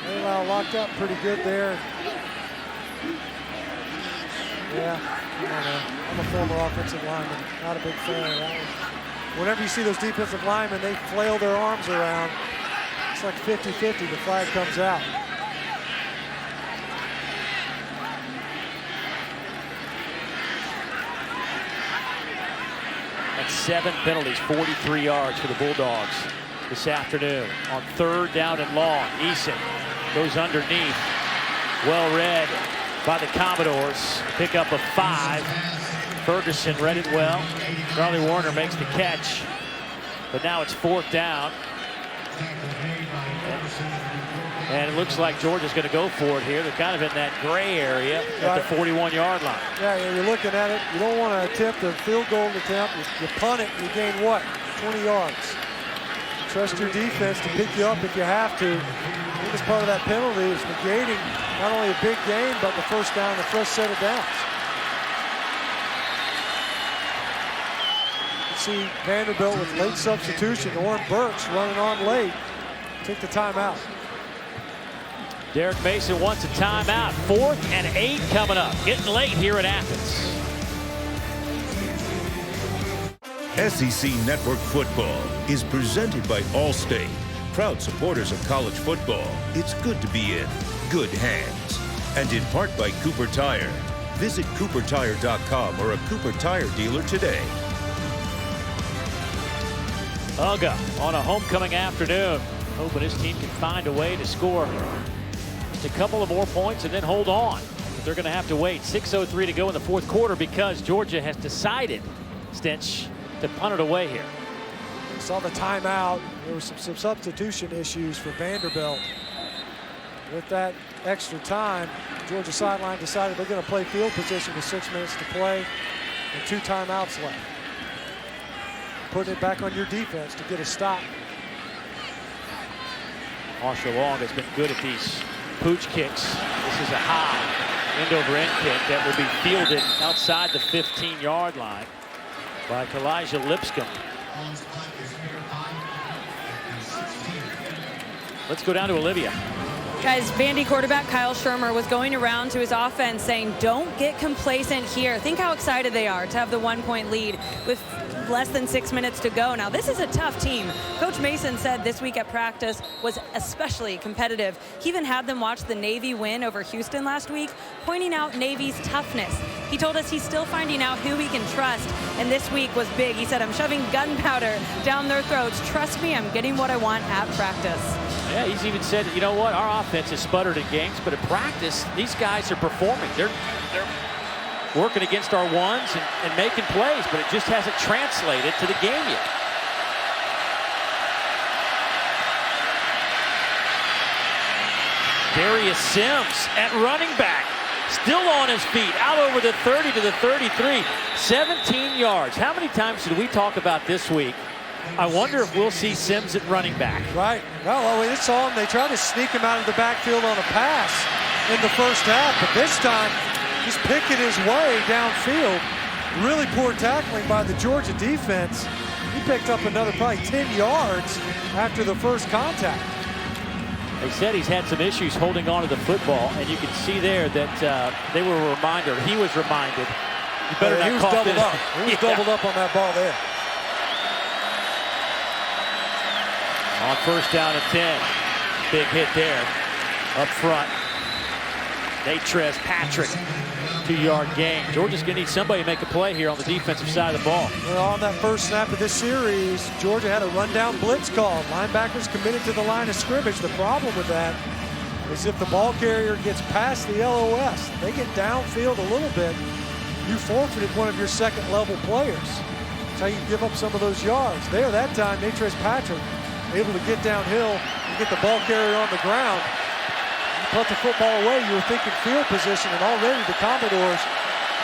B: Laylau locked up pretty good there. Yeah, I don't know. I'm a former offensive lineman. Not a big fan of that one. Whenever you see those defensive linemen, they flail their arms around. It's like 50-50. The flag comes out.
A: That's 7 penalties, 43 yards for the Bulldogs this afternoon. On 3rd down and long, Eason goes underneath. Well read by the Commodores. Pickup of 5. Ferguson read it well. Charlie Warner makes the catch. But now it's 4th down. And it looks like Georgia's going to go for it here. They're kind of in that gray area at the 41-yard line.
B: Yeah, you're looking at it. You don't want to attempt a field goal attempt. You punt it, you gain what? 20 yards. Trust your defense to pick you up if you have to. I think as part of that penalty is negating not only a big gain, but the first down, the first set of downs. You see Vanderbilt with late substitution. Orrin Burks running on late. Take the timeout.
A: Derek Mason wants a timeout. 4th and 8 coming up. Getting late here at Athens.
E: SEC Network Football is presented by Allstate. Proud supporters of college football, it's good to be in good hands. And in part by Cooper Tire. Visit CooperTire.com or a Cooper Tire dealer today.
A: Uga on a homecoming afternoon. Hoping his team can find a way to score just a couple of more points and then hold on. But they're going to have to wait. 6:03 to go in the 4th quarter because Georgia has decided, Stinch, to punt it away here.
B: saw the timeout. There were some substitution issues for Vanderbilt. With that extra time, Georgia sideline decided they're going to play field position with 6 minutes to play and 2 timeouts left. Putting it back on your defense to get a stop.
A: Marshall Long has been good at these pooch kicks. This is a high end-over-end kick that will be fielded outside the 15-yard line by Kalijah Lipscomb. Let's go down to Olivia.
D: Guys, Vandy quarterback Kyle Shermer was going around to his offense saying, don't get complacent here. Think how excited they are to have the 1-point lead with less than 6 minutes to go. Now, this is a tough team. Coach Mason said this week at practice was especially competitive. He even had them watch the Navy win over Houston last week, pointing out Navy's toughness. He told us he's still finding out who he can trust, and this week was big. He said, I'm shoving gunpowder down their throats. Trust me, I'm getting what I want at practice.
A: Yeah, he's even said, you know what, our offense has sputtered in games, but at practice, these guys are performing. They're working against our ones and making plays, but it just hasn't translated to the game yet. Darius Sims at running back, still on his feet, out over the 30 to the 33, 17 yards. How many times did we talk about this week? I wonder if we'll see Sims at running back.
B: Right. Well, we saw him. They tried to sneak him out of the backfield on a pass in the first half, but this time he's picking his way downfield. Really poor tackling by the Georgia defense. He picked up another probably 10 yards after the first contact.
A: They said he's had some issues holding on to the football, and you can see there that they were a reminder. He was reminded. You better not
B: he was
A: cough
B: doubled
A: this.
B: up. He was doubled up on that ball there.
A: On first down and 10. Big hit there up front. Natrez Patrick, 2-yard gain. Georgia's going to need somebody to make a play here on the defensive side of the ball.
B: Well, on that first snap of this series, Georgia had a rundown blitz call. Linebackers committed to the line of scrimmage. The problem with that is if the ball carrier gets past the LOS, they get downfield a little bit, you forfeited one of your second-level players. That's how you give up some of those yards. There, that time, Natrez Patrick able to get downhill and get the ball carrier on the ground. You put the football away, you were thinking field position, and already the Commodores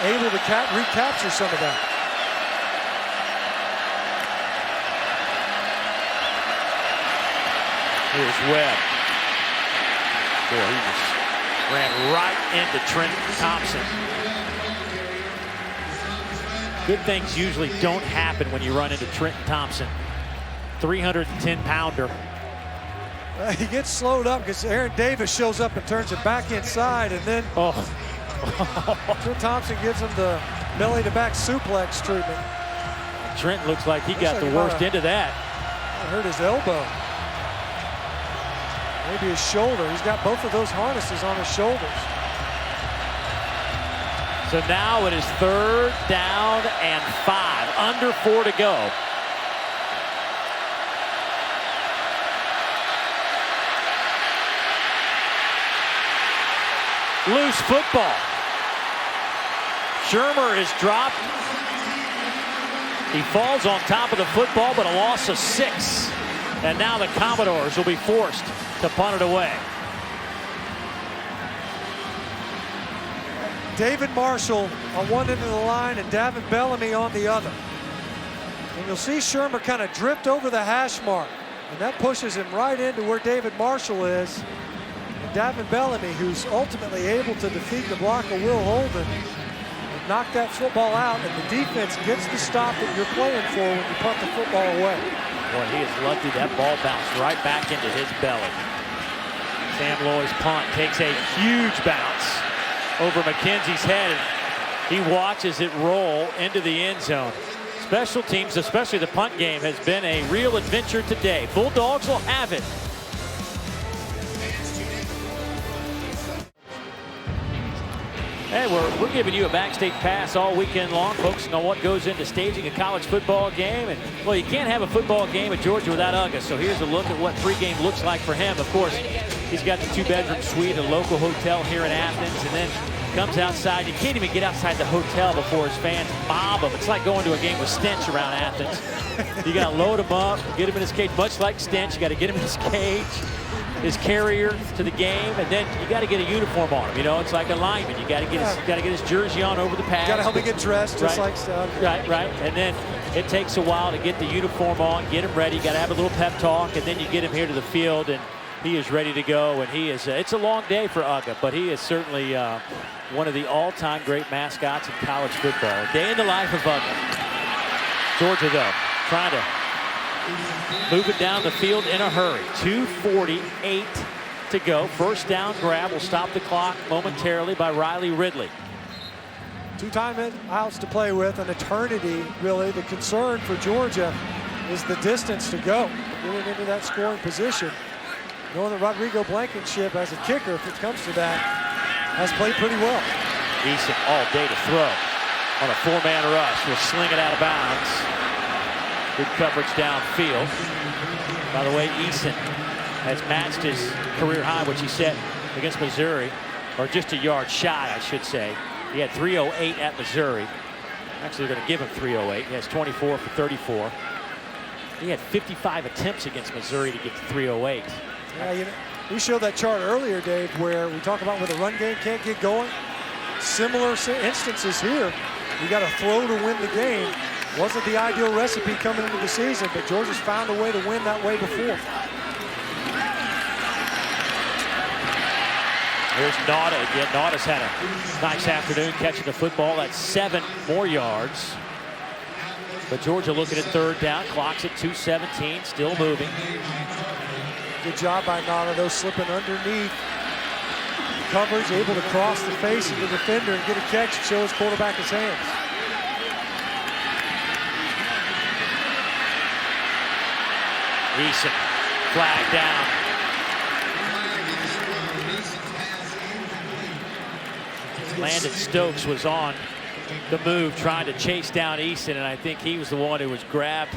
B: able to recapture some of that.
A: Here's Webb. Boy, he just ran right into Trent Thompson. Good things usually don't happen when you run into Trent Thompson. 310-pounder.
B: He gets slowed up because Aaron Davis shows up and turns it back inside, and then Trent Thompson gives him the belly-to-back suplex treatment.
A: Trent looks like he got the worst end of that.
B: It hurt his elbow. Maybe his shoulder. He's got both of those harnesses on his shoulders.
A: So now it is 3rd down and 5. Under 4 to go. Loose football. Shermer is dropped. He falls on top of the football, but a loss of 6. And now the Commodores will be forced to punt it away.
B: David Marshall on one end of the line and Davin Bellamy on the other. And you'll see Shermer kind of drift over the hash mark. And that pushes him right into where David Marshall is. Davin Bellamy, who's ultimately able to defeat the block of Will Holden and knock that football out, and the defense gets the stop that you're playing for when you punt the football away.
A: Boy, he is lucky that ball bounced right back into his belly. Sam Loy's punt takes a huge bounce over McKenzie's head, and he watches it roll into the end zone. Special teams, especially the punt game, has been a real adventure today. Bulldogs will have it. Hey, we're giving you a backstage pass all weekend long, focusing on what goes into staging a college football game. And, well, you can't have a football game at Georgia without Uga. So here's a look at what pregame looks like for him. Of course, he's got the 2-bedroom suite at a local hotel here in Athens. And then comes outside. You can't even get outside the hotel before his fans mob him. It's like going to a game with stench around Athens. You got to load him up, get him in his cage, much like stench. You got to get him in his cage, his carrier to the game, and then you got to get a uniform on him. You know, it's like a lineman. You got to get his jersey on over the pads.
B: You got to help him get dressed, just like stuff.
A: Right. And then it takes a while to get the uniform on, get him ready. You got to have a little pep talk, and then you get him here to the field, and he is ready to go. And he is. It's a long day for Uga, but he is certainly one of the all-time great mascots in college football. A day in the life of Uga. Georgia, though, trying to move it down the field in a hurry. 2:48 to go. First down grab will stop the clock momentarily by Riley Ridley.
B: 2 timeouts to play with, an eternity, really. The concern for Georgia is the distance to go. Getting into that scoring position. Knowing that Rodrigo Blankenship as a kicker, if it comes to that, has played pretty well.
A: Eason all day to throw on a 4-man rush. Will sling it out of bounds. Good coverage downfield. By the way, Eason has matched his career high, which he set against Missouri, or just a yard shy, I should say. He had 308 at Missouri. Actually, they're going to give him 308. He has 24 for 34. He had 55 attempts against Missouri to get to 308.
B: Yeah, you know, we showed that chart earlier, Dave, where we talk about when the run game can't get going. Similar instances here. You got to throw to win the game. Wasn't the ideal recipe coming into the season, but Georgia's found a way to win that way before.
A: Here's Nauta again. Nauta's had a nice afternoon catching the football. That's 7 more yards. But Georgia looking at third down. Clock's at 2:17, still moving.
B: Good job by Nauta, though, slipping underneath coverage, able to cross the face of the defender and get a catch and show his quarterback his hands.
A: Eason, flag down. Landon Stokes was on the move trying to chase down Eason, and I think he was the one who was grabbed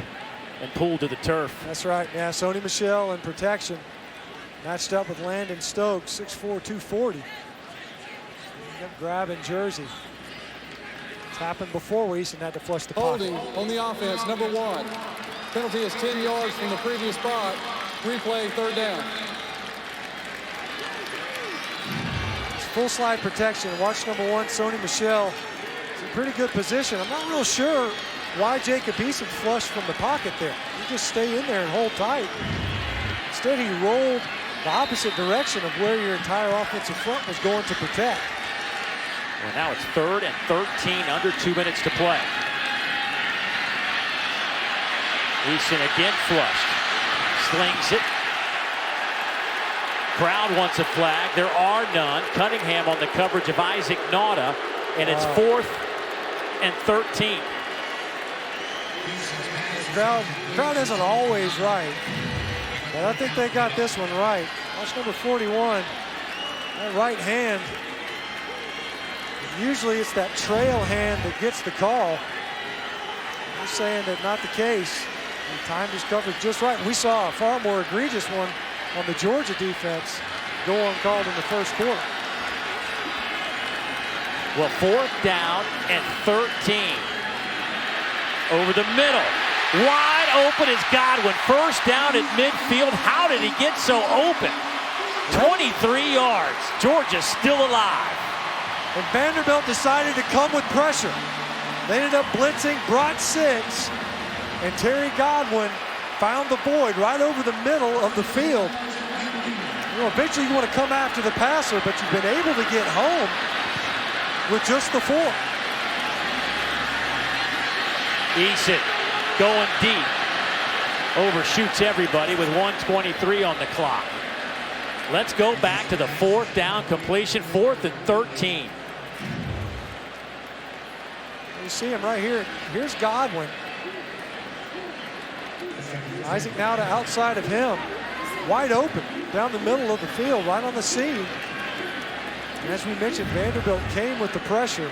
A: and pulled to the turf.
B: That's right. Yeah, Sony Michel in protection. Matched up with Landon Stokes, 6'4", 240. Kept grabbing jersey. It's happened before where Eason had to flush the pocket.
C: Holding on the offense, number 1. Penalty is 10 yards from the previous spot. Replay, third down.
B: It's full slide protection. Watch number 1, Sony Michel. It's in pretty good position. I'm not real sure why Jacob Eason flushed from the pocket there. You just stay in there and hold tight. Instead, he rolled the opposite direction of where your entire offensive front was going to protect.
A: Well, now it's 3rd and 13, under 2 minutes to play. Eason again flushed. Slings it. Crowd wants a flag. There are none. Cunningham on the coverage of Isaac Nauta, and it's 4th and 13.
B: The crowd isn't always right, but I think they got this one right. Watch number 41, that right hand. Usually it's that trail hand that gets the call. They're saying that not the case. He timed his coverage just right. We saw a far more egregious one on the Georgia defense go uncalled in the first quarter.
A: Well, 4th down and 13. Over the middle. Wide open is Godwin. First down at midfield. How did he get so open? 23 yards. Georgia still alive.
B: And Vanderbilt decided to come with pressure. They ended up blitzing, brought 6, and Terry Godwin found the void right over the middle of the field. You know, eventually you want to come after the passer, but you've been able to get home with just the 4.
A: Eason going deep. Overshoots everybody with 1:23 on the clock. Let's go back to the 4th down completion, 4th and 13.
B: You see him right here. Here's Godwin. Isaac Nauta outside of him. Wide open down the middle of the field, right on the seam. And as we mentioned, Vanderbilt came with the pressure.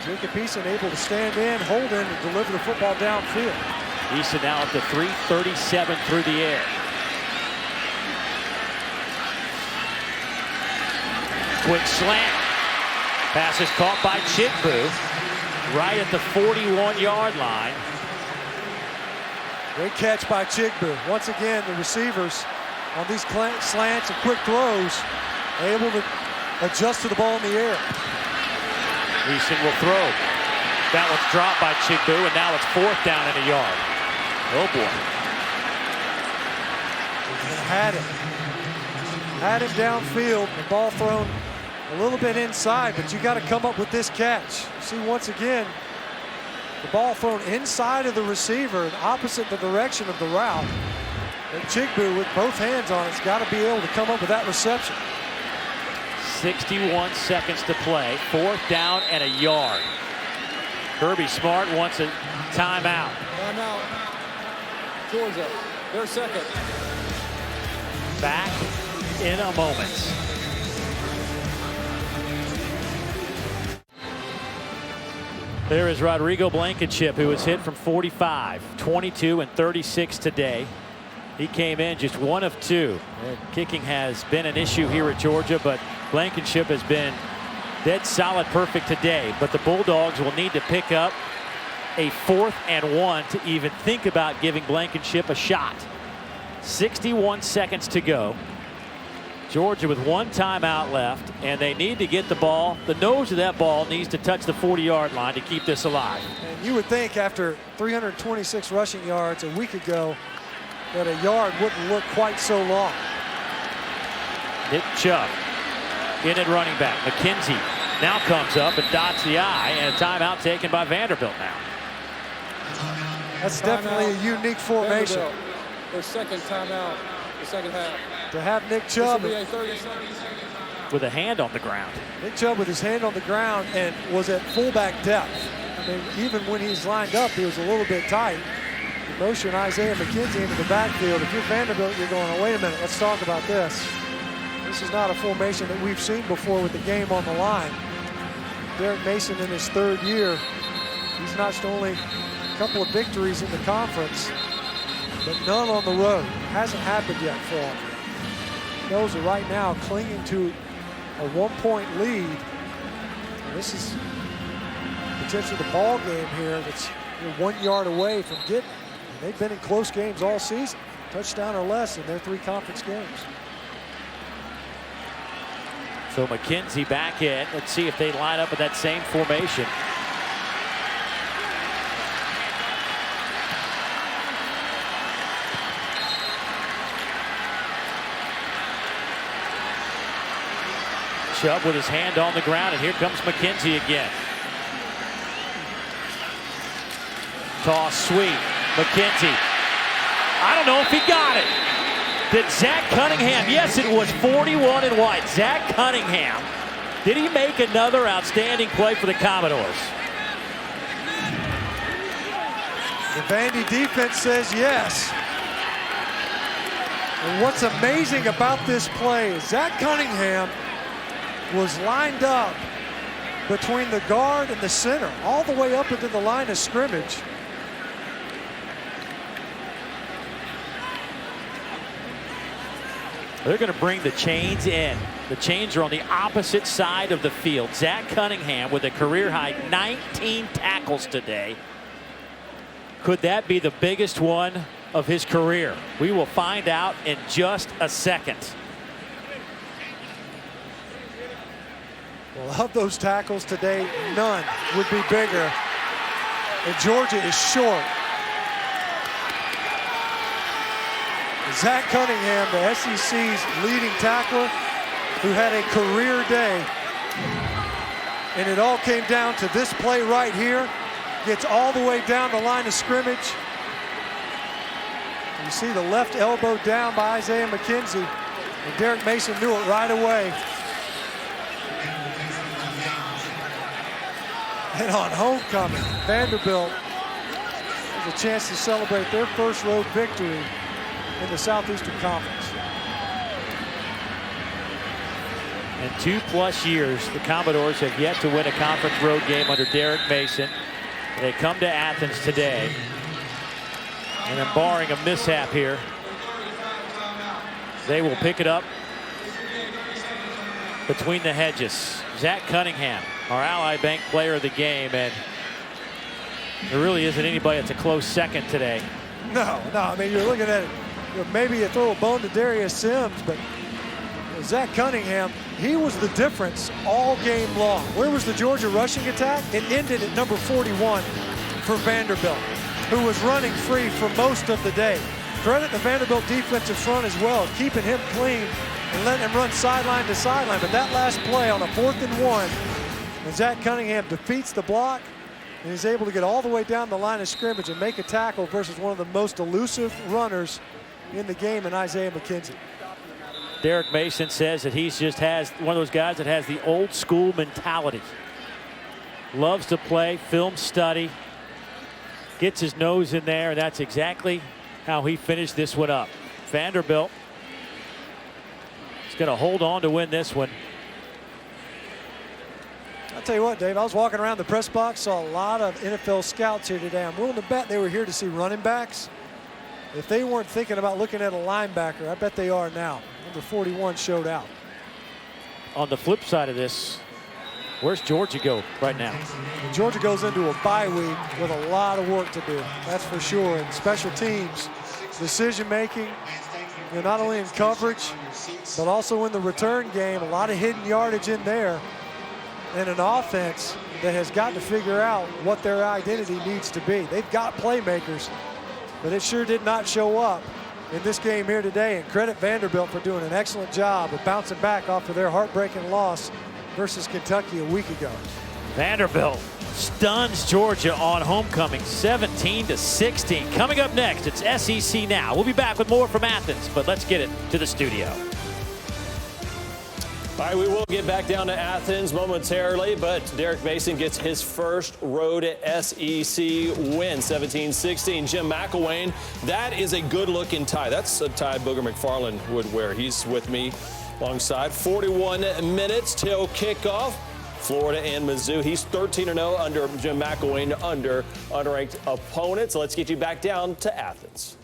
B: Jacob Eason able to stand in, hold in, and deliver the football downfield.
A: Eason now up to 337 through the air. Quick slant. Pass is caught by Chigbu right at the 41-yard line.
B: Great catch by Chigbu. Once again, the receivers on these slants and quick throws able to adjust to the ball in the air.
A: Easton will throw. That one's dropped by Chigbu, and now it's 4th down and a yard. Oh boy.
B: Had him downfield. The ball thrown a little bit inside, but you got to come up with this catch. See, once again, the ball thrown inside of the receiver and opposite the direction of the route. And Chigbu, with both hands on it, has got to be able to come up with that reception.
A: 61 seconds to play. 4th down and a yard. Kirby Smart wants a timeout.
C: Timeout. Georgia, their second.
A: Back in a moment. There is Rodrigo Blankenship, who was hit from 45, 22 and 36 today. He came in just 1 of 2. Kicking has been an issue here at Georgia, but Blankenship has been dead solid perfect today. But the Bulldogs will need to pick up a 4th and 1 to even think about giving Blankenship a shot. 61 seconds to go. Georgia with 1 timeout left, and they need to get the ball. The nose of that ball needs to touch the 40-yard line to keep this alive.
B: And you would think after 326 rushing yards a week ago that a yard wouldn't look quite so long.
A: Nick Chubb in at running back. McKenzie now comes up and dots the eye, and a timeout taken by Vanderbilt now.
B: That's definitely a unique formation.
C: Vanderbilt, their second timeout, the second half.
B: To have Nick Chubb
A: with a hand on the ground.
B: Nick Chubb with his hand on the ground and was at fullback depth. I mean, even when he's lined up, he was a little bit tight. You motion Isaiah McKenzie into the backfield. If you're Vanderbilt, you're going, oh, wait a minute, let's talk about this. This is not a formation that we've seen before with the game on the line. Derek Mason in his 3rd year, he's notched only a couple of victories in the conference, but none on the road. Hasn't happened yet for him. Knows that right now clinging to a 1-point lead. And this is potentially the ball game here that's 1 yard away from getting. And they've been in close games all season. Touchdown or less in their 3 conference games.
A: So McKenzie back in. Let's see if they line up with that same formation. Chubb with his hand on the ground, and here comes McKenzie again. Toss sweep. McKenzie. I don't know if he got it. Did Zach Cunningham? Yes, it was 41 and white. Zach Cunningham. Did he make another outstanding play for the Commodores?
B: The Vandy defense says yes. And what's amazing about this play is Zach Cunningham was lined up between the guard and the center, all the way up into the line of scrimmage.
A: They're going to bring the chains in. The chains are on the opposite side of the field. Zach Cunningham with a career-high 19 tackles today. Could that be the biggest one of his career? We will find out in just a second.
B: Well, of those tackles today, none would be bigger. And Georgia is short. Zach Cunningham, the SEC's leading tackler, who had a career day. And it all came down to this play right here. Gets all the way down the line of scrimmage. You see the left elbow down by Isaiah McKenzie. And Derek Mason knew it right away. And on homecoming, Vanderbilt has a chance to celebrate their first road victory in the Southeastern Conference.
A: In 2+ years, the Commodores have yet to win a conference road game under Derek Mason. They come to Athens today. And then barring a mishap here, they will pick it up between the hedges. Zach Cunningham our Ally Bank player of the game, and there really isn't anybody that's a close second today.
B: No, I mean, you're looking at it, maybe you throw a bone to Darius Sims, but Zach Cunningham, he was the difference all game long. Where was the Georgia rushing attack? It ended at number 41 for Vanderbilt, who was running free for most of the day. Credit the Vanderbilt defensive front as well, keeping him clean and letting him run sideline to sideline. But that last play on a 4th and 1, when Zach Cunningham defeats the block, and he's able to get all the way down the line of scrimmage and make a tackle versus one of the most elusive runners in the game in Isaiah McKenzie.
A: Derek Mason says that he's just one of those guys that has the old school mentality. Loves to play, film study, gets his nose in there, and that's exactly how he finished this one up. Vanderbilt is going to hold on to win this one.
B: I'll tell you what, Dave, I was walking around the press box, saw a lot of NFL scouts here today. I'm willing to bet they were here to see running backs. If they weren't thinking about looking at a linebacker, I bet they are now. Number 41 showed out.
A: On the flip side of this, where's Georgia go right now?
B: Georgia goes into a bye week with a lot of work to do, that's for sure. And special teams, decision making, not only in coverage, but also in the return game. A lot of hidden yardage in there. And an offense that has got to figure out what their identity needs to be. They've got playmakers, but it sure did not show up in this game here today. And credit Vanderbilt for doing an excellent job of bouncing back off of their heartbreaking loss versus Kentucky a week ago.
A: Vanderbilt stuns Georgia on homecoming, 17-16. Coming up next, it's SEC Now. We'll be back with more from Athens, but let's get it to the studio.
F: All right, we will get back down to Athens momentarily, but Derek Mason gets his first road SEC win, 17-16. Jim McElwain, that is a good-looking tie. That's a tie Booger McFarland would wear. He's with me alongside. 41 minutes till kickoff. Florida and Mizzou. He's 13-0 under Jim McElwain, under unranked opponents. So let's get you back down to Athens.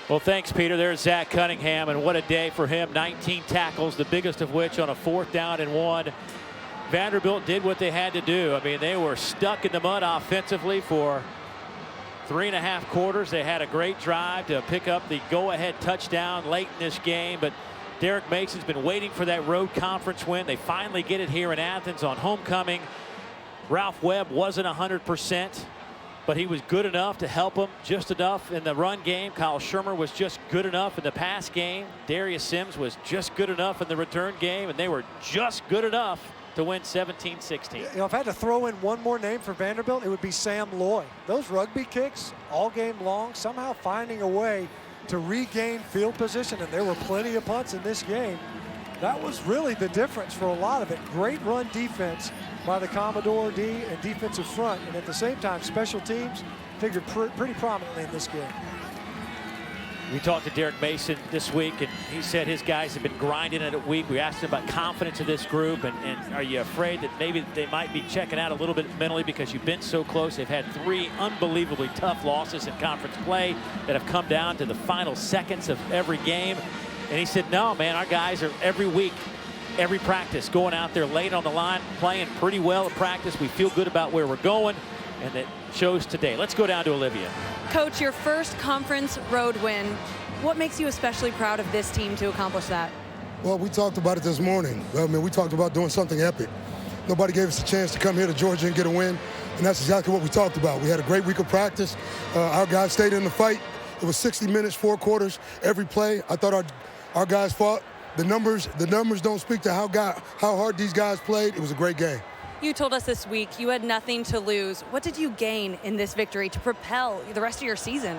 A: Well, thanks, Peter. There's Zach Cunningham, and what a day for him. 19 tackles, the biggest of which on a 4th down and 1. Vanderbilt did what they had to do. I mean, they were stuck in the mud offensively for 3.5 quarters. They had a great drive to pick up the go-ahead touchdown late in this game, but Derek Mason's been waiting for that road conference win. They finally get it here in Athens on homecoming. Ralph Webb wasn't 100%. But he was good enough to help him, just enough in the run game. Kyle Shermer was just good enough in the pass game. Darius Sims was just good enough in the return game, and they were just good enough to win 17-16.
B: If I had to throw in one more name for Vanderbilt, it would be Sam Loy. Those rugby kicks all game long, somehow finding a way to regain field position, and there were plenty of punts in this game. That was really the difference for a lot of it. Great run defense by the Commodore D and defensive front, and at the same time, special teams figured pretty prominently in this game.
A: We talked to Derek Mason this week, and he said his guys have been grinding it a week. We asked him about confidence of this group, and are you afraid that maybe they might be checking out a little bit mentally because you've been so close? They've had 3 unbelievably tough losses in conference play that have come down to the final seconds of every game. And he said, no, man, our guys are every week, every practice, going out there late on the line, playing pretty well at practice. We feel good about where we're going, and it shows today. Let's go down to Olivia.
D: Coach, your first conference road win. What makes you especially proud of this team to accomplish that?
G: Well, we talked about it this morning. I mean, we talked about doing something epic. Nobody gave us a chance to come here to Georgia and get a win, and that's exactly what we talked about. We had a great week of practice. Our guys stayed in the fight. It was 60 minutes, 4 quarters, every play. I thought our guys fought. The numbers don't speak to how hard these guys played. It was a great game.
D: You told us this week you had nothing to lose. What did you gain in this victory to propel the rest of your season?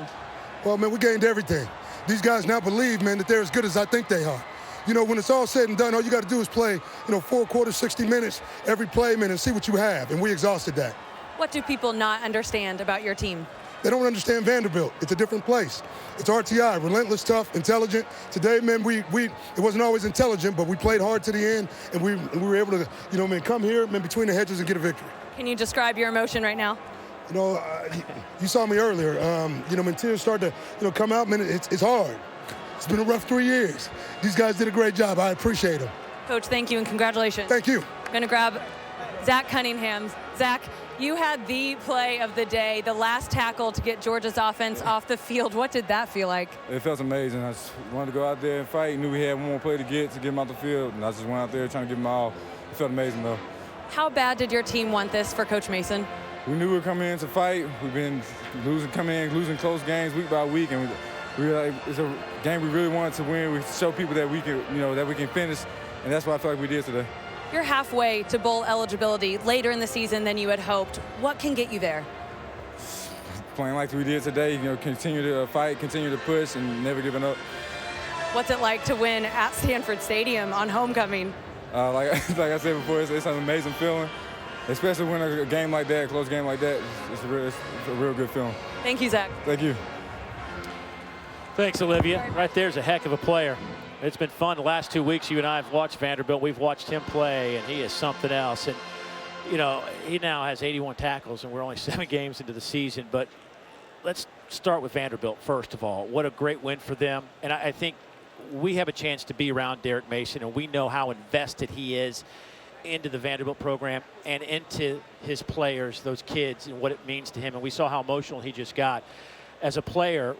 G: Well, man, we gained everything. These guys now believe, man, that they're as good as I think they are. You know, when it's all said and done, all you got to do is play, 4 quarters, 60 minutes, every play, man, and see what you have. And we exhausted that.
D: What do people not understand about your team?
G: They don't understand Vanderbilt. It's a different place. It's RTI, relentless, tough, intelligent. Today, man, it wasn't always intelligent, but we played hard to the end, and we were able to, come here, man, between the hedges and get a victory.
D: Can you describe your emotion right now?
G: You saw me earlier. When tears start to, come out, man, it's hard. It's been a rough 3 years. These guys did a great job. I appreciate them.
D: Coach, thank you and congratulations.
G: Thank you.
D: I'm going to grab Zach Cunningham. Zach, you had the play of the day, the last tackle to get Georgia's offense off the field. What did that feel like?
H: It felt amazing. I just wanted to go out there and fight. Knew we had one more play to get him out the field, and I just went out there trying to give him all. It felt amazing, though.
D: How bad did your team want this for Coach Mason?
H: We knew we were coming in to fight. We've been losing close games week by week, and it's a game we really wanted to win. We show people that we can, that we can finish, and that's what I felt like we did today.
D: You're halfway to bowl eligibility later in the season than you had hoped. What can get you there?
H: Playing like we did today, continue to fight, continue to push, and never giving up.
D: What's it like to win at Stanford Stadium on homecoming?
H: Like I said before, it's an amazing feeling, especially when a game like that, a close game like that, it's a real good feeling.
D: Thank you, Zach.
H: Thank you.
A: Thanks, Olivia. Right there's a heck of a player. It's been fun the last 2 weeks. You and I have watched Vanderbilt. We've watched him play, and he is something else. And, he now has 81 tackles, and we're only 7 games into the season. But let's start with Vanderbilt, first of all. What a great win for them. And I think we have a chance to be around Derek Mason, and we know how invested he is into the Vanderbilt program and into his players, those kids, and what it means to him. And we saw how emotional he just got. As a player,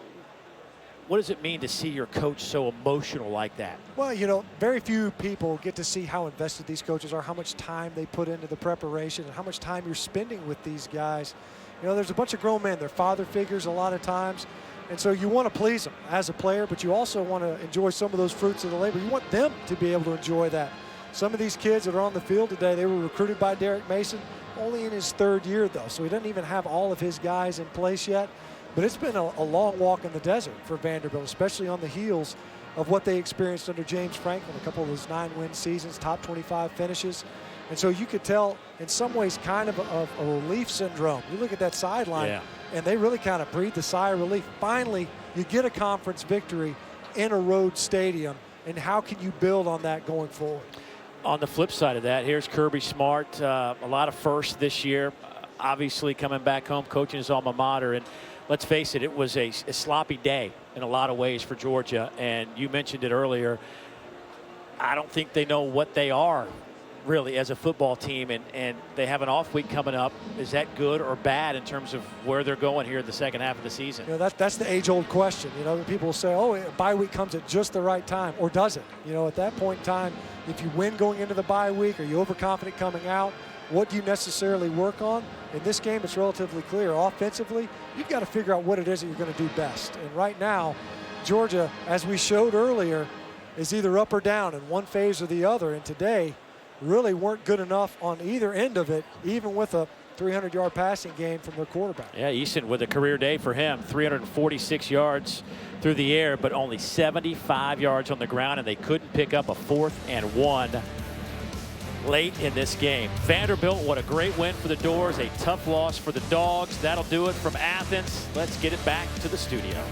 A: what does it mean to see your coach so emotional like that?
B: Well, very few people get to see how invested these coaches are, how much time they put into the preparation, and how much time you're spending with these guys. There's a bunch of grown men. They're father figures a lot of times. And so you want to please them as a player, but you also want to enjoy some of those fruits of the labor. You want them to be able to enjoy that. Some of these kids that are on the field today, they were recruited by Derek Mason only in his 3rd year, though. So he doesn't even have all of his guys in place yet. But it's been a long walk in the desert for Vanderbilt, especially on the heels of what they experienced under James Franklin, a couple of those 9-win seasons, top 25 finishes. And so you could tell in some ways kind of a relief syndrome. You look at that sideline, and they really kind of breathed a sigh of relief. Finally, you get a conference victory in a road stadium, and how can you build on that going forward?
A: On the flip side of that, here's Kirby Smart, a lot of firsts this year, obviously coming back home, coaching his alma mater. And let's face it, it was a sloppy day in a lot of ways for Georgia. And you mentioned it earlier. I don't think they know what they are really as a football team, and they have an off week coming up. Is that good or bad in terms of where they're going here in the second half of the season?
B: That's the age-old question. People will say, oh, a bye week comes at just the right time, or does it? At that point in time, if you win going into the bye week, are you overconfident coming out? What do you necessarily work on? In this game, it's relatively clear. Offensively, you've got to figure out what it is that you're going to do best. And right now, Georgia, as we showed earlier, is either up or down in one phase or the other. And today, really weren't good enough on either end of it, even with a 300-yard passing game from their quarterback.
A: Yeah, Eason with a career day for him, 346 yards through the air, but only 75 yards on the ground, and they couldn't pick up a 4th and 1 late in this game. Vanderbilt, what a great win for the Doors, a tough loss for the Dogs. That'll do it from Athens. Let's get it back to the studio.